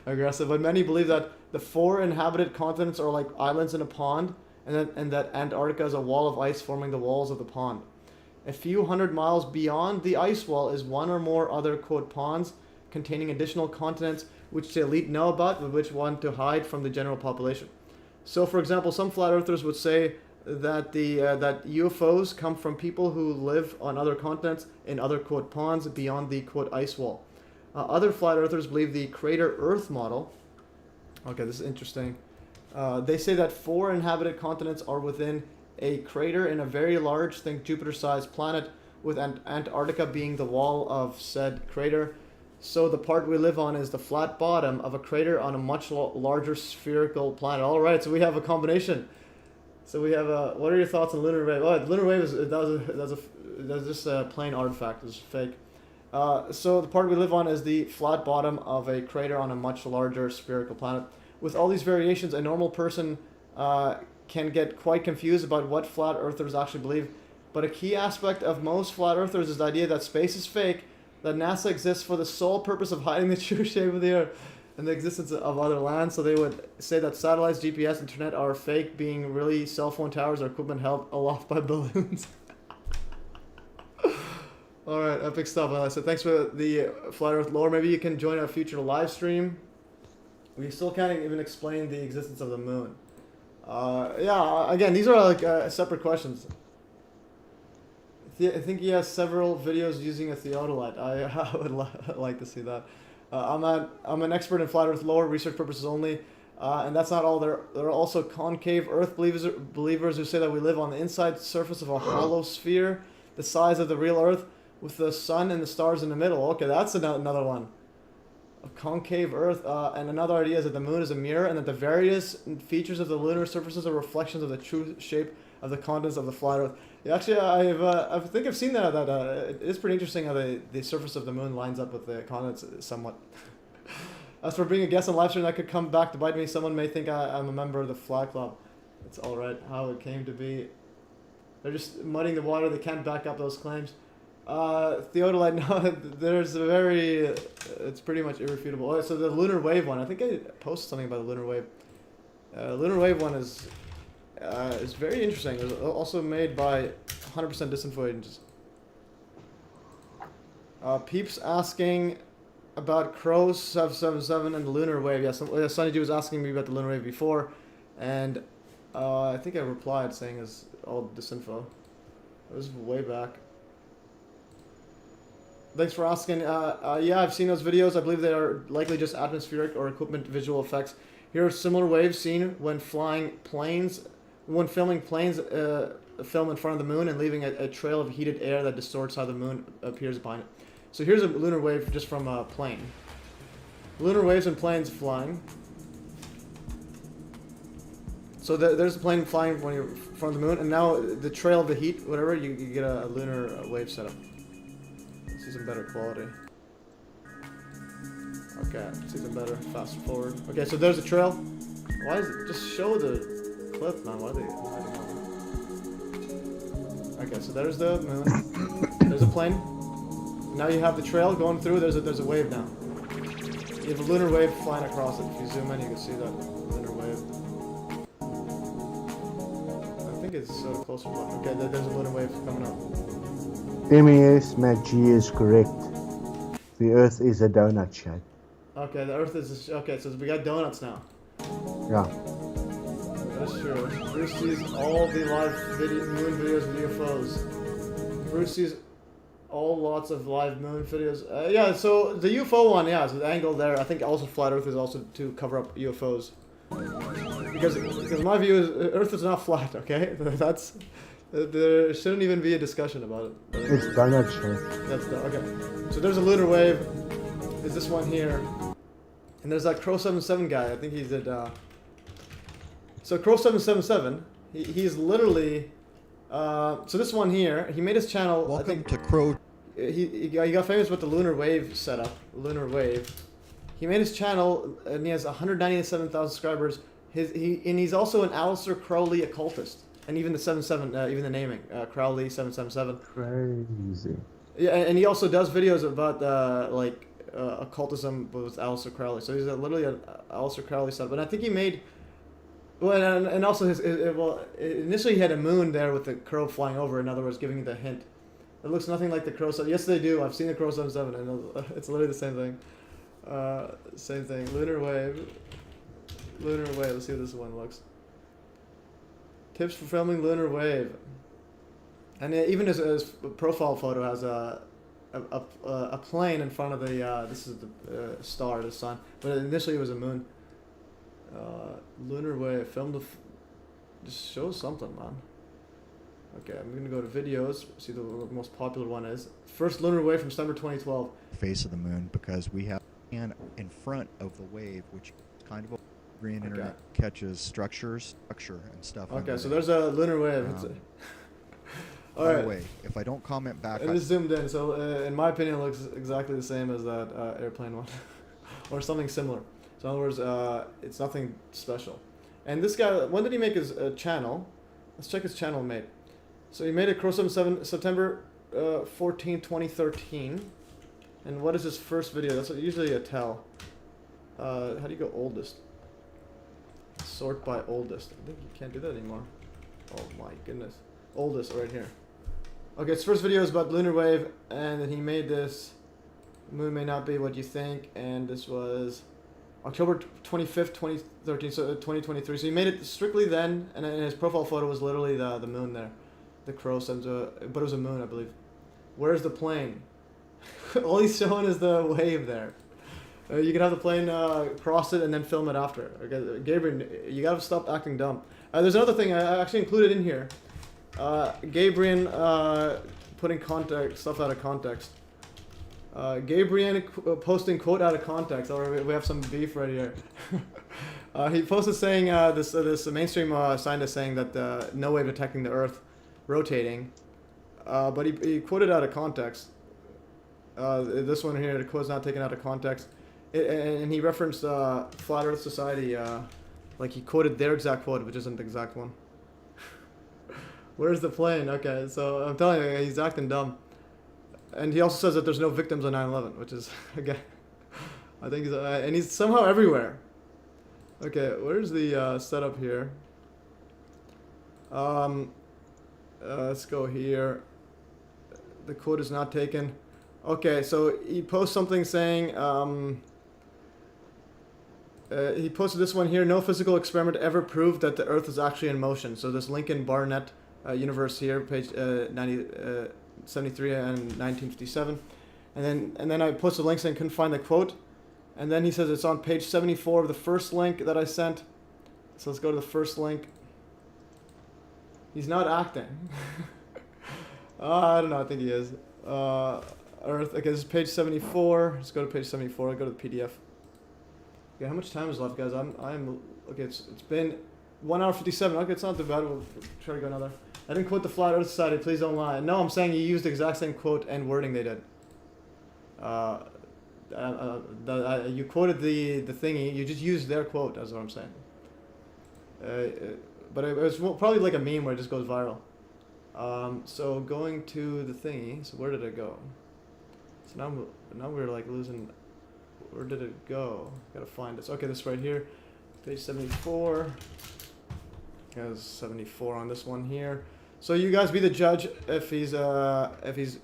aggressive, but many believe that the 4 inhabited continents are like islands in a pond, and that Antarctica is a wall of ice forming the walls of the pond. A few hundred miles beyond the ice wall is one or more other, quote, ponds containing additional continents which the elite know about, but which want to hide from the general population. So, for example, some flat earthers would say that that UFOs come from people who live on other continents in other, quote, ponds beyond the, quote, ice wall. Other flat earthers believe the crater Earth model. Okay, this is interesting. They say that 4 inhabited continents are within a crater in a very large, think Jupiter-sized planet, with Antarctica being the wall of said crater. So the part we live on is the flat bottom of a crater on a much larger spherical planet. All right, so we have a combination. So we have what are your thoughts on lunar wave? Oh, the lunar wave that's just a plain artifact. It's fake. So the part we live on is the flat bottom of a crater on a much larger spherical planet. With all these variations, a normal person can get quite confused about what flat earthers actually believe. But a key aspect of most flat earthers is the idea that space is fake, that NASA exists for the sole purpose of hiding the true shape of the Earth and the existence of other lands. So they would say that satellites, GPS, internet are fake, being really cell phone towers or equipment held aloft by balloons. All right, epic stuff. So thanks for the flat Earth lore. Maybe you can join our future live stream. We still can't even explain the existence of the moon. Yeah, again, these are like separate questions. I think he has several videos using a theodolite. I would like to see that. I'm an expert in flat Earth lore, research purposes only, and that's not all. There are also concave Earth believers who say that we live on the inside surface of a hollow sphere, the size of the real Earth, with the sun and the stars in the middle. Okay, that's another one. A concave Earth, and another idea is that the moon is a mirror, and that the various features of the lunar surfaces are reflections of the true shape of the continents of the flat Earth. Yeah, actually, I think I've seen that. It is pretty interesting how the surface of the moon lines up with the continents somewhat. As for being a guest on Livestream, that could come back to bite me. Someone may think I'm a member of the Flat Club. It's all right. How it came to be. They're just muddying the water. They can't back up those claims. Theodolite, no, there's a very, it's pretty much irrefutable. Oh, so the lunar wave one, I think I posted something about the lunar wave. Lunar wave one is very interesting. It was also made by 100% disinfo agents. Peeps asking about Crow 777 and the lunar wave. Yeah, Sunny G was asking me about the lunar wave before, and I think I replied saying it's all disinfo. It was way back. Thanks for asking. Yeah, I've seen those videos. I believe they are likely just atmospheric or equipment visual effects. Here are similar waves seen when filming planes, film in front of the moon and leaving a trail of heated air that distorts how the moon appears behind it. So here's a lunar wave just from a plane. Lunar waves and planes flying. So there's a plane flying when you're in front of the moon, and now the trail of the heat, whatever, you get a lunar wave setup. See some better quality. Okay, see some better. Fast forward. Okay, so there's a trail. Why is it? Just show the clip, man. Why are they hiding on? Okay, so there's the moon. There's a plane. Now you have the trail going through. There's a wave now. You have a lunar wave flying across it. If you zoom in, you can see that lunar wave. I think it's sort of closer. Okay, there's a lunar wave coming up. MES Matt G is correct. The Earth is a donut shape. Okay, the Earth is okay. So we got donuts now. Yeah. That's true. Bruce sees all the live moon videos of UFOs. Bruce sees lots of live moon videos. Yeah. So the UFO one, yeah. So the angle there, I think also flat Earth is also to cover up UFOs. Because my view is Earth is not flat. Okay, that's. There shouldn't even be a discussion about it. It's donut shape. That's okay. So there's a lunar wave. There's this one here, and there's that Crow 77 guy. I think he did. So Crow 777, he's literally. So this one here, he made his channel. Welcome to Crow. He got famous with the lunar wave setup. Lunar wave. He made his channel, and he has 197,000 subscribers. He's also an Aleister Crowley occultist, and even the 77, even the naming, Crowley 777. Crazy. Yeah, and he also does videos about occultism with Aleister Crowley. So he's literally an Aleister Crowley sub. But I think he made, well, and also initially he had a moon there with the crow flying over. In other words, giving you the hint. It looks nothing like the crow 7. Yes, they do. I've seen the crow 77, and it's literally the same thing. Same thing. Lunar wave. Lunar wave. Let's see how this one looks. Tips for filming lunar wave. And even his profile photo has a plane in front of the this is the star, the sun, but initially it was a moon. Lunar wave filmed just shows something, man. Okay, I'm gonna go to videos. See the most popular one is first lunar wave from December 2012. Face of the moon, because we have in front of the wave, which is kind of a green internet catches structure and stuff. Okay, so there's a lunar wave. All by right. the way, if I don't comment back, I just zoomed in. So in my opinion, it looks exactly the same as that airplane one, or something similar. So in other words, it's nothing special. And this guy, when did he make his channel? Let's check his channel made. So he made it Crow 77 September 14, 2013. And what is his first video? That's usually a tell. How do you go oldest? Sort by oldest. I think you can't do that anymore. Oh my goodness. Oldest right here. Okay, his first video is about lunar wave, and then he made this. Moon may not be what you think, and this was October 25th, 2013, so 2023. So he made it strictly then, and his profile photo was literally the moon there. The crow sends but it was a moon, I believe. Where's the plane? All he's showing is the wave there. You can have the plane cross it and then film it after. Okay, Gabriel, you gotta stop acting dumb. There's another thing I actually included in here. Gabriel putting stuff out of context. Gabriel posting quote out of context. We have some beef right here. He posted saying this mainstream scientist saying that no wave detecting the Earth rotating, but he quoted out of context. This one here, the quote's not taken out of context, and he referenced Flat Earth Society, like he quoted their exact quote, which isn't the exact one. Where's the plane? Okay, so I'm telling you, he's acting dumb. And he also says that there's no victims on 9/11, which is, again, I think and he's somehow everywhere. Okay, where's the setup here? Let's go here. The quote is not taken. Okay, so he posts something saying, he posted this one here, no physical experiment ever proved that the Earth is actually in motion. So this Lincoln Barnett universe here, page 73 and 1957. And then I posted links and couldn't find the quote. And then he says it's on page 74 of the first link that I sent. So let's go to the first link. He's not acting. I don't know, I think he is. Earth, okay, this is page 74. Let's go to page 74, I'll go to the PDF. Okay, how much time is left, guys? Okay, it's been 1 hour 57. Okay, it's not too bad. We'll try to go another. I didn't quote the Flat Earth Society, please don't lie. No, I'm saying you used the exact same quote and wording they did. You quoted the thingy, you just used their quote, that's what I'm saying. But it was probably like a meme where it just goes viral. So going to the thingy, so where did it go? So now we're like losing, where did it go? Gotta find this. Okay, this right here, page 74. There's 74 on this one here. So you guys be the judge if he's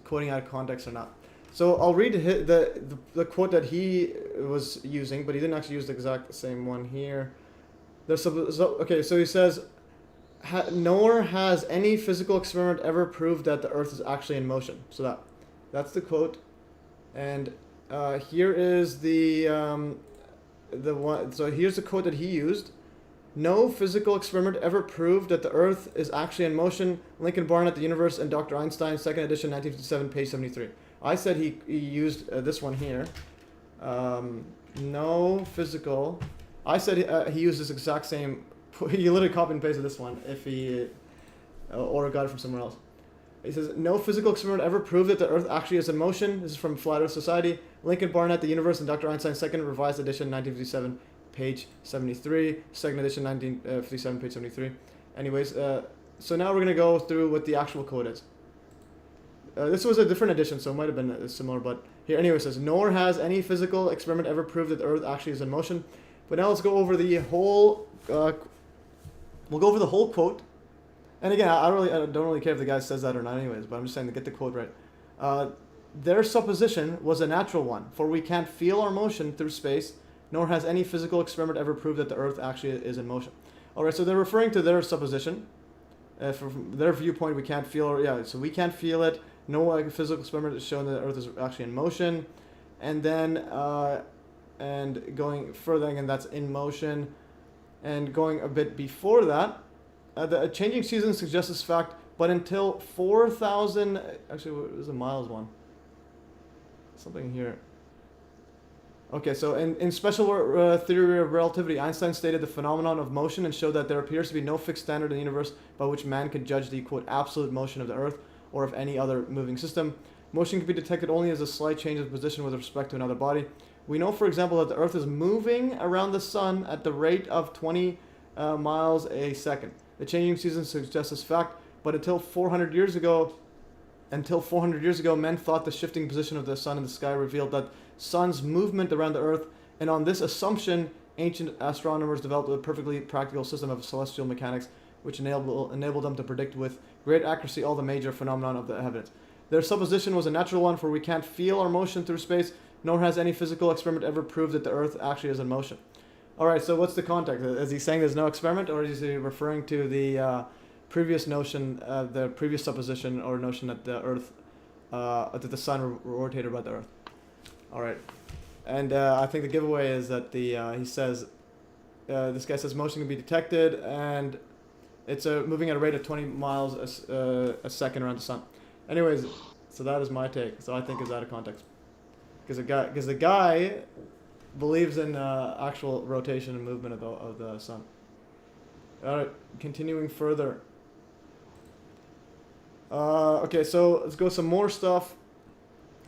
quoting out of context or not. So I'll read the quote that he was using, but he didn't actually use the exact same one here. Okay, so he says, nor has any physical experiment ever proved that the Earth is actually in motion. So that's the quote, and here is the one. So here's the quote that he used. No physical experiment ever proved that the Earth is actually in motion. Lincoln Barnett, The Universe, and Dr. Einstein, 2nd edition, 1957, page 73. I said he used this one here. No physical. I said he used this exact same. He literally copied and pasted this one if he or got it from somewhere else. He says, no physical experiment ever proved that the Earth actually is in motion. This is from Flat Earth Society. Lincoln Barnett, The Universe, and Dr. Einstein, 2nd revised edition, 1957, page 73, second edition 1957, page 73. Anyways, so now we're going to go through what the actual code is. This was a different edition, so it might have been similar, but here anyway it says, nor has any physical experiment ever proved that the Earth actually is in motion. But now let's go over the whole, we'll go over the whole quote. And again, I don't really care if the guy says that or not anyways, but I'm just saying to get the quote right. Their supposition was a natural one, for we can't feel our motion through space, nor has any physical experiment ever proved that the Earth actually is in motion. Alright, so they're referring to their supposition. From their viewpoint, we can't feel, so we can't feel it. No physical experiment has shown that the Earth is actually in motion. And then, and going further, and that's in motion. And going a bit before that, the changing seasons suggest this fact, but until 4,000, actually, what was the miles one? Something here. Okay, so in special theory of relativity, Einstein stated the phenomenon of motion and showed that there appears to be no fixed standard in the universe by which man could judge the, quote, absolute motion of the Earth or of any other moving system. Motion can be detected only as a slight change of position with respect to another body. We know, for example, that the Earth is moving around the Sun at the rate of 20 miles a second. The changing seasons suggest this fact, but until 400 years ago, men thought the shifting position of the Sun in the sky revealed that Sun's movement around the Earth, and on this assumption, ancient astronomers developed a perfectly practical system of celestial mechanics which enabled them to predict with great accuracy all the major phenomena of the heavens. Their supposition was a natural one, for we can't feel our motion through space, nor has any physical experiment ever proved that the Earth actually is in motion. Alright, so what's the context? Is he saying there's no experiment, or is he referring to the previous notion, the previous supposition or notion that the Earth, that the Sun rotated about the Earth? Alright, and I think the giveaway is that he says, this guy says motion can be detected, and it's moving at a rate of 20 miles a second around the Sun. Anyways, so that is my take. So I think it's out of context, because the guy believes in actual rotation and movement of the Sun. Alright, continuing further. Okay, so let's go some more stuff.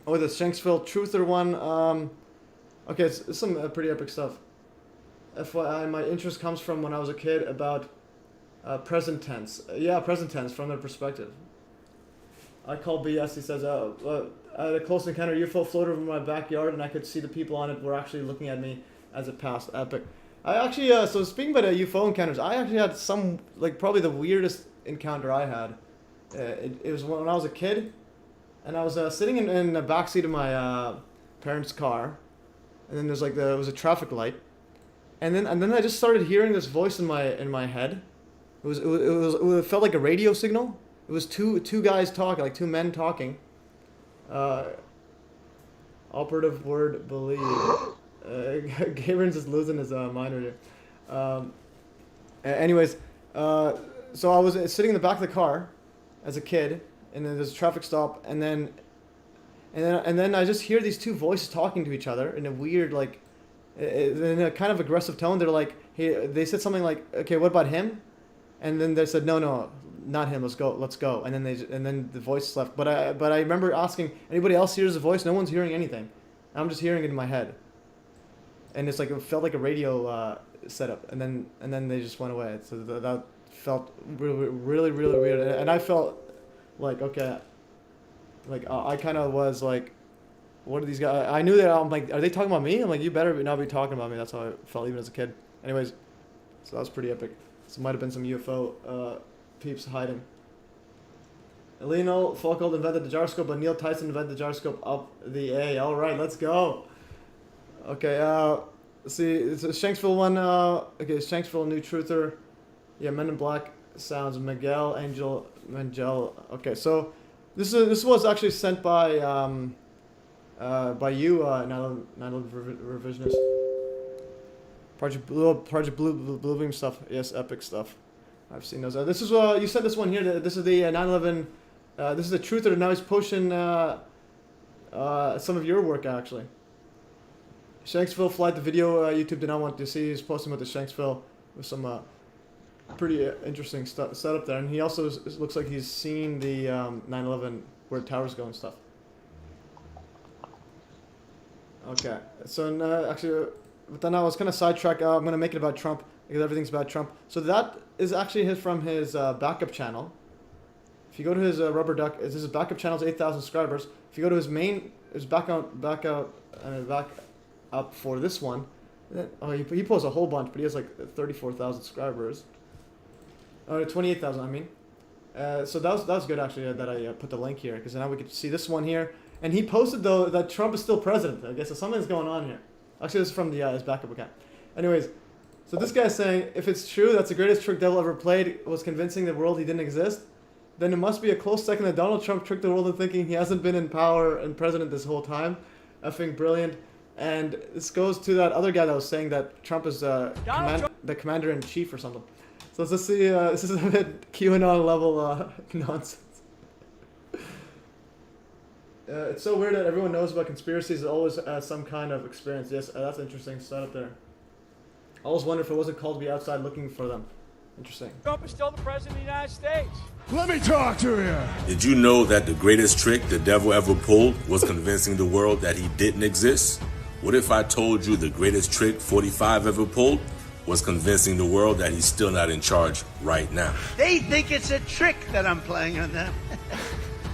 Oh, the Shanksville Truther one. Okay, it's some pretty epic stuff. FYI, my interest comes from when I was a kid about present tense. Yeah, present tense from their perspective. I call BS. He says, I had a close encounter UFO floated over my backyard, and I could see the people on it were actually looking at me as it passed. Epic. I actually, so speaking about UFO encounters, I actually had some, like, probably the weirdest encounter I had. It was when I was a kid, and I was sitting in the backseat of my parents' car, and then there was a traffic light, and then I just started hearing this voice in my head. It felt like a radio signal. It was two guys talking, like two men talking. Operative word believe. Gabriel's just losing his mind right here. Anyways, so I was sitting in the back of the car as a kid, and then there's a traffic stop, and then I just hear these two voices talking to each other in a weird, like, in a kind of aggressive tone. They're like, hey, they said something like, okay, what about him? And then they said, no, not him. Let's go. And then the voice left. But I remember asking, anybody else hears the voice? No one's hearing anything. I'm just hearing it in my head. And it's like, it felt like a radio setup. And then they just went away. So that felt really, really, really weird. And I felt like, okay, like I kind of was like, what are these guys? I knew that. I'm like, are they talking about me? I'm like, you better not be talking about me. That's how I felt even as a kid. Anyways, so that was pretty epic. So it might have been some UFO peeps hiding. Lionel Foucault invented the gyroscope, but Neil Tyson invented the gyroscope up the A. All right, let's go. Okay, see, it's a Shanksville one. Okay, Shanksville New Truther. Yeah, Men in Black sounds. Miguel Angel Mangel. Okay, so this was actually sent by you, 9/11 revisionist. Project Bluebeam stuff. Yes, epic stuff. I've seen those. This is you sent this one here. This is the 9/11. This is the Truther. Now he's pushing some of your work actually. Shanksville flight. The video YouTube did not want to see. He's posting about the Shanksville with some pretty interesting stuff set up there, and he also looks like he's seen the 9/11 where the towers go and stuff. Okay, so actually, but then I was kind of sidetracked. I'm going to make it about Trump because everything's about Trump. So that is actually from his backup channel. If you go to his Rubber Duck, his backup channel is 8,000 subscribers. If you go to his main, his back up for this one, he posts a whole bunch, but he has like 34,000 subscribers. 28,000, I mean. So that was good actually that I put the link here because now we could see this one here. And he posted though that Trump is still president. I guess so something's going on here. Actually, this is from his backup account. Anyways, so this guy's saying if it's true that's the greatest trick Devil ever played was convincing the world he didn't exist, then it must be a close second that Donald Trump tricked the world into thinking he hasn't been in power and president this whole time. Effing brilliant. And this goes to that other guy that was saying that Trump is the commander-in-chief or something. So let's just see, this is a bit QAnon level nonsense. It's so weird that everyone knows about conspiracies and always some kind of experience. Yes, that's interesting setup there. I always wonder if it wasn't called to be outside looking for them. Interesting. Trump is still the president of the United States. Let me talk to you. Did you know that the greatest trick the devil ever pulled was convincing the world that he didn't exist? What if I told you the greatest trick 45 ever pulled was convincing the world that he's still not in charge right now? They think it's a trick that I'm playing on them.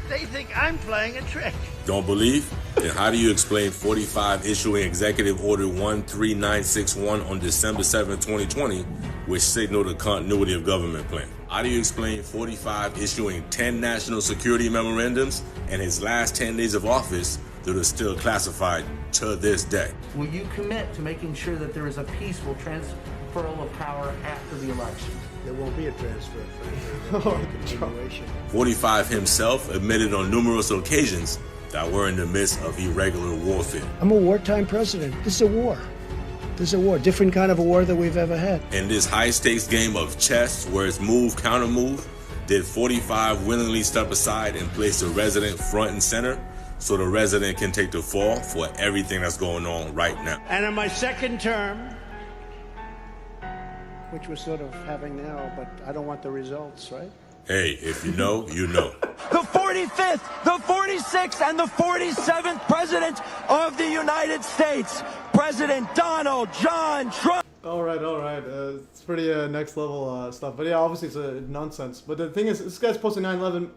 They think I'm playing a trick. Don't believe? Then how do you explain 45 issuing Executive Order 13961 on December 7, 2020, which signaled the continuity of government plan? How do you explain 45 issuing 10 national security memorandums and his last 10 days of office that are still classified to this day? Will you commit to making sure that there is a peaceful transferal of power after the election? There won't be a transfer. For continuation. 45 himself admitted on numerous occasions that we're in the midst of irregular warfare. I'm a wartime president. This is a war. This is a war, different kind of a war than we've ever had. In this high-stakes game of chess, where it's move, counter-move, did 45 willingly step aside and place the resident front and center so the resident can take the fall for everything that's going on right now? And in my second term, which we're sort of having now, but I don't want the results, right? Hey, if you know, you know. the 45th, the 46th, and the 47th President of the United States, President Donald John Trump. All right. It's pretty next level stuff. But yeah, obviously it's a nonsense. But the thing is, this guy's posting 9/11.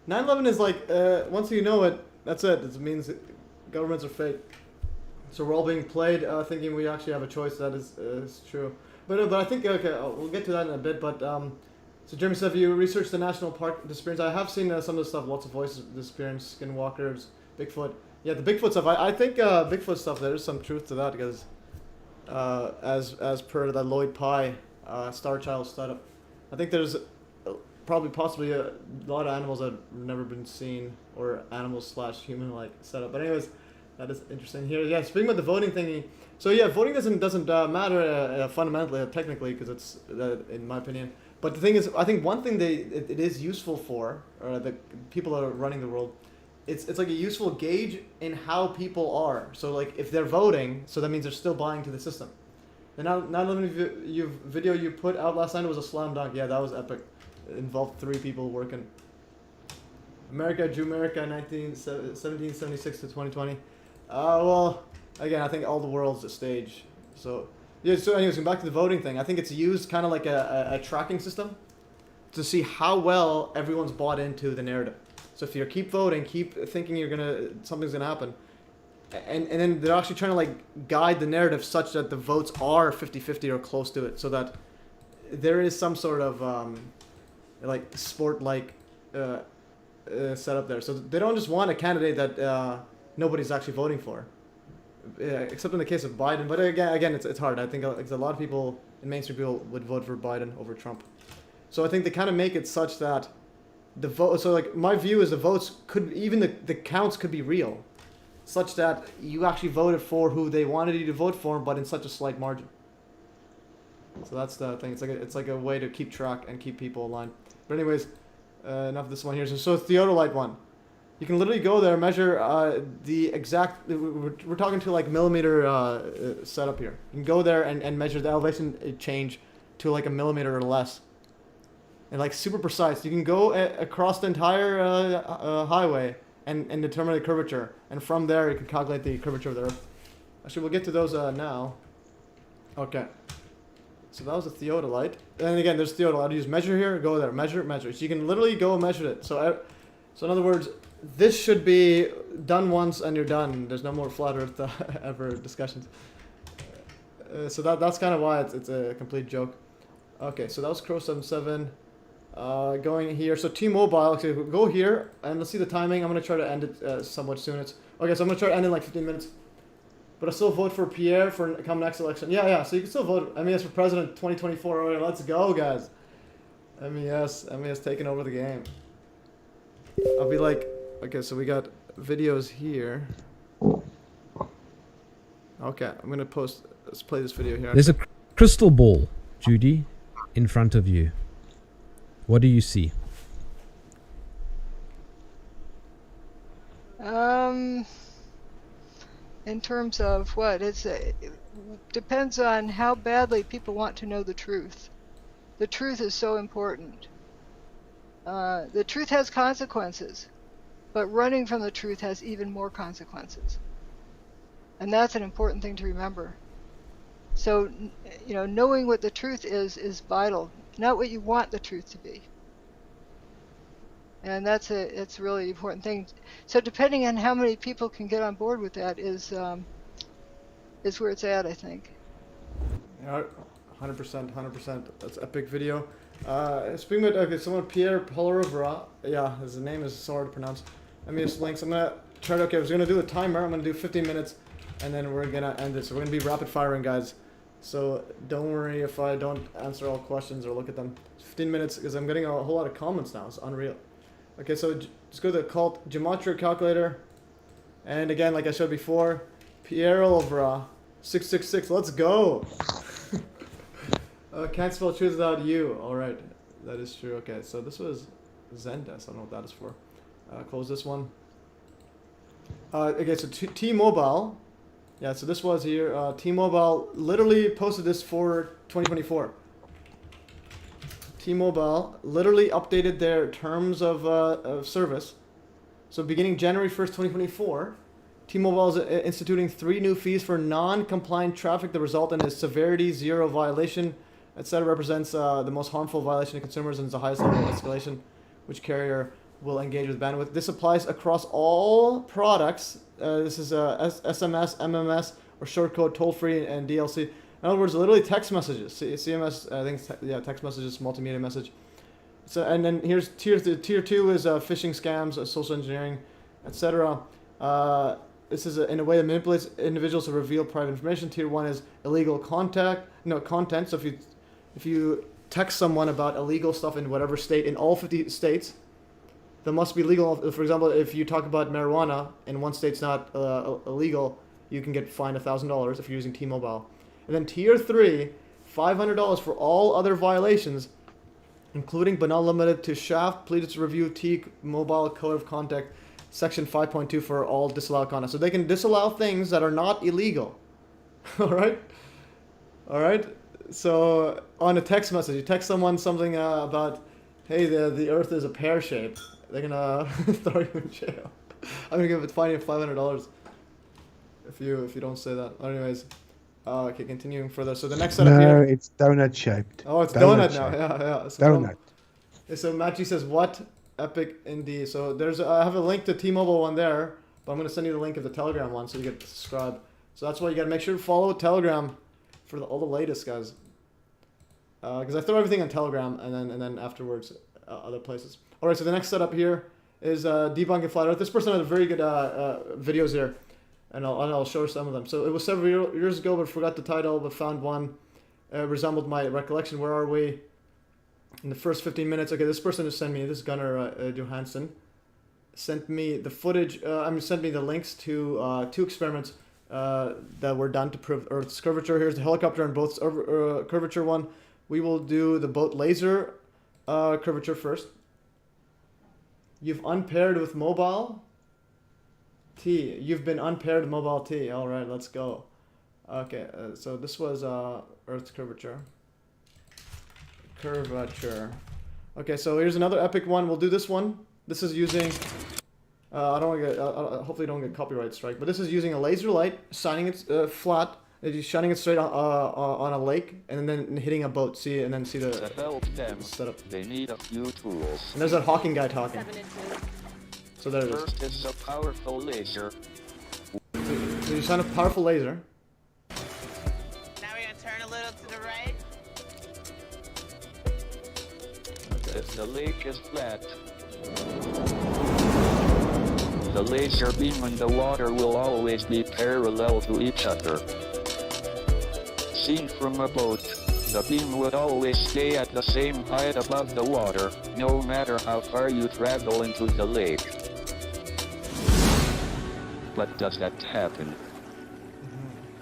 9/11 is like, once you know it, that's it. It means governments are fake. So we're all being played, thinking we actually have a choice. That is true. But I think, okay, we'll get to that in a bit. But so Jeremy said, you researched the national park disappearance. I have seen some of the stuff, lots of voices disappearance, skinwalkers, Bigfoot. Yeah, the Bigfoot stuff. I think Bigfoot stuff, there is some truth to that because as per the Lloyd Pye Star Child setup, I think there's possibly a lot of animals that have never been seen or animals/human-like setup. But anyways, that is interesting here. Yeah, speaking about the voting thingy. So yeah, voting doesn't matter fundamentally, technically, because it's in my opinion. But the thing is, I think one thing it is useful for, the people that are running the world, it's like a useful gauge in how people are. So like if they're voting, so that means they're still buying to the system. The 9/11 video you put out last night was a slam dunk. Yeah, that was epic. It involved 3 people working. America, Drew America, 1776 to 2020. Well, again, I think all the world's a stage. So yeah. So anyways, going back to the voting thing, I think it's used kind of like a tracking system to see how well everyone's bought into the narrative. So if you keep voting, keep thinking something's gonna happen, and then they're actually trying to like guide the narrative such that the votes are 50-50 or close to it, so that there is some sort of like sport-like setup there. So they don't just want a candidate that nobody's actually voting for, except in the case of Biden. But again, it's hard. I think a lot of people, mainstream people, would vote for Biden over Trump. So I think they kind of make it such that the vote. So like my view is the votes could, even the counts could be real, such that you actually voted for who they wanted you to vote for, but in such a slight margin. So that's the thing. It's like a way to keep track and keep people aligned. But anyways, enough of this one here. So theodolite one. You can literally go there, measure the exact. We're talking to like millimeter setup here. You can go there and measure the elevation change to like a millimeter or less, and like super precise. You can go across the entire highway and determine the curvature, and from there you can calculate the curvature of the Earth. Actually, we'll get to those now. Okay. So that was a theodolite. And again, there's theodolite. Use measure here, go there, measure, measure. So you can literally go measure it. So in other words, this should be done once and you're done. There's no more flat Earth ever discussions. So that's kind of why it's a complete joke. Okay, so that was Crow77. Going here. So T-Mobile. Okay, we'll go here and let's see the timing. I'm gonna try to end it somewhat soon. Okay, so I'm gonna try to end in like 15 minutes. But I still vote for Pierre for come next election. Yeah. So you can still vote MES for president 2024. All right, let's go, guys. MES taking over the game. I'll be like, okay, so we got videos here. Okay, I'm gonna let's play this video here. There's a crystal ball, Judy, in front of you. What do you see? In terms of what? It depends on how badly people want to know the truth. The truth is so important. The truth has consequences, but running from the truth has even more consequences. And that's an important thing to remember. So, knowing what the truth is vital, not what you want the truth to be. And it's a really important thing. So depending on how many people can get on board with that is where it's at, I think. Yeah, 100%. That's epic video. Speaking of, okay, someone Pierre Polarova. Yeah, his name is so hard to pronounce. MES links. I'm gonna try to. Okay, I was gonna do a timer. I'm gonna do 15 minutes, and then we're gonna end it. So we're gonna be rapid firing, guys. So don't worry if I don't answer all questions or look at them. 15 minutes because I'm getting a whole lot of comments now. It's unreal. Okay, so just go to the cult gematria calculator, and again, like I showed before, Pierre Olvera 666. Let's go. Can't spell truth without you. All right, that is true. Okay, so this was Zendesk. I don't know what that is for. Close this one. Okay, so T-Mobile. Yeah, so this was here. T-Mobile literally posted this for 2024. T-Mobile literally updated their terms of service. So beginning January 1st, 2024, T-Mobile is instituting 3 new fees for non-compliant traffic. The result in a severity 0 violation, etc. represents the most harmful violation to consumers and is the highest level of escalation which carrier will engage with bandwidth. This applies across all products. This is SMS, MMS, or short code, toll-free, and DLC. In other words, literally text messages. CMS, I think, text messages, multimedia message. So, and then here's tier 2 is phishing scams, social engineering, etc. This is in a way that manipulates individuals to reveal private information. Tier 1 is illegal content. So if you text someone about illegal stuff in whatever state, in all 50 states, that must be legal. For example, if you talk about marijuana in one state's not illegal, you can get fined $1,000 if you're using T-Mobile. And then tier 3, $500 for all other violations, including but not limited to shaft, pleaded to review T-Mobile Code of Conduct, section 5.2 for all disallowed content. So they can disallow things that are not illegal. All right. So on a text message, you text someone something about, hey, the Earth is a pear shape. They're gonna throw you in jail. I'm gonna give it fine you $500 if you don't say that. Anyways. Okay, continuing further. So the next setup here. No, it's donut shaped. Oh, it's donut now. Yeah. So donut. So Matt G says, what? Epic indeed. So I have a link to T-Mobile one there, but I'm going to send you the link of the Telegram one so you get to subscribe. So that's why you got to make sure to follow Telegram for all the latest, guys. Because I throw everything on Telegram and then afterwards other places. All right, so the next setup here is debunking flat Earth. This person had very good videos here. And I'll show some of them. So it was several years ago, but forgot the title, but found one. Resembled my recollection. Where are we? In the first 15 minutes. Okay, this person just sent me, this Gunnar Johansson, sent me the footage, sent me the links to 2 experiments that were done to prove Earth's curvature. Here's the helicopter and boat's curvature one. We will do the boat laser curvature first. You've unpaired with mobile T. You've been unpaired with mobile T. All right, let's go. Okay, so this was Earth's curvature. Okay, so here's another epic one. We'll do this one. This is using, I don't want to get, hopefully don't get copyright strike, but this is using a laser light, shining it flat It's shining it straight on a lake, and then hitting a boat. See, and then see the setup. They need a few tools. And there's that Hawking guy talking. So there it is. First is a powerful laser. So you shine a powerful laser. Now we're gonna turn a little to the right. If the lake is flat, the laser beam and the water will always be parallel to each other. Seen from a boat, the beam would always stay at the same height above the water, no matter how far you travel into the lake. But does that happen?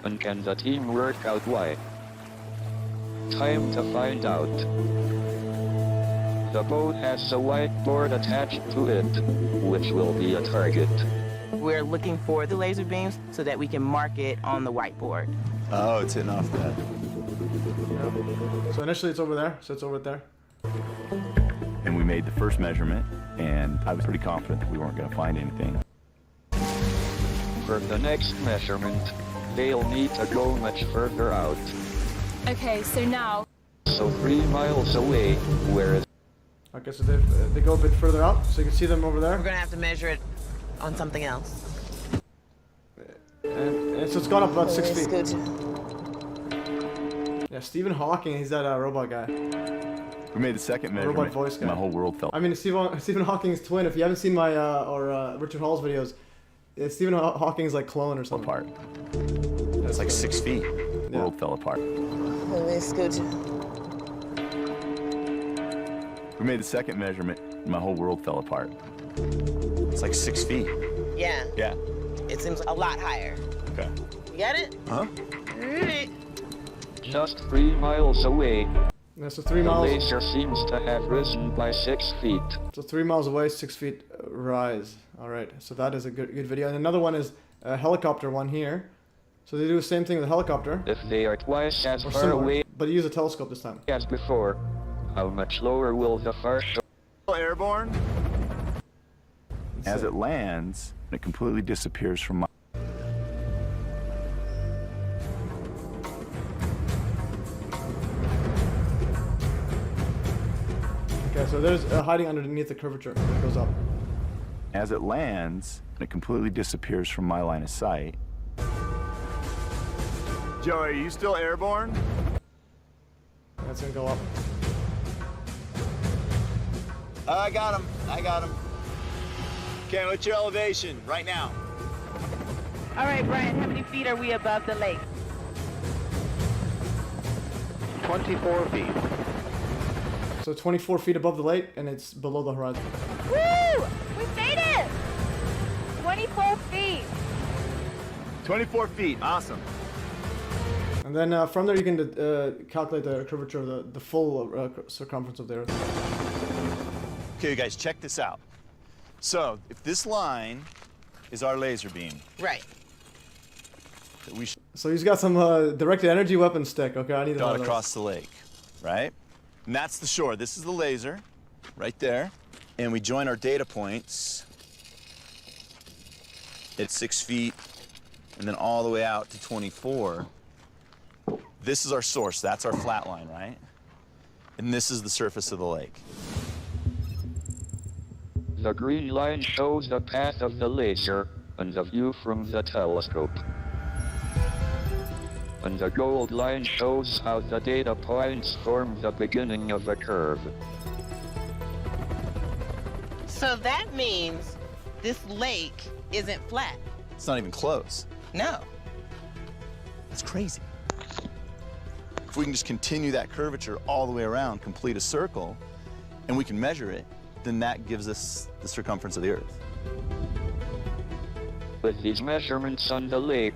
And can the team work out why? Time to find out. The boat has a whiteboard attached to it, which will be a target. We're looking for the laser beams so that we can mark it on the whiteboard. Oh, it's hitting off that. So initially it's over there, so it's over there. And we made the first measurement, and I was pretty confident that we weren't going to find anything. For the next measurement, they'll need to go much further out. Okay, so now... So 3 miles away, where is... Okay, so they go a bit further out, so you can see them over there. We're gonna have to measure it on something else. And so it's gone up about 6 feet. Good. Yeah, Stephen Hawking, he's that robot guy. We made the second measurement, robot voice guy. my whole world fell. I mean, Stephen Hawking's twin. If you haven't seen my or Richard Hall's videos, Stephen Hawking's like clone or something. Apart. It's like 6 feet. The world fell apart. It's good. We made the second measurement, my whole world fell apart. It's like 6 feet. Yeah. Yeah. It seems a lot higher. Okay. You got it? Huh? Alright. Just 3 miles away. Yeah, so 3 miles. The laser seems to have risen by 6 feet. So 3 miles away, 6 feet rise. All right, so that is a good video. And another one is a helicopter one here. So they do the same thing with a helicopter. If they are twice as or far similar, away but you use a telescope this time. as before, how much lower will the first... Airborne? As it lands, it completely disappears from my... Okay, so there's hiding underneath the curvature. It goes up. As it lands, it completely disappears from my line of sight. Joey, are you still airborne? That's gonna go up. I got him. I got him. Okay, what's your elevation right now? All right, Brian, how many feet are we above the lake? 24 feet. So 24 feet above the lake, and it's below the horizon. Woo! We made it! 24 feet. 24 feet. Awesome. And then from there you can calculate the curvature of the full circumference of the Earth. Okay, you guys, check this out. So, if this line is our laser beam. Right. So he's got some directed energy weapon stick. Okay, I need to Got know across the lake, right? And that's the shore. This is the laser, right there. And we join our data points at 6 feet, and then all the way out to 24. This is our source. That's our flat line, right? And this is the surface of the lake. The green line shows the path of the laser and the view from the telescope. And the gold line shows how the data points form the beginning of a curve. So that means this lake isn't flat. It's not even close. No. It's crazy. If we can just continue that curvature all the way around, complete a circle, and we can measure it, then that gives us the circumference of the Earth. With these measurements on the lake,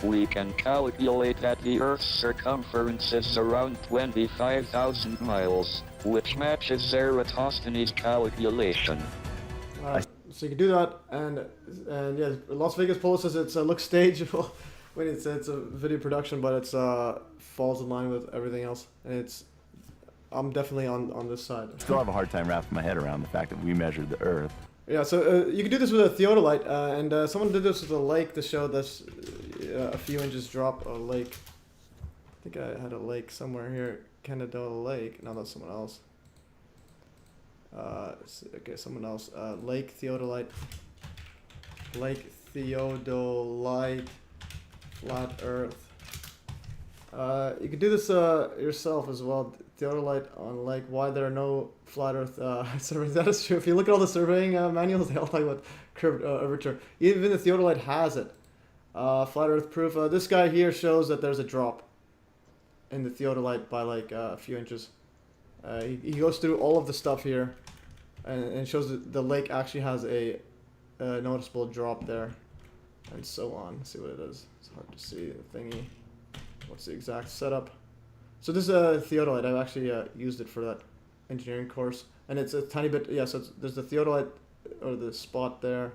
we can calculate that the Earth's circumference is around 25,000 miles, which matches Eratosthenes' calculation. Alright, so you can do that, and yeah, Las Vegas Post says it's looks staged. When it's a video production, but it's falls in line with everything else, and I'm definitely on this side. Still have a hard time wrapping my head around the fact that we measured the Earth. Yeah, so you can do this with a theodolite, and someone did this with a lake to show this. a few inches drop a lake. I think I had a lake somewhere here. Canada Lake. No, that's someone else. Okay, someone else. Lake Theodolite. Lake Theodolite. Flat Earth. You can do this yourself as well. Theodolite on lake. Why there are no flat Earth surveys? That is true. If you look at all the surveying manuals, they all talk about curved curvature. Even the Theodolite has it. Flat Earth proof. This guy here shows that there's a drop in the Theodolite by like a few inches. He goes through all of the stuff here and shows that the lake actually has a noticeable drop there, and so on. Let's see what it is. It's hard to see the thingy. What's the exact setup? So this is a Theodolite. I've actually used it for that engineering course, and it's a tiny bit. Yeah, so there's the Theodolite or the spot there.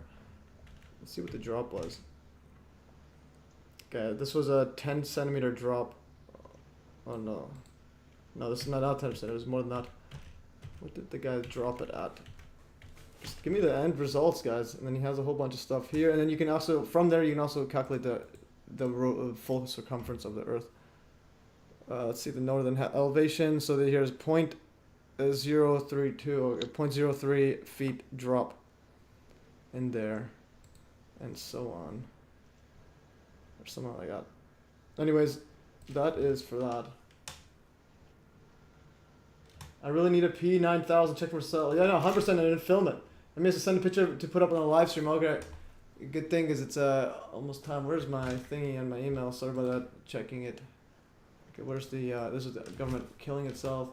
Let's see what the drop was. Okay, this was a 10 centimeter drop. Oh no. No, this is not 10%. It was more than that. What did the guy drop it at? Just give me the end results, guys. And then he has a whole bunch of stuff here. And then you can also, from there, you can also calculate the full circumference of the Earth. Let's see the northern elevation. So here's 0.032 or 0.03 feet drop in there, and so on, or something like that. Anyways, that is for that. I really need a P9000 check for sale. Yeah, no, 100%. I didn't film it. I missed to send a picture to put up on the live stream. Okay. Good thing is it's almost time. Where's my thingy and my email? Sorry about that. Checking it. Okay, where's the this is the government killing itself.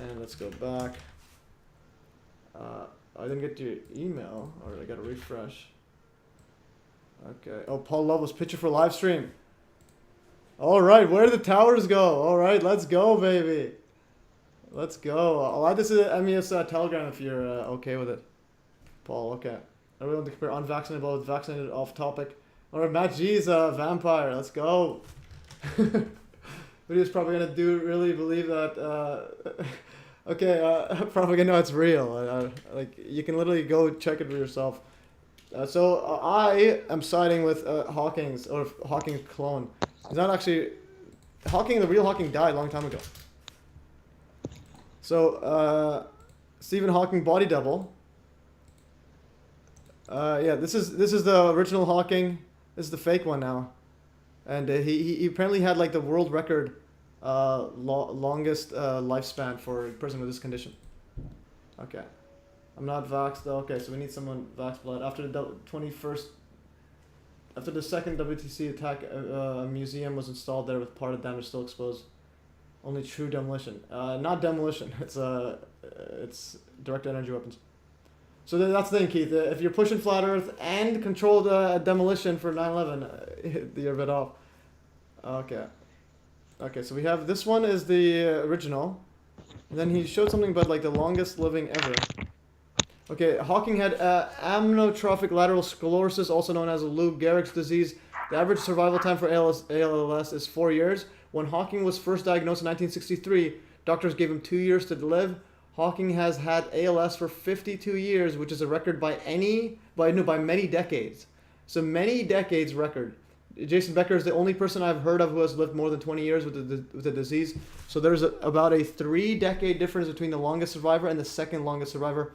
And let's go back. I didn't get your email, or I gotta refresh. Okay. Oh, Paul Lovelace, picture for live stream. All right, where did the towers go? All right, let's go, baby. Let's go. I'll add this to the MES Telegram if you're okay with it. Paul, okay. I really want to compare unvaccinated with vaccinated, off topic. All right, Matt G's vampire. Let's go. Video's probably gonna really believe that. Okay, probably gonna know it's real. Like you can literally go check it for yourself. So I am siding with Hawking's or Hawking's clone. He's not actually Hawking. The real Hawking died a long time ago. So Stephen Hawking body double. Yeah, this is the original Hawking. This is the fake one now, and he apparently had like the world record longest lifespan for a person with this condition. Okay, I'm not vaxxed though. Okay, so we need someone vaxxed blood after the 21st. After the second WTC attack, a museum was installed there with part of damage still exposed. Only true demolition. Not demolition. It's direct energy weapons. So that's the thing, Keith. If you're pushing flat Earth and controlled demolition for 9/11, you're a bit off. Okay. Okay, so we have this one is the original. And then he showed something about like the longest living ever. Okay, Hawking had amyotrophic lateral sclerosis, also known as Lou Gehrig's disease. The average survival time for ALS is 4 years. When Hawking was first diagnosed in 1963, doctors gave him 2 years to live. Hawking has had ALS for 52 years, which is a record by many decades. So many decades record. Jason Becker is the only person I've heard of who has lived more than 20 years with the disease. So there's about a 3-decade difference between the longest survivor and the second longest survivor.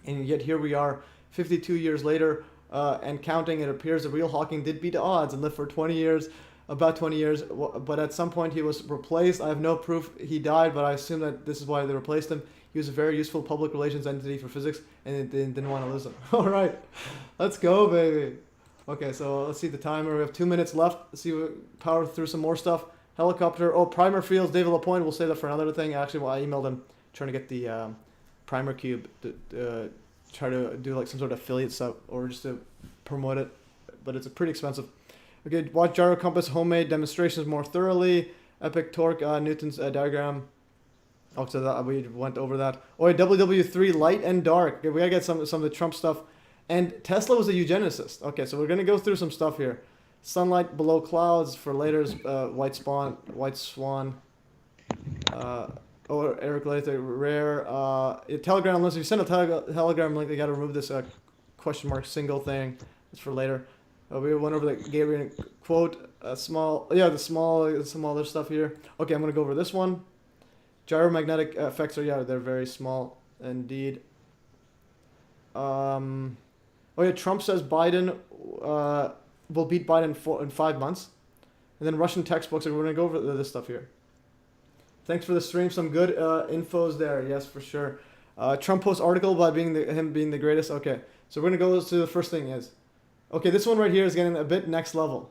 And yet here we are 52 years later and counting. It appears the real Hawking did beat the odds and lived for 20 years. About 20 years, but at some point he was replaced. I have no proof he died, but I assume that this is why they replaced him. He was a very useful public relations entity for physics, and they didn't want to lose him. All right, let's go, baby. Okay, so let's see the timer. We have 2 minutes left. Let's see, power through some more stuff. Helicopter. Oh, primer fields. David Lapointe. We'll save that for another thing. Actually, I emailed him trying to get the primer cube to try to do like some sort of affiliate stuff or just to promote it, but it's pretty expensive. Okay, watch gyro compass homemade demonstrations more thoroughly. Epic torque, Newton's diagram. Oh, so that we went over that. Oh, WW3 light and dark. Okay, we gotta get some of the Trump stuff. And Tesla was a eugenicist. Okay, so we're gonna go through some stuff here. Sunlight below clouds for later's white swan. Eric Lather, rare. Telegram list. If you send a Telegram link, they gotta remove this question mark single thing. It's for later. We went over the Gabriel quote, some other stuff here. Okay, I'm gonna go over this one. Gyromagnetic effects are, they're very small indeed. Oh yeah, Trump says Biden will beat Biden in 5 months. And then Russian textbooks, and we're gonna go over this stuff here. Thanks for the stream, some good infos there, yes, for sure. Trump posts article about him being the greatest. Okay, so we're gonna go to the first thing is, okay, this one right here is getting a bit next level.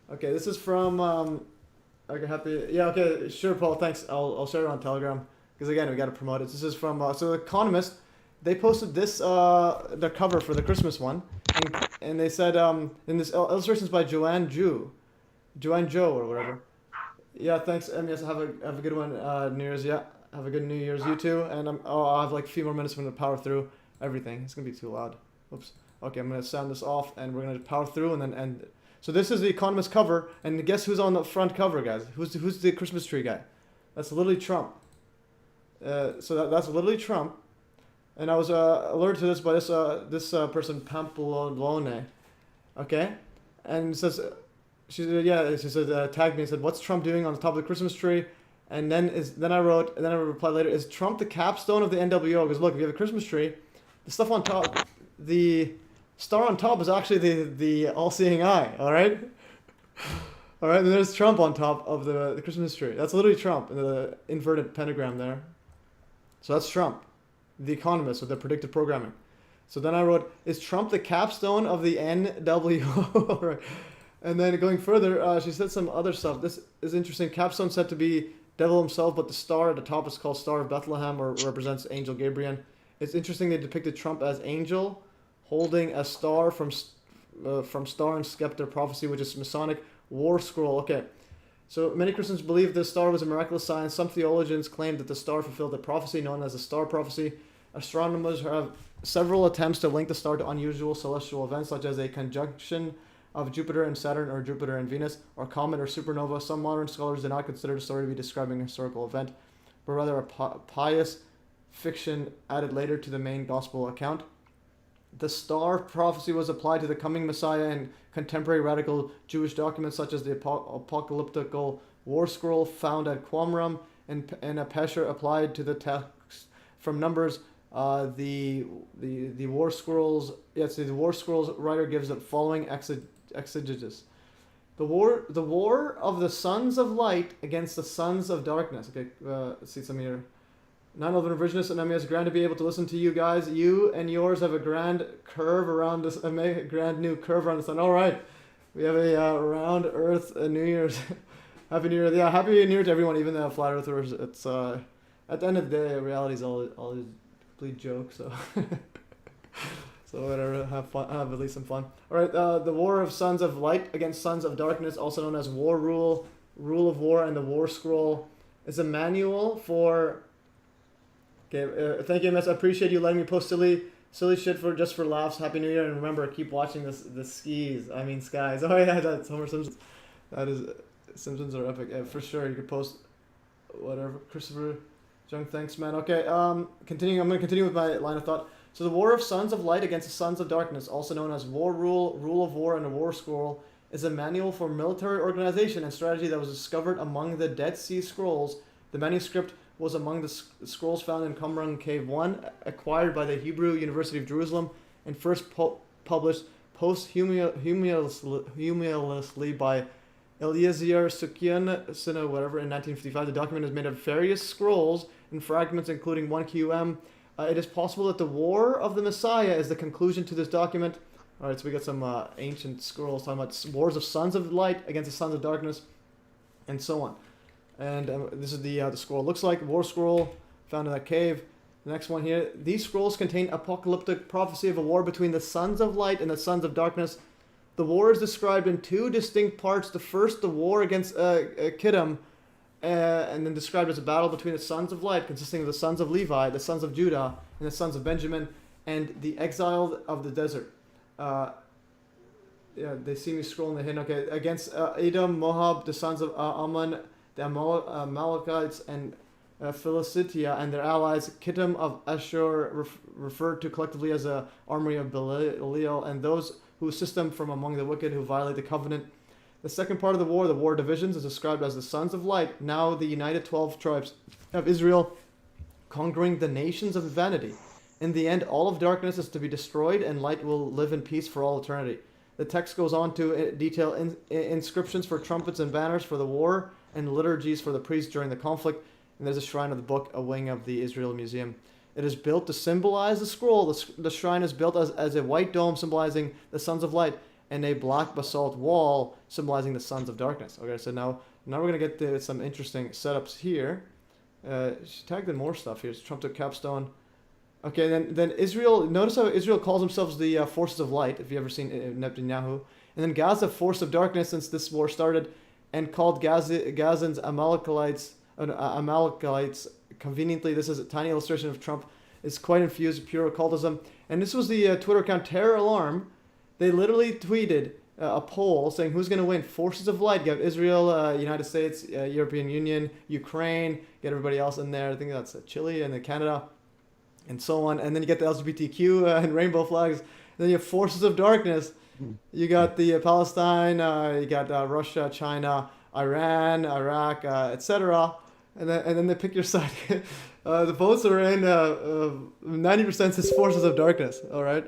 Okay, this is from, okay, sure, Paul, thanks. I'll share it on Telegram, because again, we gotta promote it. This is from, so The Economist, they posted this, their cover for the Christmas one, and they said, in this illustrations by Joanne Joe, or whatever. Yeah, thanks, MES. Have a good one, New Year's. Yeah, have a good New Year's, you too. And I'll have like a few more minutes. I'm gonna power through everything. It's gonna be too loud. Oops. Okay, I'm gonna sound this off, and we're gonna power through, and then end it. So this is the Economist cover, and guess who's on the front cover, guys? Who's the Christmas tree guy? That's literally Trump. So that's literally Trump. And I was alerted to this by this person, Pampolone. Okay, and it says. She said, tagged me and said, "What's Trump doing on the top of the Christmas tree?" And then I replied later, "Is Trump the capstone of the NWO?" Because look, if you have a Christmas tree, the stuff on top, the star on top is actually the all-seeing eye. All right, all right. And there's Trump on top of the Christmas tree. That's literally Trump, the inverted pentagram there. So that's Trump, the Economist with the predictive programming. So then I wrote, "Is Trump the capstone of the NWO?" All right. And then going further, she said some other stuff. This is interesting. Capstone said to be devil himself, but the star at the top is called Star of Bethlehem, or represents Angel Gabriel. It's interesting they depicted Trump as angel, holding a star from Star and Scepter prophecy, which is Masonic war scroll. Okay, so many Christians believe this star was a miraculous sign. Some theologians claim that the star fulfilled the prophecy known as the star prophecy. Astronomers have several attempts to link the star to unusual celestial events, such as a conjunction of Jupiter and Saturn, or Jupiter and Venus, or comet or supernova. Some modern scholars do not consider the story to be describing a historical event, but rather a pious fiction added later to the main gospel account. The star prophecy was applied to the coming Messiah in contemporary radical Jewish documents such as the apocalyptical war scroll found at Qumran, and a Pesher applied to the text from Numbers. The war scrolls, the war scrolls writer gives the following exegesis. The war of the sons of light against the sons of darkness. Okay, let's see some here. 9/11 Revisionists and MES, grand to be able to listen to you guys. You and yours have a grand curve around this, a grand new curve around the sun. All right, we have a round Earth New Year's. Happy New Year! Yeah, Happy New Year to everyone, even the flat earthers. It's at the end of the day, reality is all a complete joke. So. So whatever, have fun, have at least some fun. All right, the war of sons of light against sons of darkness, also known as war rule of war, and the war scroll is a manual for. Okay, thank you, MS. I appreciate you letting me post silly shit just for laughs. Happy New Year, and remember, keep watching the skies. Oh yeah, that's Homer Simpson. That is, Simpsons are epic. Yeah, for sure, you could post whatever. Christopher Jung, thanks, man. Okay, continuing. I'm gonna continue with my line of thought. So the war of sons of light against the sons of darkness, also known as war rule of war, and the war scroll, is a manual for military organization and strategy that was discovered among the Dead Sea Scrolls. The manuscript was among the scrolls found in Qumran Cave 1, acquired by the Hebrew University of Jerusalem, and first published posthumously by Eliezer Sukian, whatever, in 1955. The document is made of various scrolls and fragments, including 1 QM. It is possible that the War of the Messiah is the conclusion to this document. All right, so we got some ancient scrolls talking about wars of sons of light against the sons of darkness, and so on. And this is the scroll. It looks like war scroll found in that cave. The next one here. These scrolls contain apocalyptic prophecy of a war between the sons of light and the sons of darkness. The war is described in two distinct parts. The first, the war against Kittim, and then described as a battle between the sons of light, consisting of the sons of Levi, the sons of Judah, and the sons of Benjamin, and the exiled of the desert. Yeah, they see me scrolling the hidden. Okay, against Edom, Moab, the sons of Ammon, the Amalekites, and Philistia and their allies. Kittim of Ashur, referred to collectively as an army of Belial, and those who assist them from among the wicked who violate the covenant. The second part of the war divisions, is described as the sons of light, now the united 12 tribes of Israel, conquering the nations of vanity. In the end, all of darkness is to be destroyed, and light will live in peace for all eternity. The text goes on to detail inscriptions for trumpets and banners for the war, and liturgies for the priests during the conflict. And there's a shrine of the book, a wing of the Israel Museum. It is built to symbolize the scroll. The shrine is built as a white dome symbolizing the sons of light, and a black basalt wall symbolizing the sons of darkness. Okay, so now we're going to get to some interesting setups here. She tagged in more stuff here. It's trumpet capstone. Okay, then Israel, notice how Israel calls themselves the forces of light, if you've ever seen Netanyahu. And then Gaza, force of darkness since this war started, and called Gazans Amalekites. Conveniently, this is a tiny illustration of Trump. It's quite infused with pure occultism. And this was the Twitter account Terror Alarm. They literally tweeted a poll saying who's going to win. Forces of light. You have Israel, United States, European Union, Ukraine. Get everybody else in there. I think that's Chile and then Canada. And so on. And then you get the LGBTQ and rainbow flags. And then you have forces of darkness. You got the Palestine, you got Russia, China, Iran, Iraq, etc. And then they pick your side. The votes are in 90% says forces of darkness. All right.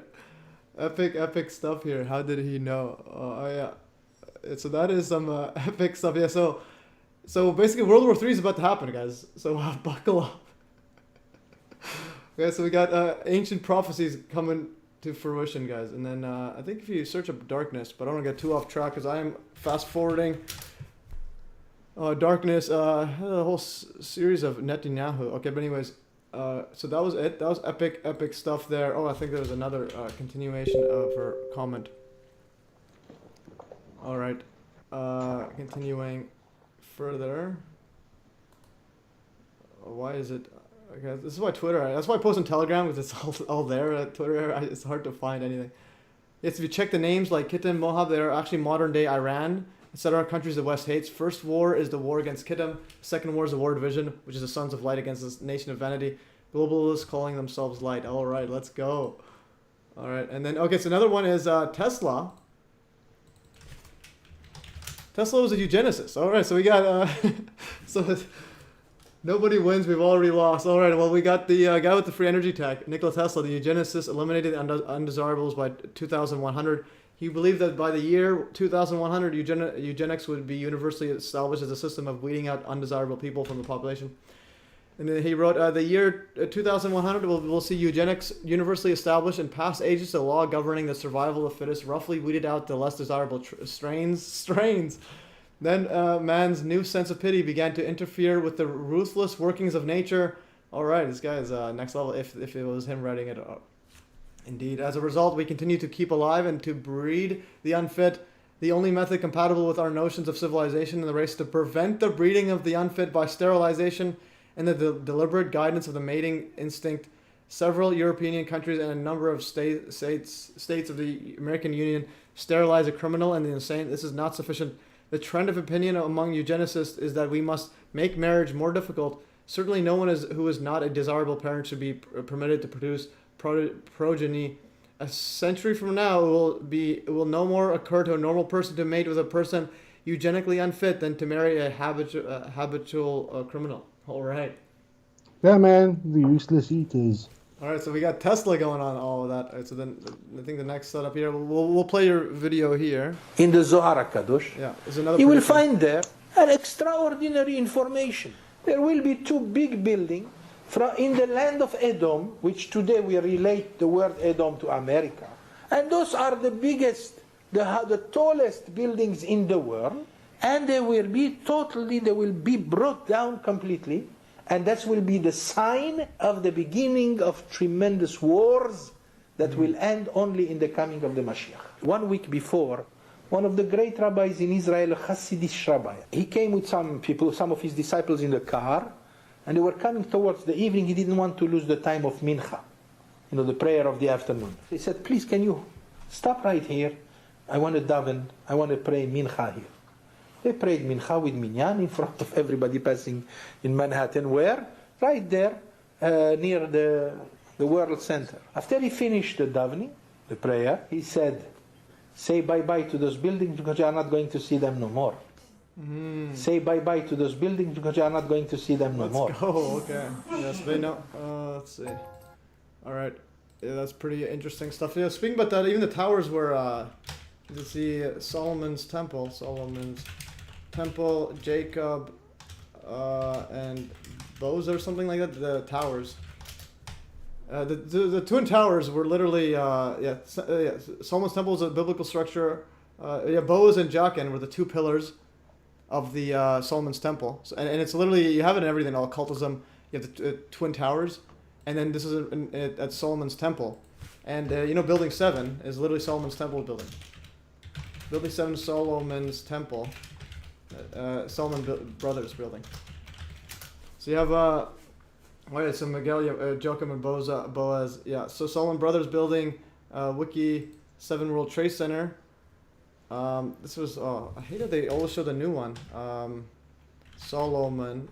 Epic stuff here. How did he know? Oh yeah. So that is some epic stuff. Yeah. So basically World War III is about to happen, guys. So buckle up. Okay, so we got ancient prophecies coming to fruition, guys. And then I think if you search up darkness, but I don't want to get too off track because I am fast forwarding. Darkness, a whole series of Netanyahu. Okay, but anyways, so that was it. That was epic stuff there. Oh, I think there was another continuation of her comment. All right, continuing further. Why is it? Okay, this is why Twitter. That's why I post on Telegram because it's all there. At Twitter, it's hard to find anything. Yes, if you check the names like Kittim, Moab, they're actually modern day Iran, etc. Countries the West hates. First war is the war against Kittim. Second war is the war division, which is the sons of light against this nation of vanity. Globalists calling themselves light. All right, let's go. All right, and then okay, so another one is Tesla. Tesla was a eugenicist. All right, so we got nobody wins. We've already lost. All right. Well, we got the guy with the free energy tech, Nikola Tesla, the eugenicist, eliminated undesirables by 2100. He believed that by the year 2100, eugenics would be universally established as a system of weeding out undesirable people from the population. And then he wrote, the year 2100 will see eugenics universally established and past ages a law governing the survival of the fittest, roughly weeded out the less desirable strains. Then man's new sense of pity began to interfere with the ruthless workings of nature. All right, this guy is next level if it was him writing it. Indeed. As a result, we continue to keep alive and to breed the unfit. The only method compatible with our notions of civilization in the race to prevent the breeding of the unfit by sterilization and the deliberate guidance of the mating instinct. Several European countries and a number of states of the American Union sterilize a criminal and the insane. This is not sufficient. The trend of opinion among eugenicists is that we must make marriage more difficult. Certainly no one who is not a desirable parent should be permitted to produce progeny. A century from now, it will no more occur to a normal person to mate with a person eugenically unfit than to marry a habitual criminal. All right. Yeah, man, the useless eaters. All right, so we got Tesla going on all of that. All right, so then I think the next setup here, we'll play your video here. In the Zohar HaKadosh, yeah, there's another. You will find there an extraordinary information. There will be two big buildings in the land of Edom, which today we relate the word Edom to America. And those are the biggest, the tallest buildings in the world. And they will be brought down completely. And that will be the sign of the beginning of tremendous wars that will end only in the coming of the Mashiach. 1 week before, one of the great rabbis in Israel, a Hasidic rabbi, he came with some people, some of his disciples in the car, and they were coming towards the evening. He didn't want to lose the time of mincha, the prayer of the afternoon. He said, please, can you stop right here? I want to daven, I want to pray mincha here. They prayed mincha with minyan in front of everybody passing in Manhattan. Where? Right there, near the World Center. After he finished the davening, the prayer, he said, say bye-bye to those buildings because you are not going to see them no more. Say bye-bye to those buildings because you are not going to see them no more. Let's go, okay. Yes, they know. Let's see. Alright. Yeah, that's pretty interesting stuff. Yeah, speaking about that, even the towers were, you see Solomon's Temple, Jacob, and those or something like that, the towers. The Twin Towers were literally, Solomon's Temple is a biblical structure. Boaz and Jachin were the two pillars of the Solomon's Temple. So, and it's literally, you have it in everything, all occultism. You have the Twin Towers, and then this is at Solomon's Temple. And Building 7 is literally Solomon's Temple building. Building 7 Solomon's Temple. Solomon Brothers building. So you have, some Miguel, Joachim and Boaz. Yeah, so Solomon Brothers building, Wiki 7 World Trade Center. This was, I hate that they always show the new one. Solomon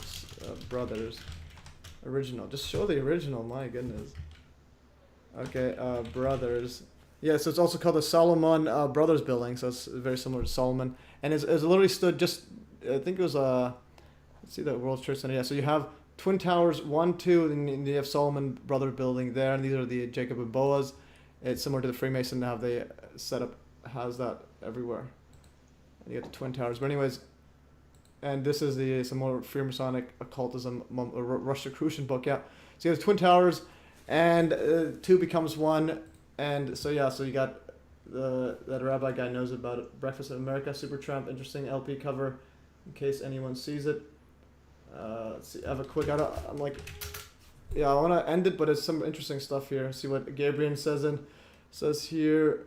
Brothers. Original. Just show the original, my goodness. Okay, Brothers. Yeah, so it's also called the Solomon Brothers building, so it's very similar to Solomon. And it's literally stood just, I think it was, let's see the World Trade Center. Yeah, so you have Twin Towers 1, 2, and you have Solomon Brothers building there, and these are the Jacob and Boaz. It's similar to the Freemason, how they set up, has that everywhere. And you get the Twin Towers. But anyways, and this is some more Freemasonic occultism, Rosicrucian book, yeah. So you have the Twin Towers, and 2 becomes 1, and so yeah, so you got that rabbi guy knows about it. Breakfast in America, Supertramp, interesting LP cover, in case anyone sees it. Let's see, I have a quick, I want to end it, but it's some interesting stuff here. See what Gabriel says here.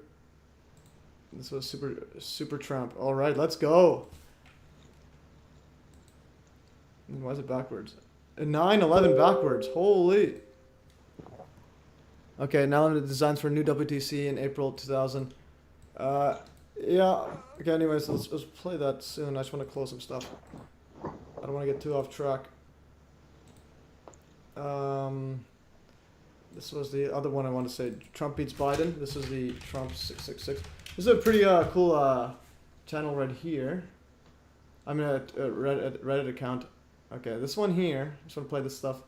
This was Supertramp. All right, let's go. Why is it backwards? 9/11 backwards. Holy. Okay, now the designs for new WTC in April 2000. Yeah. Okay. Anyways, let's play that soon. I just want to close some stuff. I don't want to get too off track. This was the other one I want to say. Trump beats Biden. This is the Trump 666. This is a pretty cool channel right here. I'm in a Reddit account. Okay, this one here. I just want to play this stuff.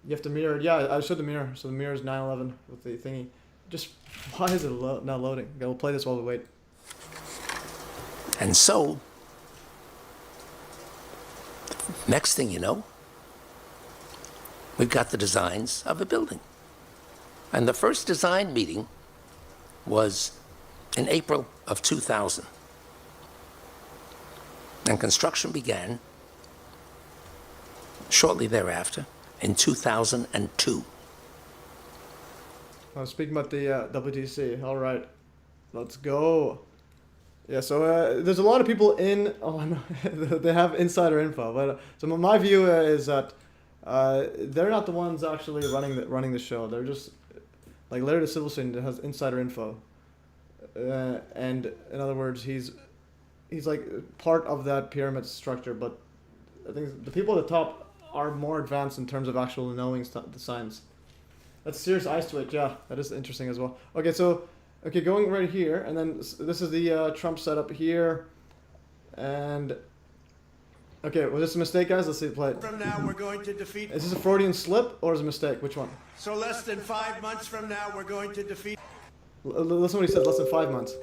You have to mirror. Yeah, I showed the mirror. So the mirror is 9/11 with the thingy. Just why is it not loading? Okay, we'll play this while we wait. And so, next thing you know, we've got the designs of a building. And the first design meeting was in April of 2000. And construction began shortly thereafter in 2002. Speaking about the WTC, all right, let's go. Yeah, so there's a lot of people in. Oh no, they have insider info. But so my view is that they're not the ones actually running the show. They're just like Larry the Civil Student that has insider info, and in other words, he's like part of that pyramid structure. But I think the people at the top are more advanced in terms of actual knowing the science. That's serious eyes to it. Yeah, that is interesting as well. Okay, so going right here, and then this is the Trump setup here, and okay, was this a mistake, guys? Let's see it play. From now, we're going to defeat. Is this a Freudian slip or is it a mistake? Which one? So less than 5 months from now, we're going to defeat. Listen what he said. Less than 5 months.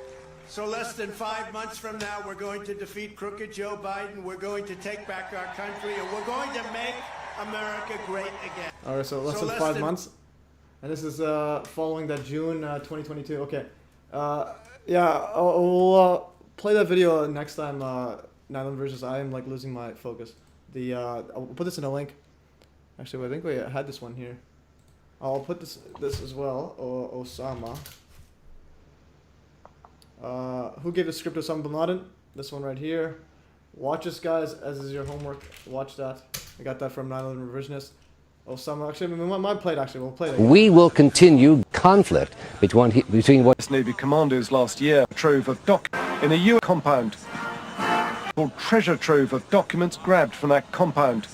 So less than 5 months from now, we're going to defeat crooked Joe Biden. We're going to take back our country, and we're going to make America great again. All right, so less than 5 months. And this is following that June 2022. Okay. Yeah, I'll play that video next time. 9/11 versus. I am like losing my focus. I'll put this in a link. Actually, I think we had this one here. I'll put this as well. Osama. Who gave the script to Osama bin Laden? This one right here. Watch this, guys, as is your homework. Watch that. I got that from 9/11 Revisionist. Osama, actually, my plate, actually, we'll play that. We will continue conflict between what Navy commandos last year trove of in a U.S. compound called treasure trove of documents grabbed from that compound.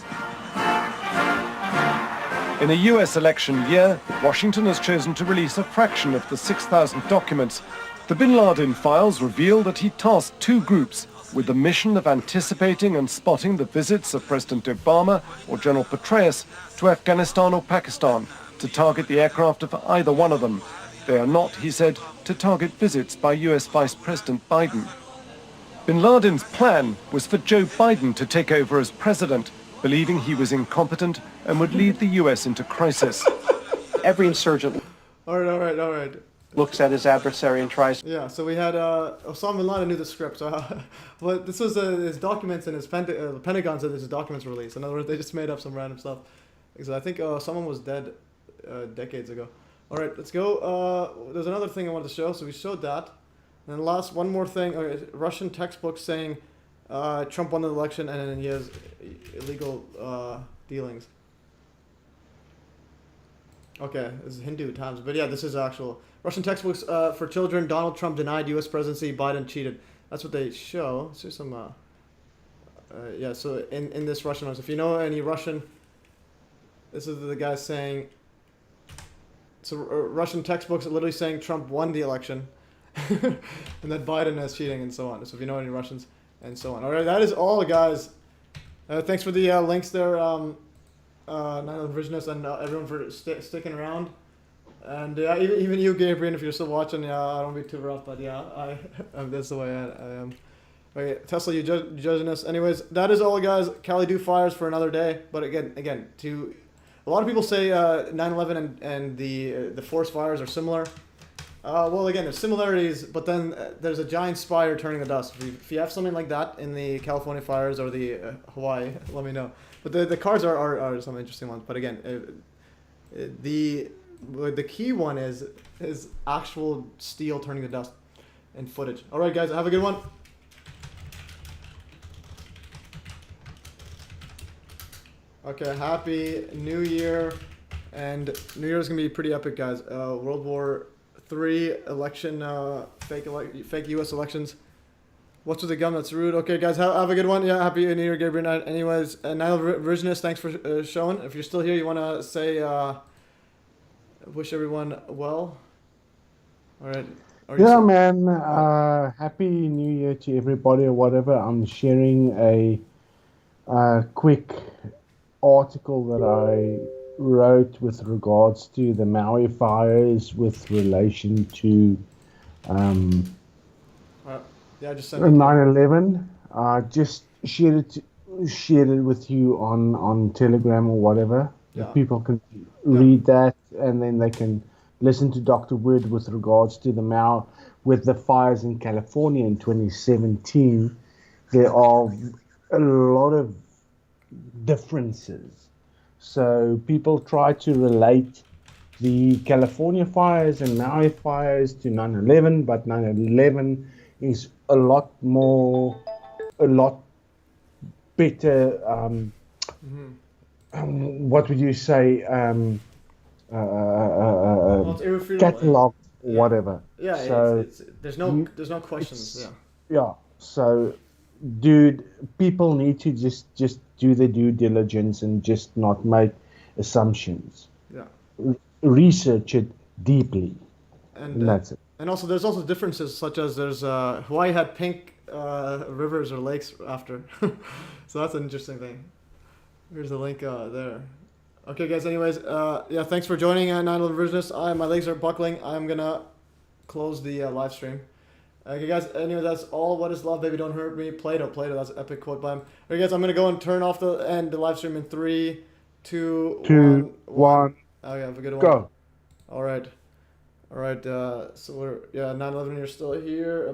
In a U.S. election year, Washington has chosen to release a fraction of the 6,000 documents that The Bin Laden files reveal that he tasked two groups with the mission of anticipating and spotting the visits of President Obama or General Petraeus to Afghanistan or Pakistan to target the aircraft of either one of them. They are not, he said, to target visits by US Vice President Biden. Bin Laden's plan was for Joe Biden to take over as president, believing he was incompetent and would lead the US into crisis. Every insurgent All right. looks at his adversary and tries. Yeah, so we had Osama bin Laden knew the script. So, well, this was his documents and his Pentagon said his documents released. In other words, they just made up some random stuff. Because I think someone was dead decades ago. All right, let's go. There's another thing I wanted to show. So we showed that. And then one more thing. Russian textbook saying Trump won the election and then he has illegal dealings. Okay, this is Hindu Times. But yeah, this is actual. Russian textbooks for children. Donald Trump denied U.S. presidency. Biden cheated. That's what they show. So some. Yeah. So in this Russian one, so if you know any Russian, this is the guy saying. So Russian textbooks are literally saying Trump won the election, and that Biden is cheating and so on. So if you know any Russians and so on. All right, that is all, guys. Thanks for the links there, Revisionists, and everyone for sticking around. And even you, Gabriel, if you're still watching, I don't be too rough, but that's the way I am. Okay, Tesla, you judging us. Anyways, that is all, guys. Cali do fires for another day. But again, a lot of people say 9/11 and the forest fires are similar. Well, again, there's similarities, but then there's a giant spire turning to dust. If you have something like that in the California fires or the Hawaii, let me know. But the cars are some interesting ones. But again, the key one is actual steel turning to dust and footage. All right, guys, have a good one. Okay, happy New Year, and New Year's gonna be pretty epic, guys. World War III election, fake U.S. elections. What's with the gun? That's rude. Okay, guys, have a good one. Yeah, happy New Year, Gabriel. Anyways, Niall Revisionist, thanks for showing. If you're still here, you wanna say wish everyone well. All right. Yeah, man. Happy New Year to everybody or whatever. I'm sharing a quick article that I wrote with regards to the Maui fires with relation to just 9/11. Just shared it with you on Telegram or whatever. Yeah. People can read that, and then they can listen to Dr. Wood with regards to with the fires in California in 2017. There are a lot of differences. So people try to relate the California fires and Maui fires to 9/11, but 9/11 is a lot better. What would you say? Catalog, whatever. Yeah, so there's no questions. Yeah. So, dude, people need to just do the due diligence and just not make assumptions. Yeah. Research it deeply, and that's it. And also, there's also differences, such as there's Hawaii had pink rivers or lakes after, so that's an interesting thing. Here's the link there. Okay, guys. Anyways, yeah, thanks for joining 9/11 Revisionist. My legs are buckling. I'm gonna close the live stream. Okay, guys. Anyway, that's all. What is love, baby? Don't hurt me. Plato. That's an epic quote by him. Okay, guys. I'm gonna go and turn off the live stream in 3, 2, 1. Okay, have a good one. Go. All right. So 9/11. You're still here.